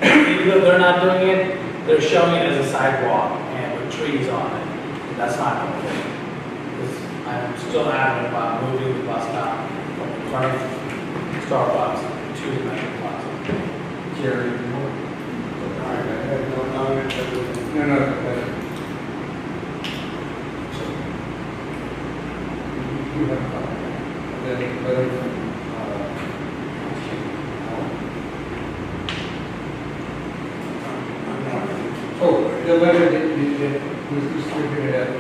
even though they're not doing it, they're showing it as a sidewalk and with trees on it. And that's not going to work. I'm still adamant about moving the bus stop from the current Starbucks to the Metro Plaza. Jerry, I have no comment. no. You have a comment. The letter from, oh, the letter that was distributed at the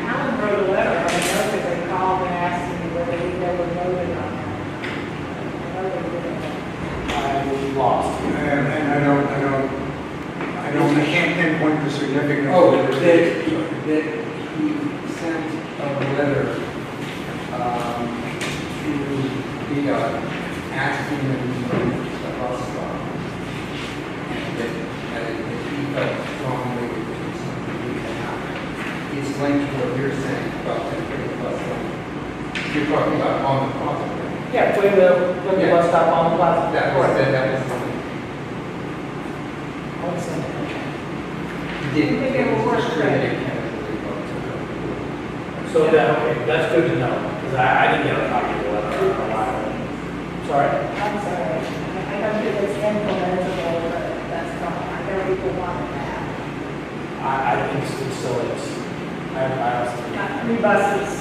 Alan wrote a letter, I know that they called and asked me whether we ever voted on that. I know they didn't. I'm lost. And I can't pinpoint the significance. Oh, that he sent a letter to VDOT asking them to move the bus stop. And that he felt strongly that it was something we could happen. It's linked to what you're saying about the bus stop. You're talking about on the plaza, right? Yeah, putting the bus stop on the plaza. That was the he didn't think it was discriminating. So that, okay, that's good to know, because I didn't get a copy of the letter. Sorry? I'm sorry, I don't think it's implementable, but that's not, I know people want that. I think it still is. Not 3 buses.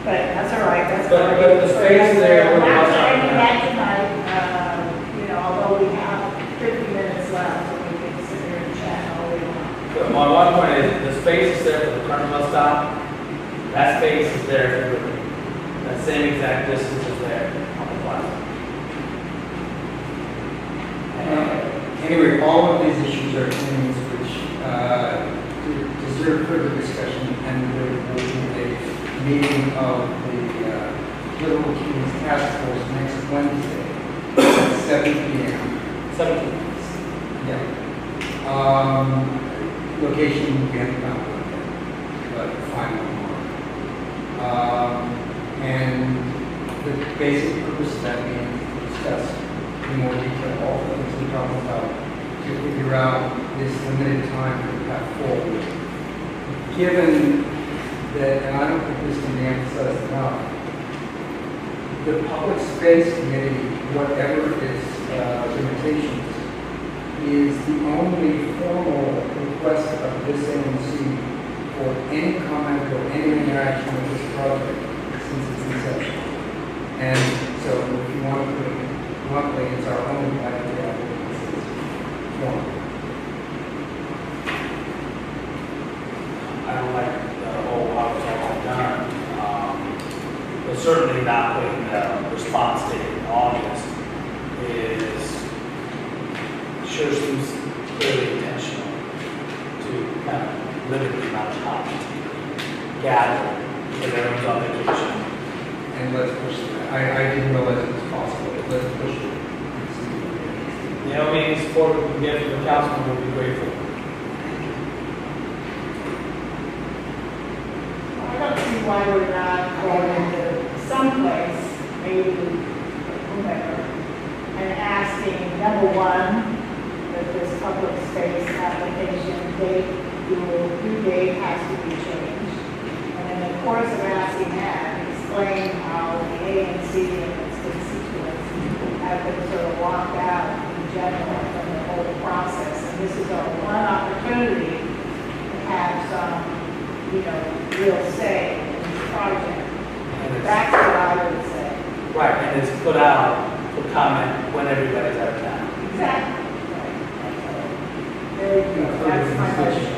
But that's all right, that's. But the space there where the bus Not stop saying is. that tonight, although we have 50 minutes left, so we can sit here and chat all we want. But my one point is, the space is there for the current bus stop, that space is there for that same exact distance is there on the plaza. Anyway, all of these issues are things which deserve further discussion, and there will be a meeting of the Little Kings Task Force next Wednesday at 7 p.m. 17. Yeah. Location we haven't found one yet, but final one. And the basic purpose of that meeting is to discuss in more detail all the things we're talking about to figure out this limited time for the path forward. Given that, and I don't think this can be emphasized enough, the public space committee, whatever its limitations, is the only formal request of this ANC for any comment or any interaction with this project since its inception. And so if you want to put it bluntly, it's our only right to have this form. I don't like the whole how it's all done. But certainly not putting the response date in August is, sure seems clearly intentional to kind of limit the amount of time to gather because everyone's on vacation. And let's push it. I didn't realize it was possible, but let's push it. You know, any support we can get from the council would be grateful. I don't see why we're not going into someplace, maybe whomever, and asking, number one, that this public space application due date has to be changed. And in the course of asking that, explain how the ANC and its constituents have been sort of locked out in general from the whole process. And this is our one opportunity to have some, real say in this project. That's what I would say. Right, and it's put out for comment when everybody's out of town. Exactly. There you go, that's my motion.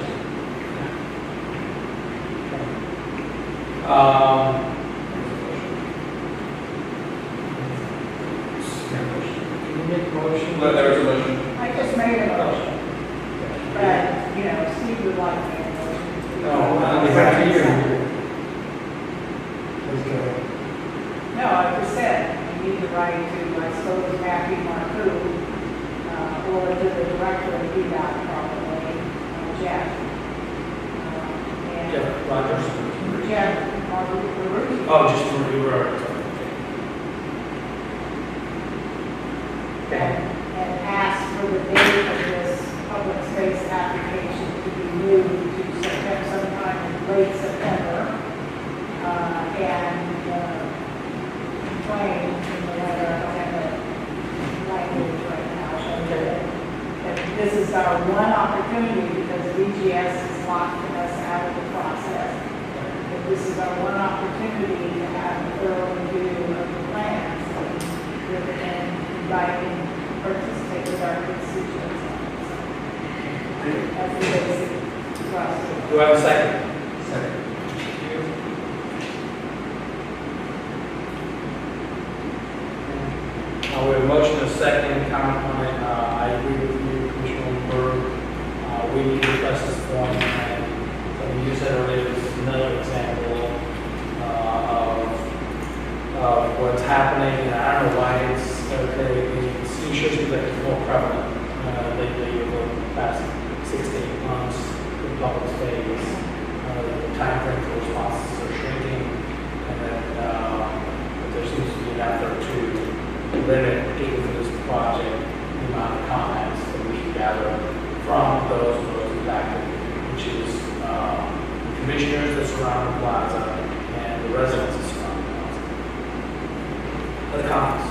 Can you make a motion? Well, there was a motion. I just made a motion. But, Steve would like to make a motion. No, it's up to you. No, I just said, you need to write to, I suppose, Matthew Marcoux, or to the director of VDOT probably, Jeff. Jeff Rogers. Jeff Marcoux. Oh, just for reviewer. And ask for the date of this public space application to be moved to September, sometime in late September. And opportunity because DGS is locking us out of the process. But this is our one opportunity to have a thorough review of the plans and invite and participate with our constituents. That's the basic process. Do I have a second? Second. We have a motion and a second, comment on it. I agree with you, Commissioner Berg. We need to press this point, and something you said earlier is another example of what's happening, and I don't know why it's okay. It seems like it's more prevalent lately over the past 6 to 8 months in public space. The time frame for responses are shrinking, and then there seems to be an effort to limit, particularly for this project, the amount of comments that we can gather from those impacted, which is the commissioners that surround the plaza and the residents that surround the plaza. Other comments?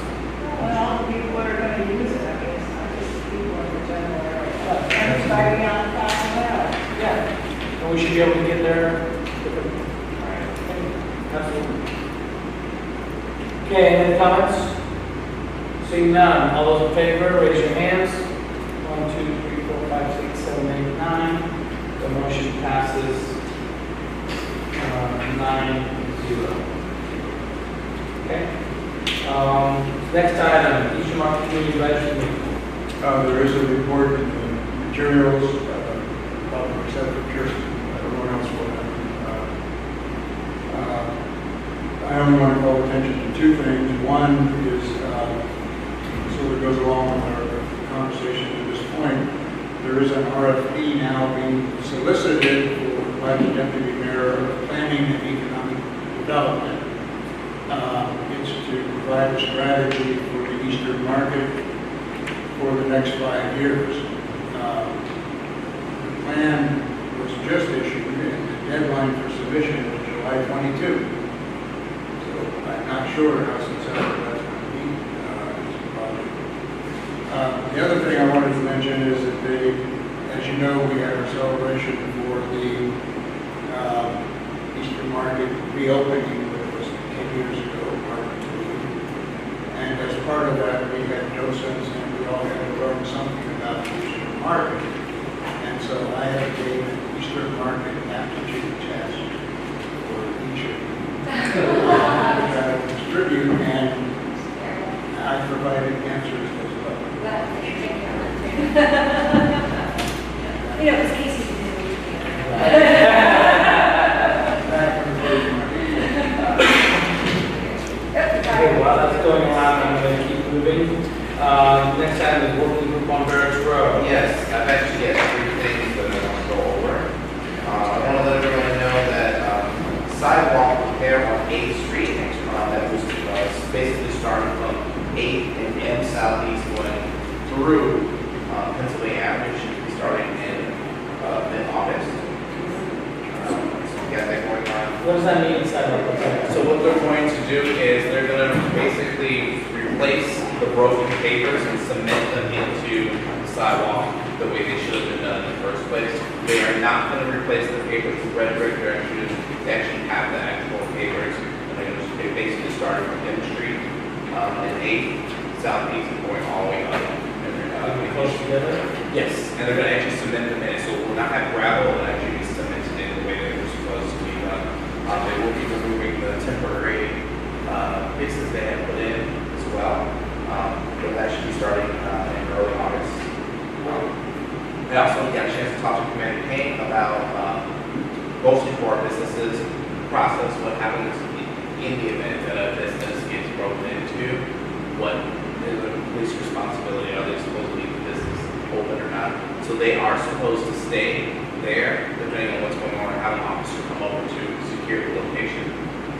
Well, all the people that are going to use it, I mean, it's not just the people in the general area, but everybody on top of that. Yeah. And we should be able to get there. Absolutely. Okay, any comments? Seeing none, all those in favor, raise your hands. 1, 2, 3, 4, 5, 6, 7, 8, 9. The motion passes 9-0. Okay. Next item, Eastern Market Community Advisory Meeting. There is a report in the materials, probably except for Kirsten, everyone else will have. I only want to call attention to two things. One is, sort of goes along with our conversation to this point, there is an RFP now being solicited by the Deputy Mayor of Planning and Economic Development. It's to provide a strategy for the Eastern Market for the next 5 years. The plan was just issued, and the deadline for submission is July 22. So I'm not sure how successful that's going to be as a project. The other thing I wanted to mention is that they, as you know, we had a celebration for the Eastern Market reopening that was 10 years ago. And as part of that, we had docents and we all had to learn something about the Eastern Market. And so I have gave an Eastern Market aptitude test for each of you. Which I will distribute, and I provided answers as well. You know, it's Casey who did Okay, while that's going around, I'm going to keep moving. Next item is working group on Barracks Road. Yes, I've actually got 3 things that I want to go over. I want to let everyone know that sidewalk repair on 8th Street, that was basically starting from 8th and M Southeast going through Pennsylvania Avenue, should be starting in mid-August. So we got that going on. What does that mean, sidewalk repair? So what they're going to do is they're going to basically replace the broken pavers and cement them into the sidewalk the way they should have been done in the first place. They are not going to replace the pavers with red brick. They're actually going to actually have the actual pavers. And they're going to basically start from M Street and 8th Southeast and going all the way up. And they're Are we close together? yes, and they're going to actually cement them in. So we'll not have gravel. It'll actually be cemented in the way that it was supposed to be done. They will be removing the temporary fixes they have put in as well. But that should be starting in early August. I also got a chance to talk to Commander Kane about mostly for our businesses process, what happens in the event that a business gets broken into, what is the police responsibility, are they supposed to leave the business open or not? So they are supposed to stay there, depending on what's going on, or have an officer come over to secure the location,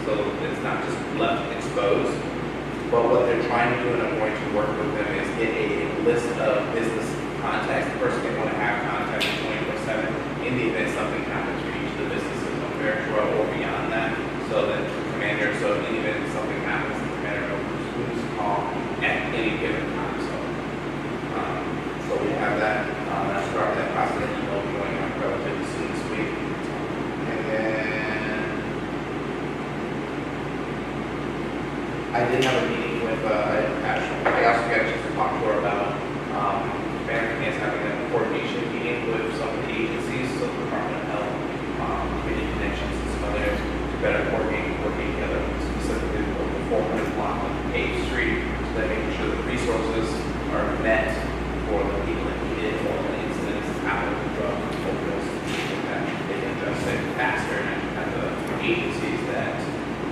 so it's not just left exposed. But what they're trying to do, and I'm going to work with them, is get a list of business contacts. The person they want to have contact 24/7 in the event something happens for each of the businesses on Barracks Road or beyond that, so that the commander, so in the event something happens, the commander knows who's to call at any given time. So we have that. I started that process. did have a meeting with, I also got a chance to talk to her about, Banner is having a coordination meeting with some of the agencies, so the Department of Health, community connections and some others, to better coordinate, working together, specifically with the 400 block on Page Street, so that making sure that resources are met for the people that need it, or the incidents happen with drugs, overdose, that they can address it faster, and have the agencies that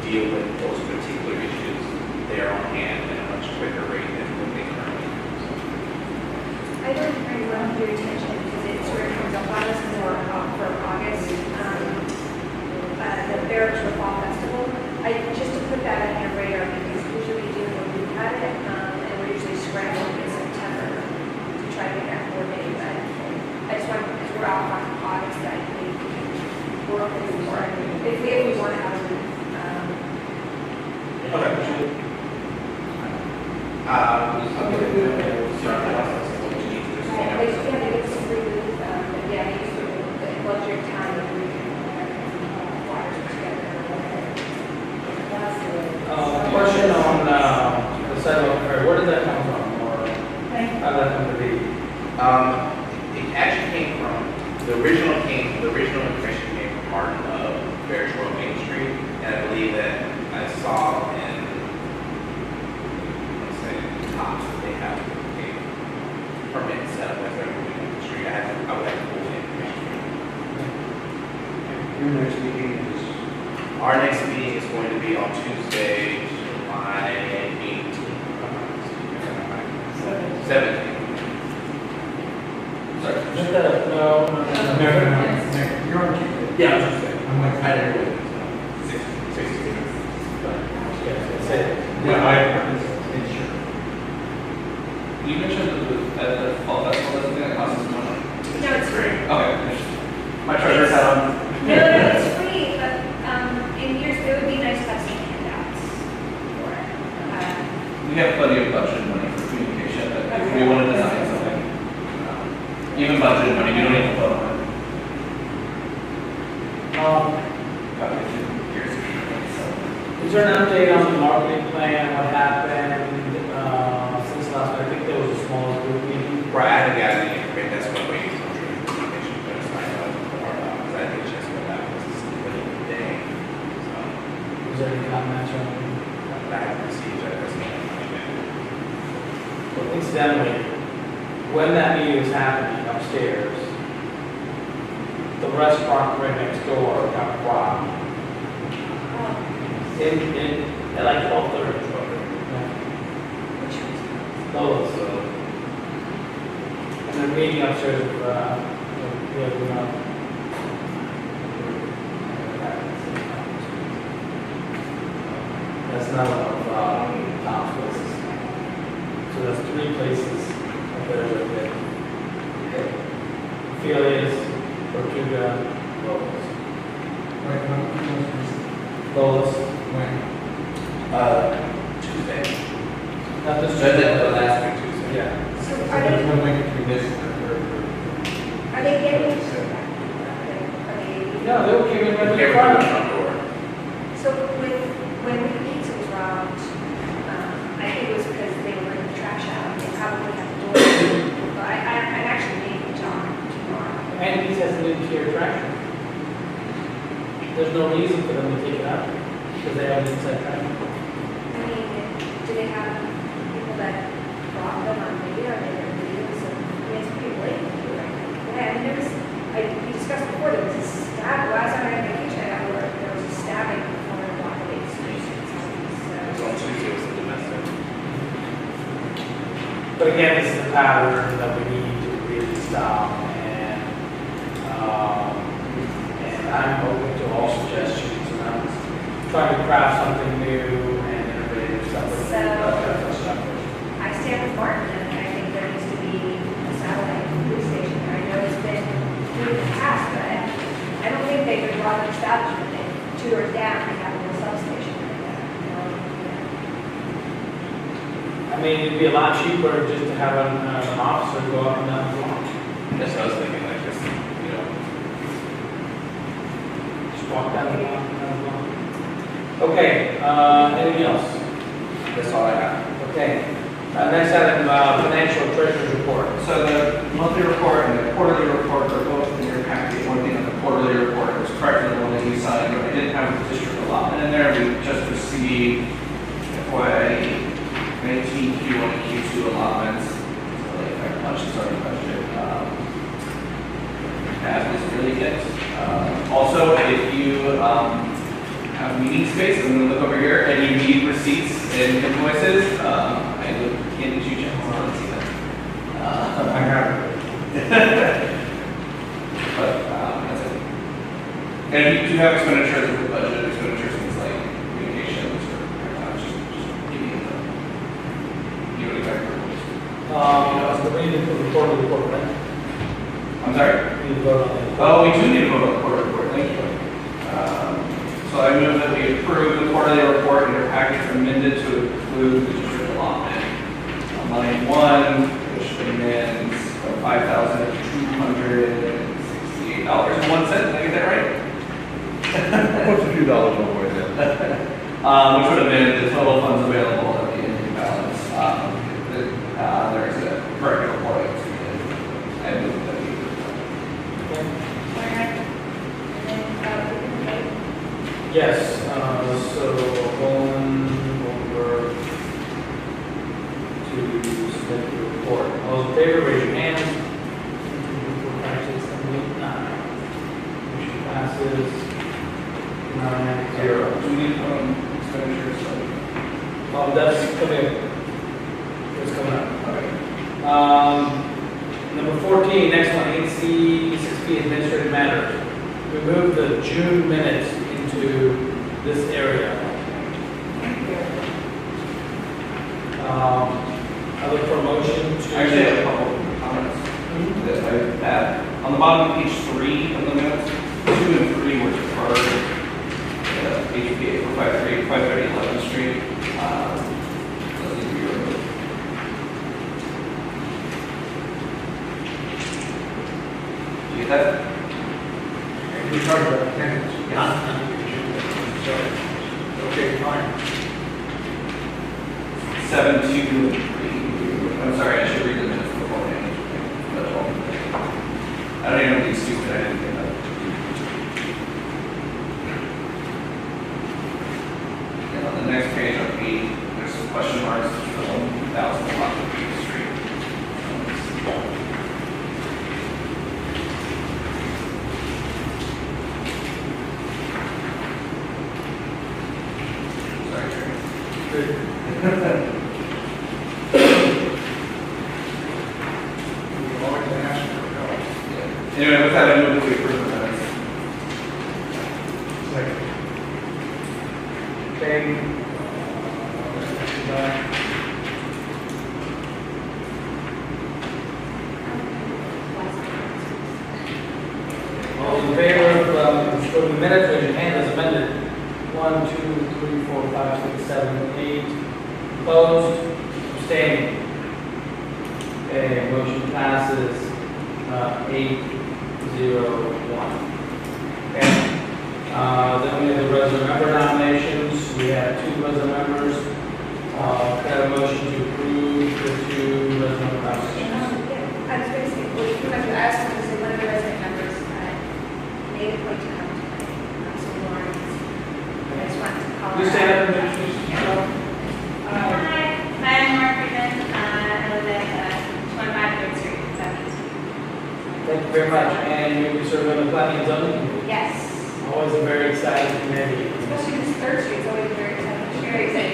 deal with those particular issues there on hand at a much quicker rate than what they currently do. So, I don't bring well to your attention because it sort of comes up on us more for August, the Barracks Fall Festival. Just to put that on your radar because usually we do when we've had it, and we're usually scrambling in September to try to get that coordinated. But I just want, because we're out on August, that we can work with more. If we want to have a Question on the sidewalk repair, where did that come from, or how did that come to be? it actually came from, the original information came from Martin of Barracks Road Main Street, and I believe that I saw in, let's say, Tops, that they have a permit set up as they're moving up the street. I would have to pull the information. Your next meeting is, Our next meeting is going to be on Tuesday, July 18th. 17th. Sorry. No. you're on Tuesday. Yeah, I was just saying. I'm like, I didn't really. 60. You mentioned that the fall festival is something that costs us money. No, it's free. Okay. My treasurer's hat on. No, it's free, but in years, it would be nice to have some handouts for it. We have plenty of budget money for communication, but if we want to design something, even budgeted money, we don't need to vote on it. Is there an update on the marketing plan, what happened, since last, I think there was a small group meeting? Right, I haven't gotten any information, that's what we need some information, but it's not about because I didn't just go back, this is the day. So, Was there any comments or anything? I haven't received that, that's not information. Well, incidentally, when that meeting was happening upstairs, the restaurant right next door got robbed. At like 12:30. Those. And the meeting upstairs, that's not of top places. So that's 3 places up there that Felia's, Tortuga, Locals. Lolas. when, Tuesday. Not this So Tuesday. the last week Tuesday. Yeah. So so are there's they, no link between this and are they getting, No, they were giving Every me the front. front door. so when the pizza was robbed, I think it was because they were bringing the trash out, they probably had the door. But I'm actually meeting John tomorrow. And he says the interior traction. There's no reason for them to take it out, because they have an inside traction. I mean, do they have people that rob them on video, or they have videos, and, I mean, it's pretty blatant, right? Yeah, I mean, we discussed before, there was a stab, last time I had vacation, I got where there was a stabbing on the corner of Block 8th Street. So on Tuesday was the domestic. But again, this is a pattern that we need to really stop, and I'm open to all suggestions, and I'm trying to craft something new and innovative stuff. I stand with Martin, and I think there needs to be a satellite police station. I know it's been in the past, but I don't think they could run an establishment in 2 doors down and have a little substation like that. I mean, it'd be a lot cheaper just to have an officer go up and down the block. That's what I was thinking, like just, you know, Just walk down the block, down the block. Okay, anything else? That's all I have. Okay. Next item, financial treasurer's report. So the monthly report and the quarterly report are both in your package. One thing on the quarterly report was correct in the one that you signed, but I didn't have the district allotment in there. We just received FY 19 Q1 and Q2 allotments. So like, I much is already budgeted. That is really it. Also, if you have meeting space, I'm going to look over here, and you need receipts and invoices, I would hand you checks. I don't see them. I have it. But that's it. And if you do have expenditures with the budget, expenditures things like communications or just give me the exact numbers. So we need to put the quarterly report, right? I'm sorry? We need to vote on that. Oh, we do need to vote on the quarterly report. Thank you. So I move that we approve the quarterly report in your package amended to include the district allotment. Line 1, which demands $5,268.01. Did I get that right? What's a few dollars one way then? Which would have been the total funds available at the ending balance. There's a corrected report. I move that we Yes, so going over to submit the report. All those in favor, raise your hands. Motion passes 9-0. do we need expenditures? That's coming up. That's coming up. Okay. Number 14, next one, ANC 6B administrative matters. We moved the June minutes into this area. I look for a motion to. Actually, I have a couple of comments that I have. On the bottom of page 3 of the minutes, 2 and 3 were deferred. HPA for 530 11th Street. Those need to be removed. Did you get that? We're talking about attendance. Yeah. Sorry. Okay, fine. 7, 2, and 3. I'm sorry, I should read the minutes beforehand. That's all. I don't even know the excuse that I didn't get that. And on the next page on 8, there's some question marks for 1,000 block of Street. Sorry, Jerry. We've always been asking for help. Anyway, with that, I move that we approve the minutes. Second. Okay. All in favor of approving the minutes, raise your hand as amended. 1, 2, 3, 4, 5, 6, 7, 8. Opposed? Abstaining? Okay, motion passes 8-0-1. Okay. Then we have the resident member nominations. We have 2 resident members. Can I have a motion to approve the 2 resident member nominations? I was going to say, well, you might be asking to say one of the resident members made a point to come tonight. So Lauren, I just wanted to call her. Please stand up and introduce Yeah. yourself. Hi, I'm Mark Friedman. I live at 25 Third Street, Southeast. Thank you very much. And you'll be serving on the planning and zoning? Yes, Always a very exciting committee. Especially this Third Street, it's always very exciting. very excited.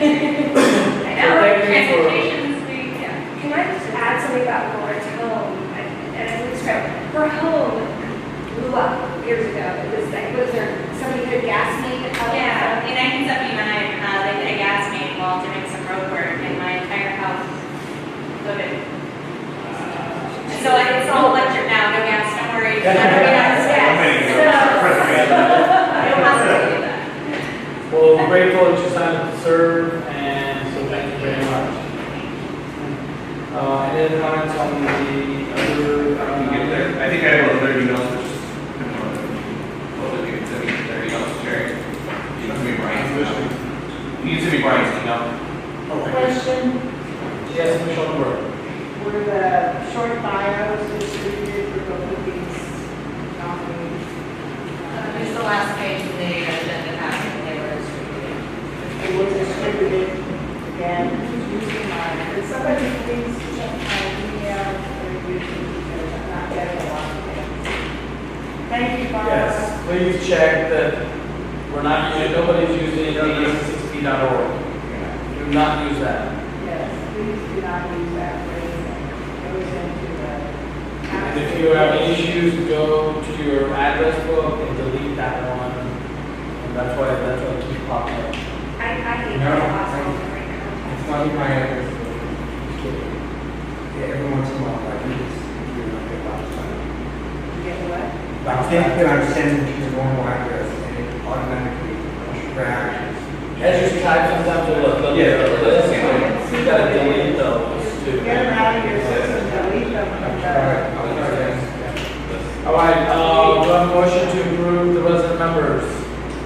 I know, Well, thank you for- transportation's big, yeah. Can I just add something about Lauren's home? And I would describe, her home blew up years ago. It was like, was there somebody did a gas leak? Yeah, in 1979, they did a gas main while doing some road work, and my entire house flooded. So it's all electric now, no gas, don't worry. It's not gonna be on the gas. No possibility of that. Well, we're grateful that you signed up to serve, and so thank you very much. Any other comments on the other? I think I have other emails, which is, what would you send me their emails, Jerry? You can send me Brian's email. You can send me Brian's email. Okay. short bios distributed for both of these nominees. It's the last page of the agenda packet, they were distributed. It was distributed again, using mine. Could somebody please check my email for using, because I'm not getting a lot of things. Thank you, Bob. Yes, please check that we're not using, nobody's using ANC6P.org. Do not use that. Yes, please do not use that phrase. It goes into the. And if you have issues, go to your address book and delete that one. And that's why it keeps popping up. I think No, that's awesome right now. It's not in my address. Just kidding. Yeah, every once in a while, I can just, get a lot of time. You get what? I think that I'm sending to the normal address and it automatically crashes. As you type, sometimes it'll look. You gotta delete those too. Get them out of your system, delete them from the. All right, do I have a motion to approve the resident members?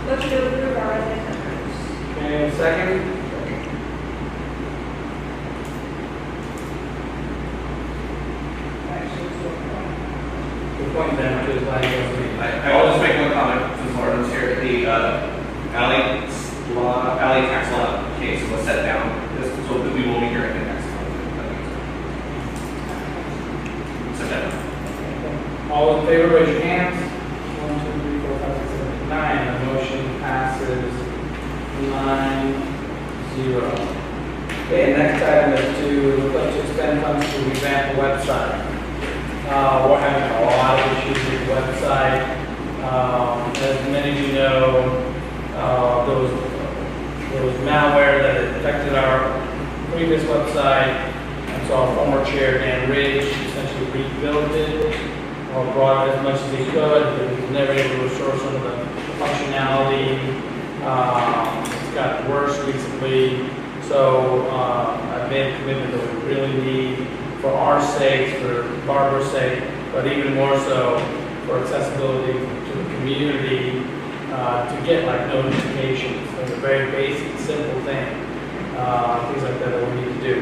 Motion to approve our resident members. Okay, second? Point them to the I'll just make one comment since Lauren's here. The alley tax law case was set down, so that we will be hearing it next month. September. All in favor, raise your hands. 1, 2, 3, 4, 5, 6, 7, 8, 9. The motion passes 9-0. Okay, next item is to request to expend funds to revamp the website. We're having a lot of issues with the website. As many of you know, there was malware that infected our previous website, and so our former chair, Dan Ridge, essentially rebuilt it, or brought as much as he could, but he was never able to restore some of the functionality. It's gotten worse recently, so I made a commitment that we really need, for our sake, for Barbara's sake, but even more so for accessibility to the community, to get like notifications. Those are very basic, simple things, things like that we need to do.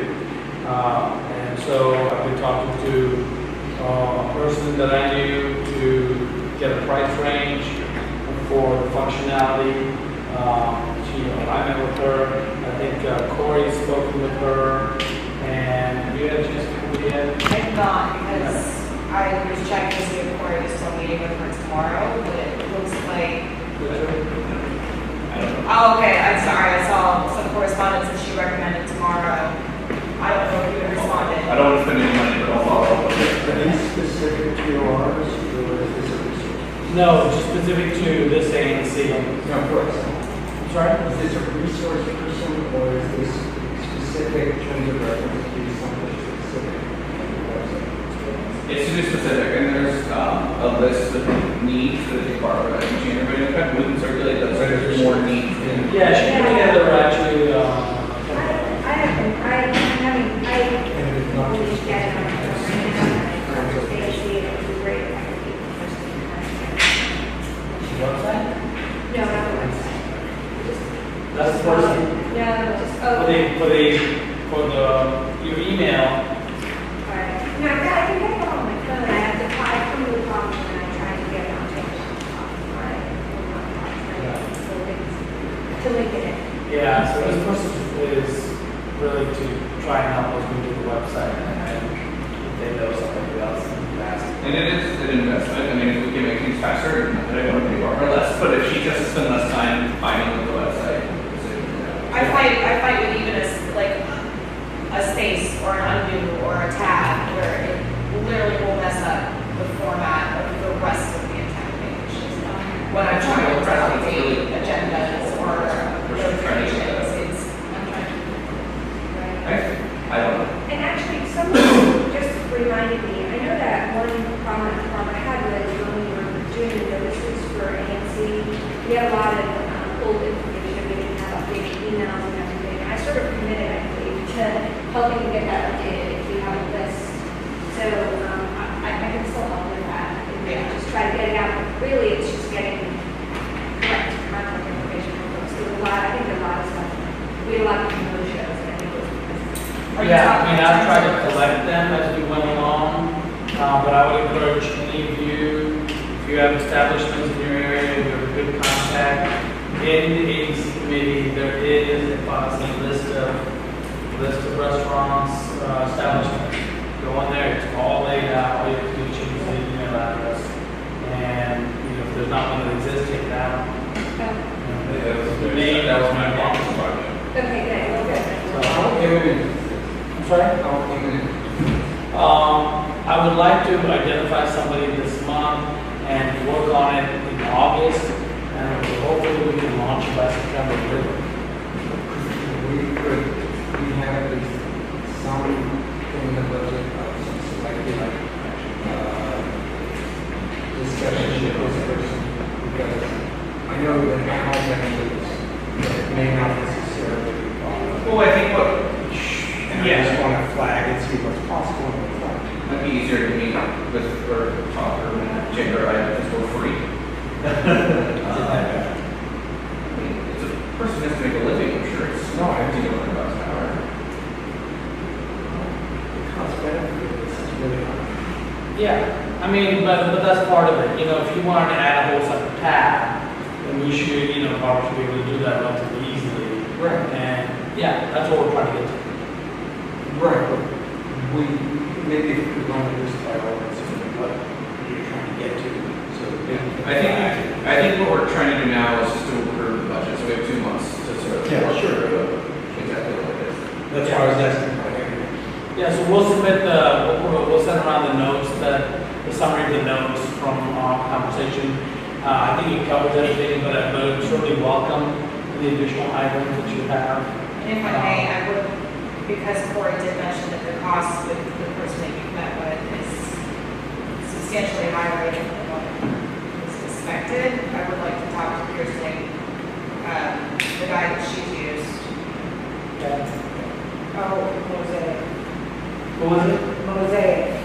And so I've been talking to a person that I knew to get a price range for the functionality. I met with her. I think Corey's spoken with her. And you had a chance to come yet? I did not, because I was checking to see if Corey was still meeting with her tomorrow, but it looks like. Oh, okay, I'm sorry, I saw some correspondence that she recommended tomorrow. I don't know if you responded. I don't want to spend any money, but I'll follow up with it. Are these specific to yours, or is this a resource? No, just specific to this ANC. No, of course. Sorry? Is this a resource person, or is this specific terms of reference to something specific? It's too specific, and there's a list of needs that I think Barbara and Gina are going to we can circulate those. There's more needs. Yeah, she put together actually. No, not the website. That's the person. No, just, For your email. Alright. No, I can get it on my phone. I come to the problem when I try to get it onto to link it in. Yeah, so this person is really to try and help us move the website, and they know something else in the past. And it is an investment. I mean, if we can make things faster, not that I want to pay Barbara less, but if she just spend less time finding the website. I fight with even a space or an undo or a tab where it literally will mess up the format of the rest of the entire page. When I'm trying to replicate agendas or notifications, I don't know. And actually, someone just reminded me, I know that one problem Barbara had was when we were doing the notices for ANC, we had a lot of old information, we didn't have updated emails and everything. I sort of committed, I believe, to helping get that updated if we have a list. So I can still help with that. And just try to get it out. But really, it's just getting correct contact information from folks. There's a lot, I think there's a lot of stuff. We had a lot of people shows, and I think it was because. Yeah, I mean, I've tried to collect them as we went along, establishments in your area, you have a good contact. In the ANC committee, there is a policy list of restaurants, establishments. Go in there, it's all laid out, all you have to do is change the email address. And, if there's not one that exists, take it out. That was my longest project. Okay, good, well, good. So, How imminent? I'm sorry? How imminent? I would like to identify somebody this month and work on it in August, and hopefully we can launch by September. We have something in the budget of some selected discussion with this person, because I know that how members that may not necessarily be followed. Well, I think what, And I just want to flag and see what's possible in the flag. might be easier to meet with, or talk or check our items for free. It's a person has to make a living, I'm sure it's No, I $1,500 an hour. The cost benefit is really hard. Yeah, I mean, but that's part of it. If you wanted to add a whole separate tab, then we should, probably should be able to do that relatively easily. Right. And yeah, that's what we're trying to get to. Right, but maybe if we want to just prioritize what you're trying to get to, so. I think what we're trying to do now is just to approve the budget, so we have 2 months to sort of. Yeah, sure. Exactly what it is. That's why I was asking. Yeah, so we'll submit we'll send around the notes, the summary of the notes from our conversation. I think it covers everything, but I would certainly welcome the additional items that you have. And if I may, I would, because Corey did mention that the cost with the person that you met with is substantially higher than what was expected, I would like to talk to Kirsten, the guy that she's used. Oh, Mosaic. What was it? Mosaic.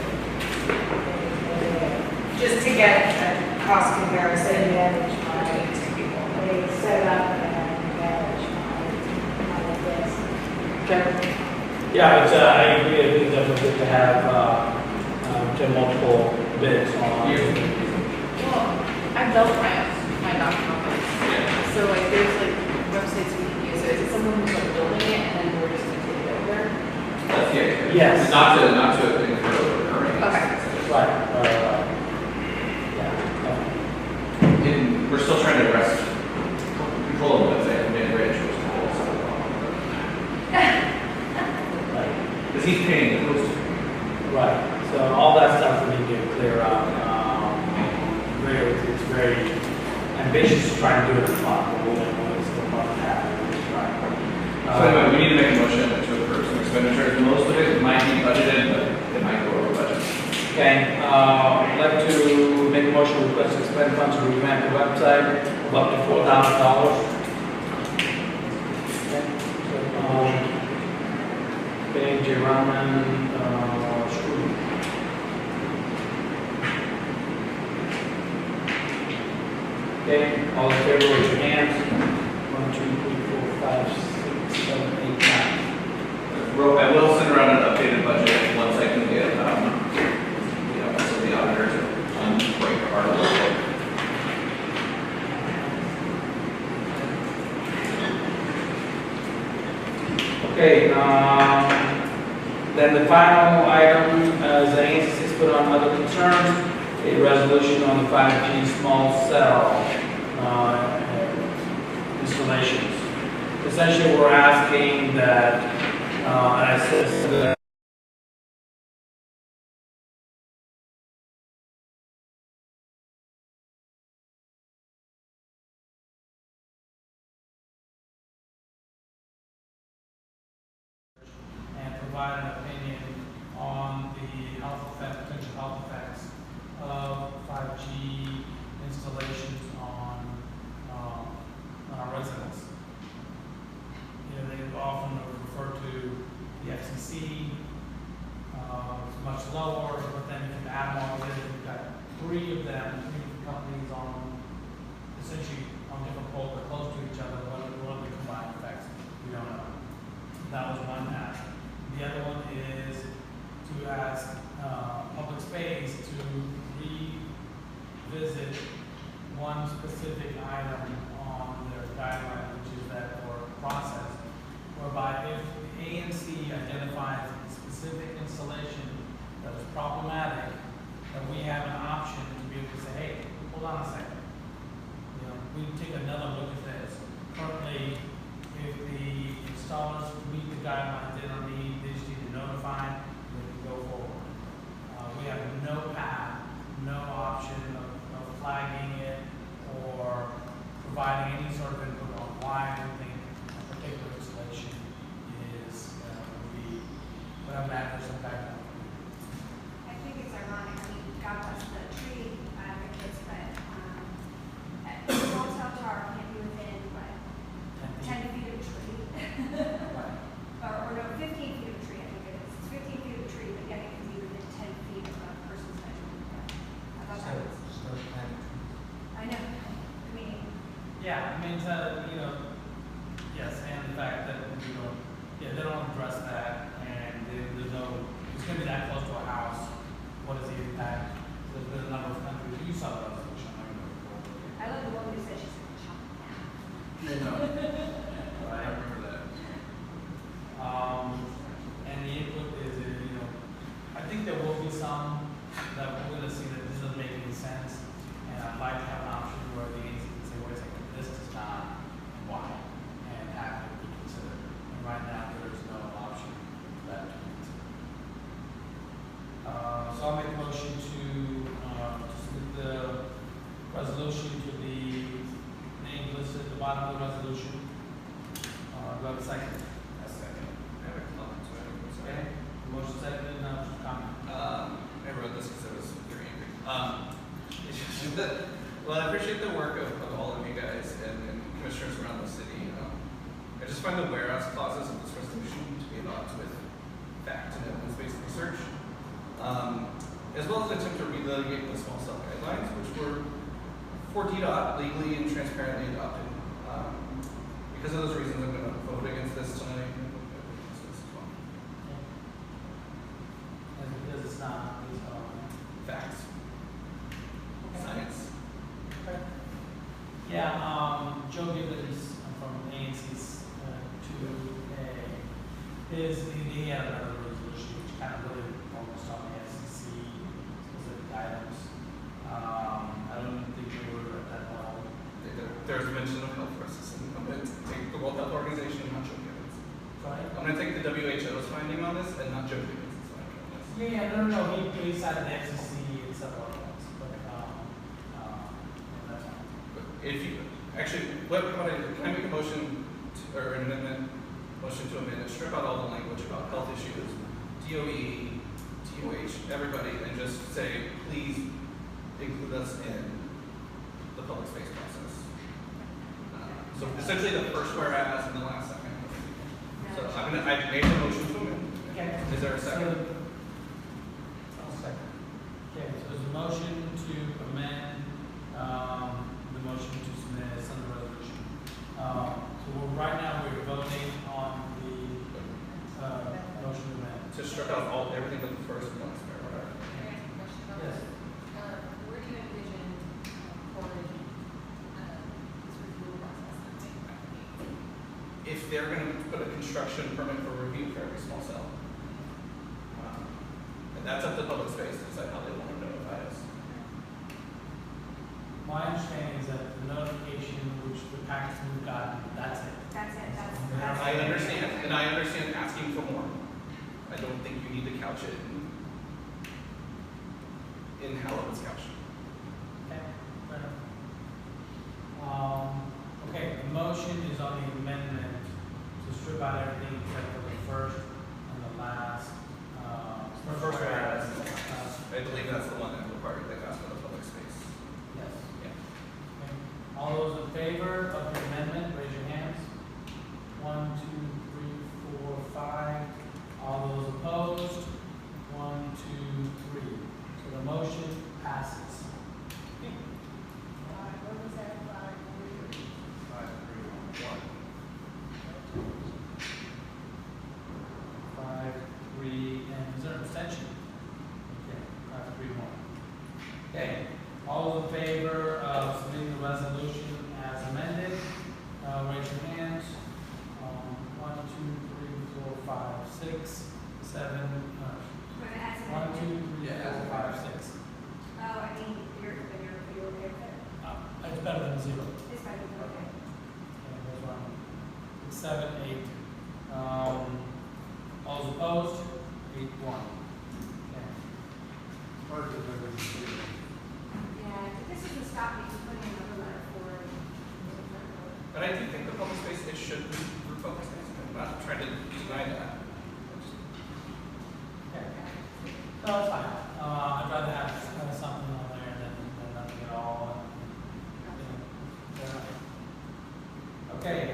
Just to get a cost comparison between two people. They set up and manage my this. Okay. Yeah, I agree. I think it's definitely good to have multiple bids on. Well, I built my document. So there's websites we can use. So is it someone who's building it and then we're just going to take it over? That's the idea. Yes. Not to incur recurring. Okay. Right. And we're still trying to arrest control of website from being rich, which is also because he's paying the host. Right. So all that stuff we need to clear up. It's very ambitious to try and do it in a month, but we'll still want to happen. So anyway, we need to make a motion to approve some expenditures. Most of it might be budgeted, but it might go over budget. Okay, I'd like to make a motion to request expend funds to revamp the website of up to $4,000. Okay, J. Rahman, Scruton. Okay, all in favor, raise your hands. 1, 2, 3, 4, 5, 6, 7, 8, 9. I will send around an updated budget once I can get, some of the auditors to break apart a little bit. Okay, then the final item is the ANC put on other concerns, a resolution on the 5G small cell installations. Essentially, we're asking that, and I said that and provide an opinion on the potential health effects of 5G installations on our residents. They often refer to the FCC, it's much lower, but then if you add them all together, you've got 3 of them, 3 companies on, essentially on different poles, but close to each other. What are the combined effects? We don't know. That was one ask. The other one one specific item on their guideline, which is that or process, whereby if the ANC identifies a specific installation that is problematic, that we have an option to be able to say, hey, hold on a second. You know, we take another look at this. Currently, if the installers meet the guidelines, they don't need, they just need to notify, they can go forward. We have no path, no option of flagging it or providing any sort of input on why we think a particular installation is, would have an adverse impact on. I think it's ironic, I mean, God bless the tree advocates, but the hotel tower can't be within, what, 10 feet of a tree? or no, 15 feet of a tree, I think it is. It's 15 feet of a tree, but yet it can be within 10 feet of a person's bedroom. I thought that was, I know, I mean. Yeah, I mean, you know, yes, and the fact that, you know, yeah, they don't address that, and there's no, it's going to be that close to a house. What is the impact? There's been a number of countries, you saw the resolution, I don't know. I love the woman who said she's going to chop it down. I remember that. And the input is, you know, I think there will be some that we're going to see that this doesn't make any sense, and I'd like to have an option where the ANC can say, wait a second, this does not, and why, and have it be considered. And right now, there is no option for that to be considered. So I'll make a motion to submit the resolution to the name listed at the bottom of the resolution. Do I have a second? A second. I have a comment to it. Okay. Motion seconded, now just comment. I wrote this because I was very angry. It's just that, well, I appreciate the work of all of you guys and commissioners around the city. I just find the whereas clauses of this resolution to be at odds with fact and evidence-based research, as well as an attempt to relitigate the small cell guidelines, which were for DDOT legally and transparently adopted. Because of those reasons, I'm going to vote against this tonight. And because it's not based on facts. Science. Okay. Yeah, Joe Gibbons from ANC's 2A he had another resolution which kind of really focused on the SEC specific items. I don't think they were at that level. There's mention of health risks, and I'm going to take the World Health Organization and not Joe Gibbons. Sorry? I'm going to take the WHO's finding on this and not Joe Gibbons' finding on this. Yeah, no, he cited the FCC and stuff like that, but that's fine. But if you, actually, can I make a motion to, or an amendment, motion to amend and strip out all the language about health issues, DOE, TOH, everybody, and just say, please include us in the public space process. So essentially the first whereas and the last second. So I've made a motion to amend. Okay. Is there a second? I'll second. Okay, so there's a motion to amend the motion to submit as under resolution. Right now we're voting on the motion to amend. To strip out everything but the first and last paragraph. Yes. Where do you envision coordinating this review process? If they're going to put a construction permit for review for every small cell. And that's up to public space to decide how they want to notify us. My understanding is that the notification which the packets we've gotten, that's it. That's it, that's I understand, and I understand asking for more. I don't think you need to couch it in how it was couched. Okay, fair enough. Okay, the motion is on the amendment to strip out everything except for the first and the last. First whereas. I believe that's the one that required the cost of the public space. Yes. Yeah. Okay. All those in favor of the amendment, raise your hands. 1, 2, 3, 4, 5. All those opposed? 1, 2, 3. So the motion passes. What was that, 5, 3? 5, 3, 1. 5, 3, and is there an abstention? Okay, 5, 3, 1. Okay, all in favor of submitting the That's better than 0. It's better than, okay. Okay, there's one. 7, 8. All those opposed? 8, 1. Okay. Mark is better than 0. Yeah, but this doesn't stop me from putting another letter forward. But I do think the public space, it should be group public space. I'm not trying to deny that. Okay. No, that's fine. I'd rather have something on there than nothing at all. Okay,